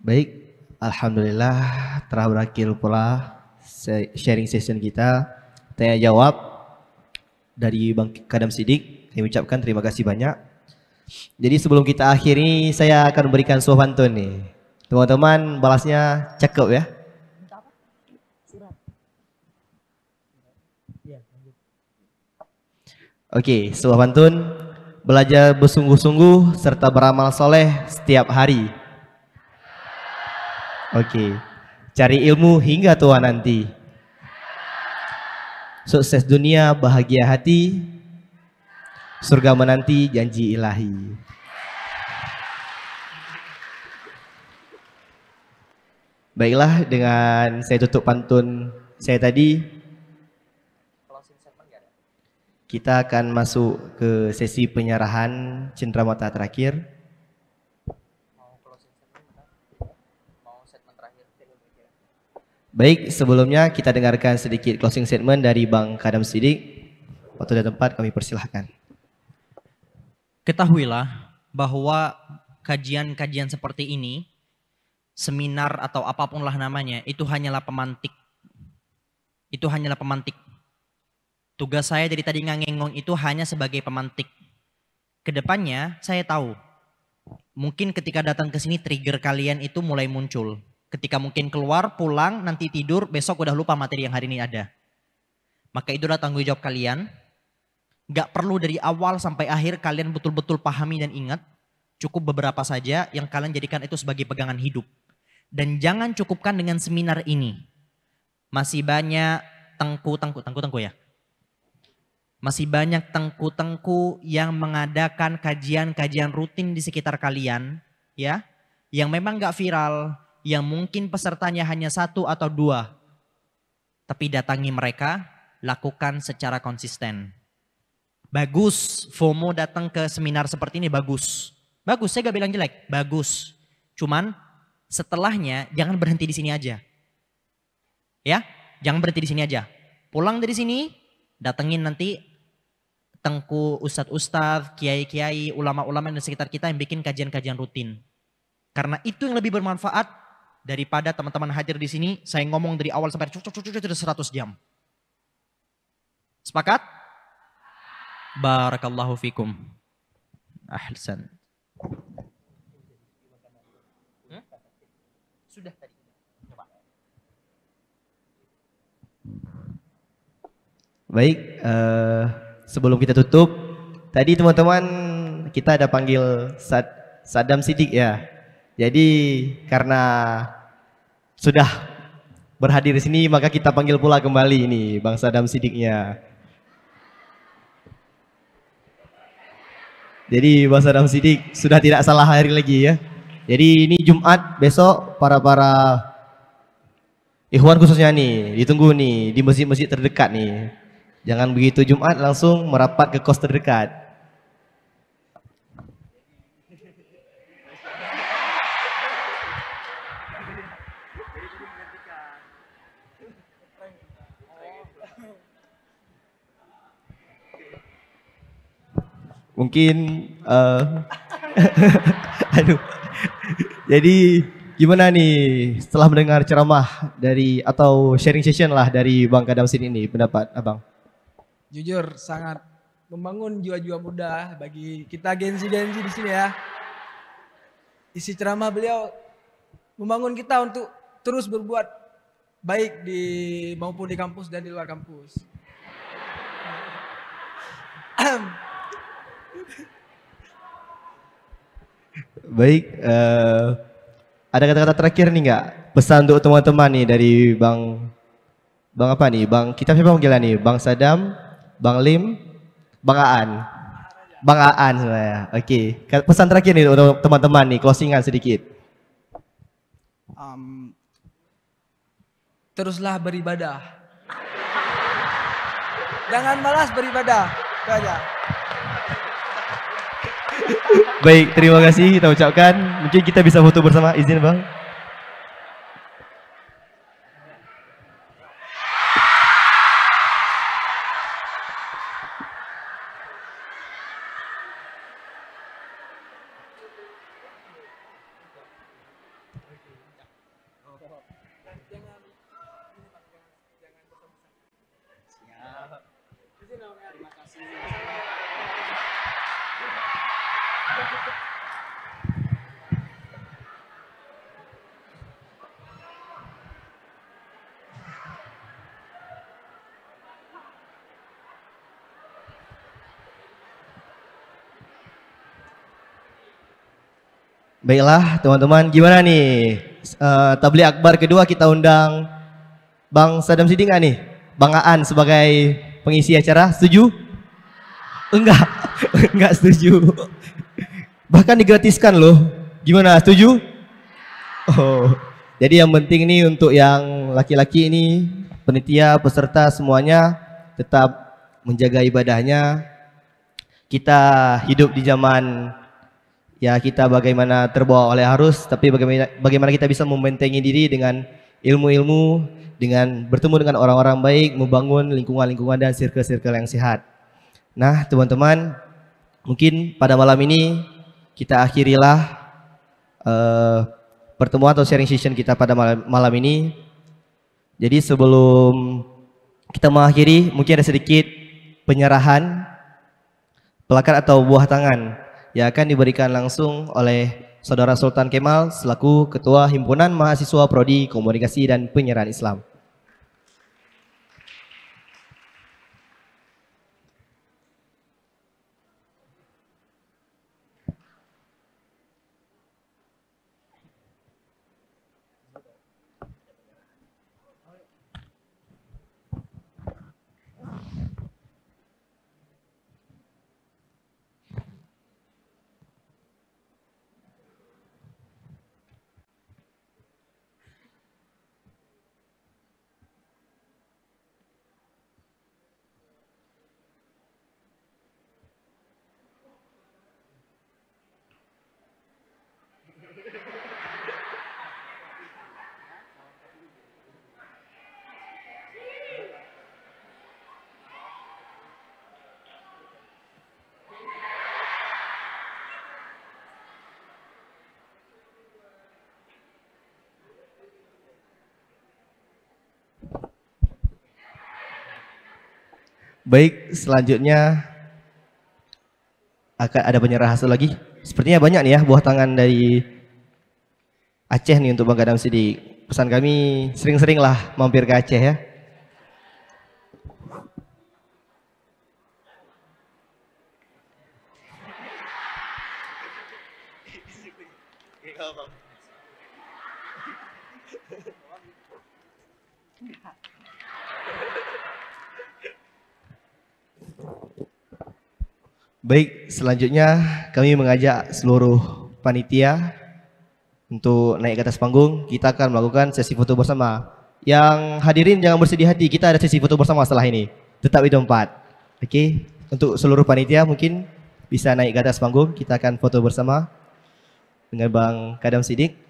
Baik, alhamdulillah telah berakhir pula sharing session kita. Tanya jawab dari Bang Kadam Siddiq. Saya ucapkan terima kasih banyak. Jadi sebelum kita akhiri, saya akan berikan sebuah pantun nih. Teman-teman balasnya cakep ya. Oke, sebuah pantun. Belajar bersungguh-sungguh serta beramal soleh setiap hari. Oke, cari ilmu hingga tua nanti. Sukses dunia, bahagia hati, surga menanti janji ilahi. Baiklah, dengan saya tutup pantun saya tadi, kita akan masuk ke sesi penyerahan cenderamata terakhir. Baik, sebelumnya kita dengarkan sedikit closing statement dari Bang Kadam Siddiq. Waktu dan tempat kami persilahkan. Ketahuilah bahwa kajian-kajian seperti ini, seminar atau apapun lah namanya, itu hanyalah pemantik. Itu hanyalah pemantik. Tugas saya dari tadi ngangengong itu hanya sebagai pemantik. Kedepannya saya tahu, mungkin ketika datang ke sini trigger kalian itu mulai muncul. Ketika mungkin keluar, pulang, nanti tidur, besok udah lupa materi yang hari ini ada. Maka itulah tanggung jawab kalian. Gak perlu dari awal sampai akhir kalian betul-betul pahami dan ingat. Cukup beberapa saja yang kalian jadikan itu sebagai pegangan hidup. Dan jangan cukupkan dengan seminar ini. Masih banyak tengku ya. Masih banyak tengku-tengku yang mengadakan kajian-kajian rutin di sekitar kalian. Ya, yang memang gak viral. Yang mungkin pesertanya hanya 1 atau 2. Tapi datangi mereka, lakukan secara konsisten. Bagus, FOMO datang ke seminar seperti ini bagus. Bagus, saya gak bilang jelek, bagus. Cuman setelahnya jangan berhenti di sini aja. Ya, jangan berhenti di sini aja. Pulang dari sini, datengin nanti tengku ustadz-ustadz, kiai-kiai, ulama-ulama di sekitar kita yang bikin kajian-kajian rutin. Karena itu yang lebih bermanfaat daripada teman-teman hadir di sini, saya ngomong dari awal sampai 100 jam. Sepakat? Barakallahu fikum. Ahsan. Sudah tadi. Coba. Baik, sebelum kita tutup, tadi teman-teman kita ada panggil Sadam Siddiq ya. Jadi karena sudah berhadir di sini, maka kita panggil pula kembali ini Bang Sadam Siddiqnya. Jadi Bang Sadam Siddiq sudah tidak salah hari lagi ya. Jadi ini Jumat besok para ikhwan khususnya nih ditunggu nih di masjid-masjid terdekat nih. Jangan begitu Jumat langsung merapat ke kos terdekat. Mungkin aduh. Jadi gimana nih setelah mendengar ceramah dari atau sharing session lah dari Bang Kadam Siddiq ini, pendapat Abang? Jujur sangat membangun jiwa-jiwa muda bagi kita genzi-genzi di sini ya. Isi ceramah beliau membangun kita untuk terus berbuat baik maupun di kampus dan di luar kampus. Baik, ada kata-kata terakhir nih nggak? Pesan untuk teman-teman nih dari Bang apa nih? Kita siapa panggilan nih? Bang Sadam, Bang Lim, Bang Aan. Bang Aan sebenarnya. Oke, pesan terakhir nih untuk teman-teman nih, closingan sedikit. Teruslah beribadah. Jangan malas beribadah. Itu aja. Baik, terima kasih kita ucapkan. Mungkin kita bisa foto bersama, izin Bang. Baiklah teman-teman, gimana nih tabligh akbar kedua kita undang Bang Sadam Siddiq nggak nih? Bang Aan sebagai pengisi acara, setuju? Enggak, enggak setuju. Bahkan digratiskan loh. Gimana, setuju? Oh, jadi yang penting nih untuk yang laki-laki ini, panitia, peserta semuanya tetap menjaga ibadahnya. Kita hidup di zaman ya kita bagaimana terbawa oleh arus, tapi bagaimana kita bisa membentengi diri dengan ilmu-ilmu dengan bertemu dengan orang-orang baik, membangun lingkungan-lingkungan dan circle-circle yang sehat. Nah, teman-teman, mungkin pada malam ini kita akhirilah pertemuan atau sharing session kita pada malam ini. Jadi sebelum kita mengakhiri, mungkin ada sedikit penyerahan plakat atau buah tangan yang akan diberikan langsung oleh Saudara Sultan Kemal selaku Ketua Himpunan Mahasiswa Prodi Komunikasi dan Penyiaran Islam. Baik, selanjutnya akan ada penyerahan hasil lagi. Sepertinya banyak nih ya buah tangan dari Aceh nih untuk Bang Kadam Sidik. Pesan kami sering-seringlah mampir ke Aceh ya. Baik, selanjutnya kami mengajak seluruh panitia untuk naik ke atas panggung. Kita akan melakukan sesi foto bersama. Yang hadirin jangan bersedih hati, kita ada sesi foto bersama setelah ini. Tetap di tempat. Oke, untuk seluruh panitia mungkin bisa naik ke atas panggung. Kita akan foto bersama dengan Bang Kadam Sidik.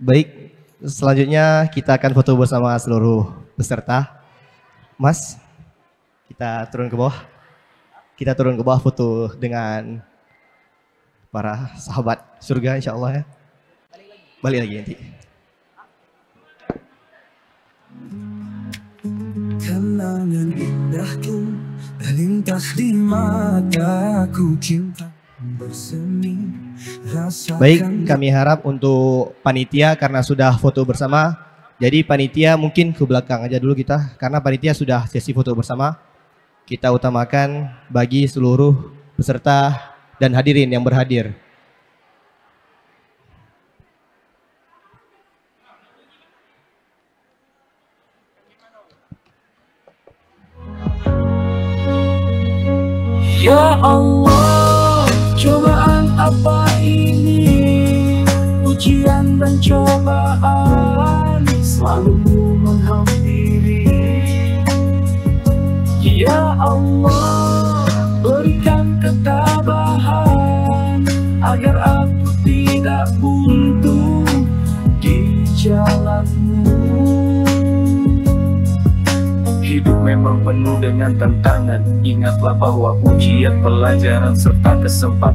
Baik, selanjutnya kita akan foto bersama seluruh peserta. Mas, kita turun ke bawah. Kita turun ke bawah foto dengan para sahabat surga insya Allah ya. Balik lagi nanti. Kenangan indahku terlintas di mataku, cinta bersemi. Baik, kami harap untuk panitia karena sudah foto bersama, jadi panitia mungkin ke belakang aja dulu kita, karena panitia sudah sesi foto bersama. Kita utamakan bagi seluruh peserta dan hadirin yang berhadir. Ya Allah, cobaan apa ini? Ujian dan cobaan selalu menghampiri. Ya Allah, berikan ketabahan agar aku tidak buntu di jalanmu. Hidup memang penuh dengan tantangan. Ingatlah bahwa ujian, pelajaran, serta kesempatan